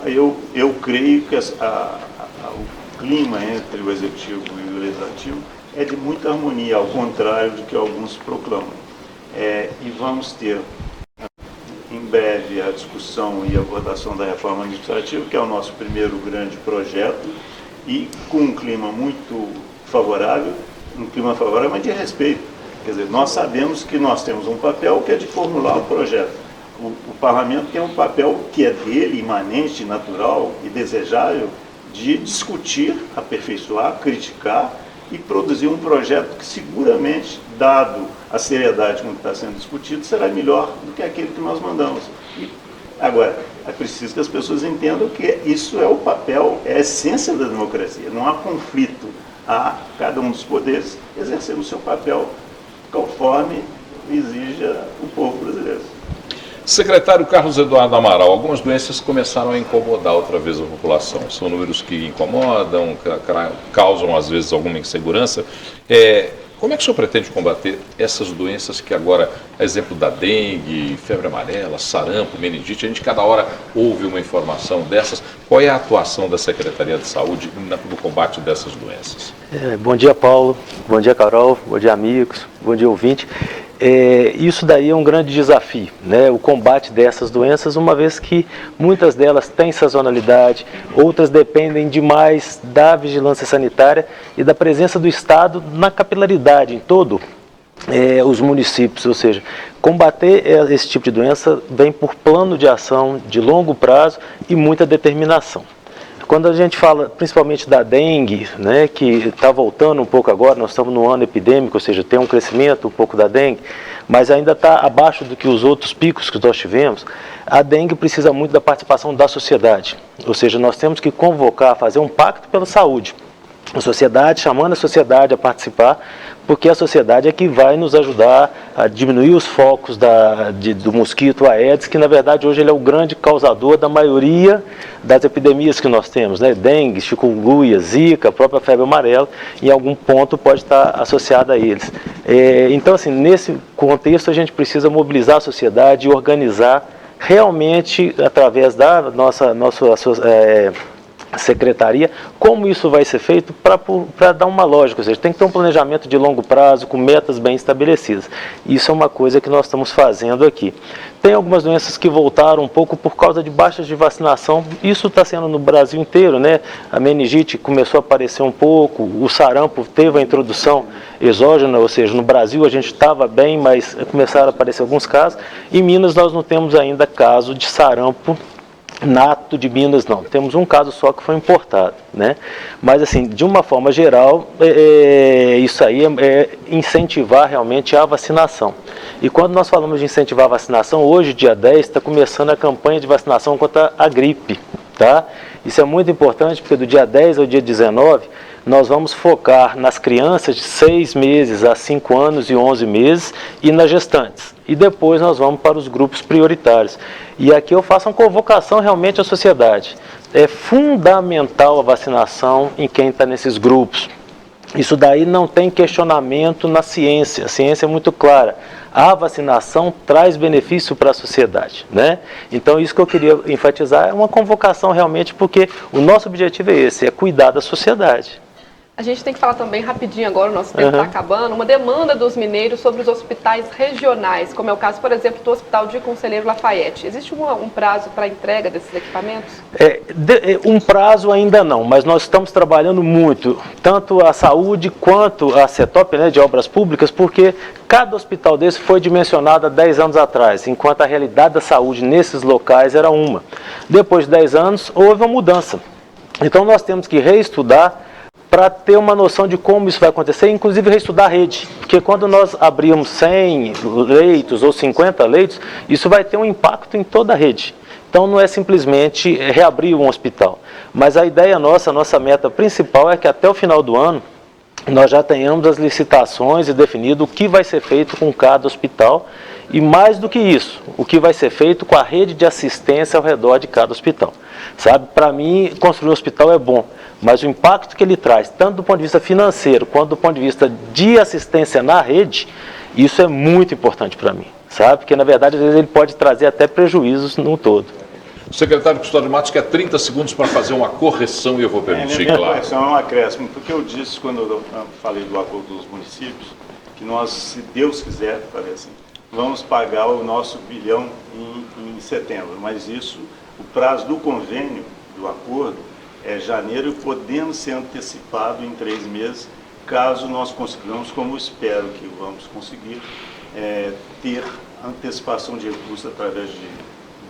eu creio que o clima entre o Executivo e o Legislativo é de muita harmonia, ao contrário do que alguns proclamam. E vamos ter, em breve, a discussão e a votação da reforma administrativa, que é o nosso primeiro grande projeto, e com um clima muito favorável, mas de respeito. Quer dizer, nós sabemos que nós temos um papel que é de formular o projeto. O parlamento tem um papel que é dele, imanente, natural e desejável, de discutir, aperfeiçoar, criticar e produzir um projeto que seguramente, dado a seriedade com que está sendo discutido, será melhor do que aquele que nós mandamos. Agora, é preciso que as pessoas entendam que isso é o papel, é a essência da democracia. Não há conflito. Há cada um dos poderes exercendo o seu papel conforme exija o povo brasileiro. Secretário Carlos Eduardo Amaral, algumas doenças começaram a incomodar outra vez a população. São números que incomodam, causam às vezes alguma insegurança. Como é que o senhor pretende combater essas doenças que agora, exemplo da dengue, febre amarela, sarampo, meningite, a gente cada hora ouve uma informação dessas. Qual é a atuação da Secretaria de Saúde no combate dessas doenças? Bom dia, Paulo. Bom dia, Carol. Bom dia, amigos. Bom dia, ouvinte. Isso daí é um grande desafio, né? O combate dessas doenças, uma vez que muitas delas têm sazonalidade, outras dependem demais da vigilância sanitária e da presença do Estado na capilaridade em todo os municípios, ou seja, combater esse tipo de doença vem por plano de ação de longo prazo e muita determinação. Quando a gente fala principalmente da dengue, né, que está voltando um pouco agora, nós estamos no ano epidêmico, ou seja, tem um crescimento um pouco da dengue, mas ainda está abaixo do que os outros picos que nós tivemos, a dengue precisa muito da participação da sociedade. Ou seja, nós temos que convocar, fazer um pacto pela saúde. A sociedade, chamando a sociedade a participar, porque a sociedade é que vai nos ajudar a diminuir os focos do mosquito Aedes, que na verdade hoje ele é o grande causador da maioria das epidemias que nós temos, né? Dengue, chikungunya, zika, a própria febre amarela, em algum ponto pode estar associada a eles. Então, assim, nesse contexto a gente precisa mobilizar a sociedade e organizar realmente, através da nossa secretaria, como isso vai ser feito para dar uma lógica, ou seja, tem que ter um planejamento de longo prazo, com metas bem estabelecidas. Isso é uma coisa que nós estamos fazendo aqui. Tem algumas doenças que voltaram um pouco por causa de baixas de vacinação, isso está sendo no Brasil inteiro, né? A meningite começou a aparecer um pouco, o sarampo teve a introdução exógena, ou seja, no Brasil a gente estava bem, mas começaram a aparecer alguns casos. Em Minas nós não temos ainda caso de sarampo nato de Minas, não. Temos um caso só que foi importado, né? Mas, assim, de uma forma geral, isso aí é incentivar realmente a vacinação. E quando nós falamos de incentivar a vacinação, hoje, dia 10, está começando a campanha de vacinação contra a gripe, tá? Isso é muito importante, porque do dia 10 ao dia 19, nós vamos focar nas crianças de 6 meses a 5 anos e 11 meses e nas gestantes. E depois nós vamos para os grupos prioritários. E aqui eu faço uma convocação realmente à sociedade. É fundamental a vacinação em quem está nesses grupos. Isso daí não tem questionamento na ciência. A ciência é muito clara. A vacinação traz benefício para a sociedade, né? Então isso que eu queria enfatizar é uma convocação realmente, porque o nosso objetivo é esse, é cuidar da sociedade. A gente tem que falar também rapidinho agora, o nosso tempo está acabando, uma demanda dos mineiros sobre os hospitais regionais, como é o caso, por exemplo, do Hospital de Conselheiro Lafayette. Existe um prazo para a entrega desses equipamentos? Um prazo ainda não, mas nós estamos trabalhando muito, tanto a saúde quanto a CETOP, né, de obras públicas, porque cada hospital desse foi dimensionado há 10 anos atrás, enquanto a realidade da saúde nesses locais era uma. Depois de 10 anos, houve uma mudança. Então nós temos que reestudar para ter uma noção de como isso vai acontecer, inclusive reestudar a rede, porque quando nós abrimos 100 leitos ou 50 leitos, isso vai ter um impacto em toda a rede. Então não é simplesmente reabrir um hospital, mas a ideia nossa, a nossa meta principal é que até o final do ano nós já tenhamos as licitações e definido o que vai ser feito com cada hospital e, mais do que isso, o que vai ser feito com a rede de assistência ao redor de cada hospital. Sabe, para mim, construir um hospital é bom, mas o impacto que ele traz, tanto do ponto de vista financeiro quanto do ponto de vista de assistência na rede, isso é muito importante para mim, sabe? Porque, na verdade, às vezes ele pode trazer até prejuízos no todo. O secretário Custódio Matos quer 30 segundos para fazer uma correção e eu vou permitir, minha claro. correção é um acréscimo, porque eu disse, quando eu falei do acordo dos municípios, que nós, se Deus quiser, falei assim, vamos pagar o nosso bilhão em setembro, mas isso, o prazo do convênio, do acordo, é janeiro, podendo ser antecipado em 3 meses, caso nós consigamos, como eu espero que vamos conseguir, ter antecipação de recursos através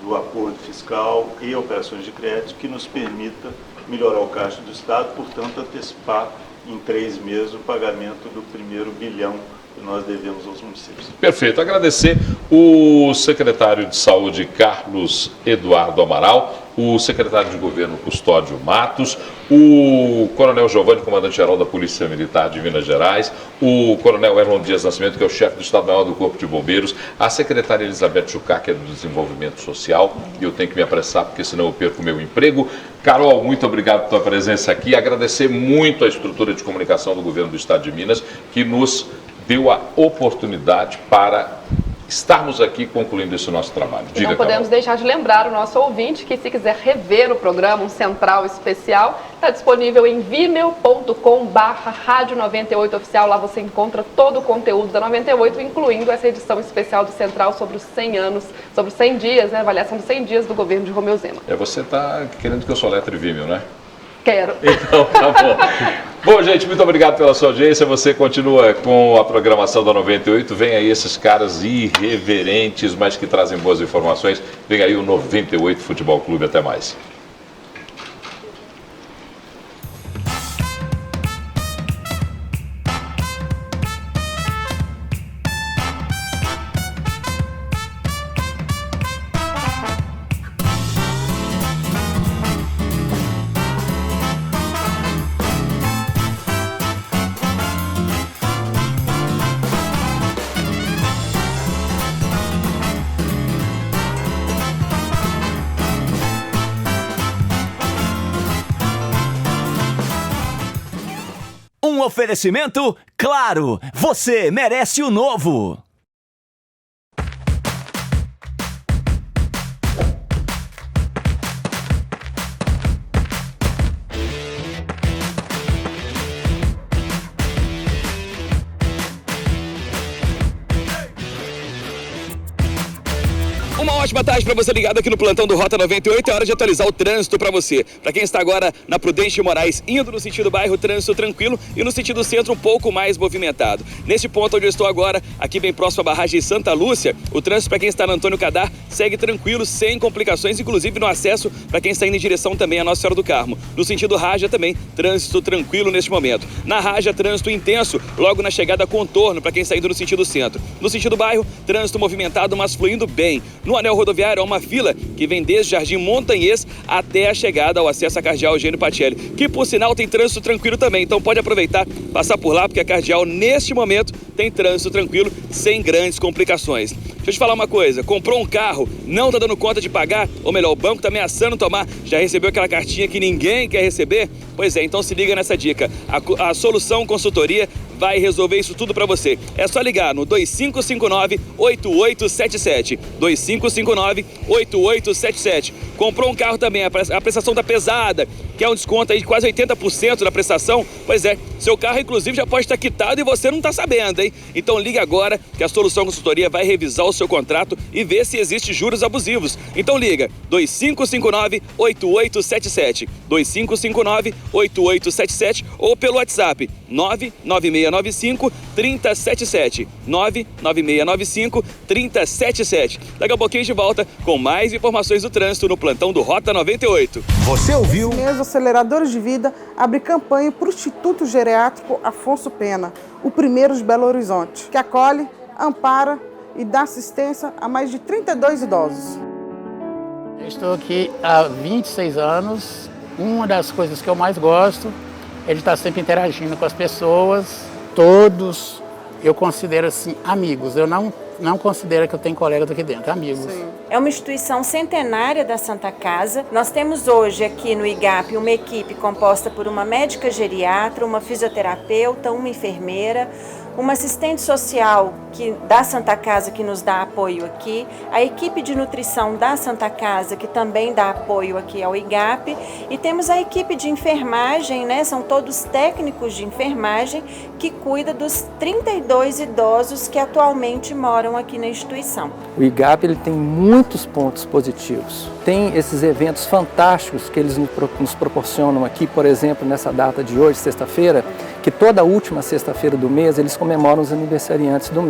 do acordo fiscal e operações de crédito, que nos permita melhorar o caixa do Estado, portanto, antecipar em 3 meses o pagamento do primeiro bilhão que nós devemos aos municípios. Perfeito. Agradecer o secretário de Saúde, Carlos Eduardo Amaral, o secretário de Governo, Custódio Matos, o coronel Giovanni, comandante-geral da Polícia Militar de Minas Gerais, o coronel Erlon Dias Nascimento, que é o chefe do Estado-Maior do Corpo de Bombeiros, a secretária Elizabeth Jucá, que é do Desenvolvimento Social, e eu tenho que me apressar, porque senão eu perco o meu emprego. Carol, muito obrigado pela tua presença aqui. Agradecer muito a estrutura de comunicação do Governo do Estado de Minas, que nos deu a oportunidade para estarmos aqui concluindo esse nosso trabalho. Diga, não podemos deixar de lembrar o nosso ouvinte que, se quiser rever o programa, um Central Especial, está disponível em vimeo.com/Rádio 98 Oficial. Lá você encontra todo o conteúdo da 98, incluindo essa edição especial do Central sobre os 100 anos, sobre os 100 dias, né, avaliação dos 100 dias do governo de Romeu Zema. Você está querendo que eu soletre Vimeo, né? Quero. Então, tá bom. Bom, gente, muito obrigado pela sua audiência. Você continua com a programação da 98. Vem aí esses caras irreverentes, mas que trazem boas informações. Vem aí o 98 Futebol Clube. Até mais. Um oferecimento, claro, você merece o novo. Uma ótima tarde para você ligado aqui no plantão do Rota 98. É hora de atualizar o trânsito para você. Para quem está agora na Prudente de Moraes, indo no sentido bairro, trânsito tranquilo, e no sentido centro um pouco mais movimentado. Neste ponto onde eu estou agora, aqui bem próximo à barragem Santa Lúcia, o trânsito para quem está no Antônio Cadar segue tranquilo, sem complicações, inclusive no acesso para quem está indo em direção também à Nossa Senhora do Carmo. No sentido Raja também, trânsito tranquilo neste momento. Na Raja, trânsito intenso, logo na chegada Contorno para quem está indo no sentido centro. No sentido bairro, trânsito movimentado, mas fluindo bem. No anel rodoviário, há uma fila que vem desde Jardim Montanhês até a chegada ao acesso à Cardeal Eugênio Pacelli, que por sinal tem trânsito tranquilo também, então pode aproveitar, passar por lá, porque a Cardeal neste momento tem trânsito tranquilo, sem grandes complicações. Deixa eu te falar uma coisa, comprou um carro, não está dando conta de pagar, ou melhor, o banco está ameaçando tomar, já recebeu aquela cartinha que ninguém quer receber? Pois é, então se liga nessa dica, a Solução Consultoria vai resolver isso tudo para você. É só ligar no 2559-8877. 2559-8877. Comprou um carro também, a prestação tá pesada, quer um desconto aí de quase 80% da prestação? Pois é, seu carro inclusive já pode estar quitado e você não está sabendo, hein? Então liga agora que a Solução Consultoria vai revisar o seu contrato e ver se existe juros abusivos. Então liga, 2559-8877. 2559-8877 ou pelo WhatsApp 99695-3077. 99695-3077. Daqui a pouquinho de volta com mais informações do trânsito no plantão do Rota 98. Você ouviu? Esse mês, Aceleradores de Vida abre campanha para o Instituto Geriátrico Afonso Pena, o primeiro de Belo Horizonte, que acolhe, ampara e dá assistência a mais de 32 idosos. Eu estou aqui há 26 anos. Uma das coisas que eu mais gosto é de estar sempre interagindo com as pessoas. Todos eu considero assim amigos. Eu não considero que eu tenho colegas aqui dentro, amigos. Sim. É uma instituição centenária da Santa Casa. Nós temos hoje aqui no IGAP uma equipe composta por uma médica geriatra, uma fisioterapeuta, uma enfermeira, uma assistente social da Santa Casa que nos dá apoio aqui, a equipe de nutrição da Santa Casa que também dá apoio aqui ao IGAP, e temos a equipe de enfermagem, né? São todos técnicos de enfermagem que cuida dos 32 idosos que atualmente moram aqui na instituição. O IGAP ele tem muitos pontos positivos. Tem esses eventos fantásticos que eles nos proporcionam aqui, por exemplo, nessa data de hoje, sexta-feira, que toda última sexta-feira do mês eles comemoram os aniversariantes do mês.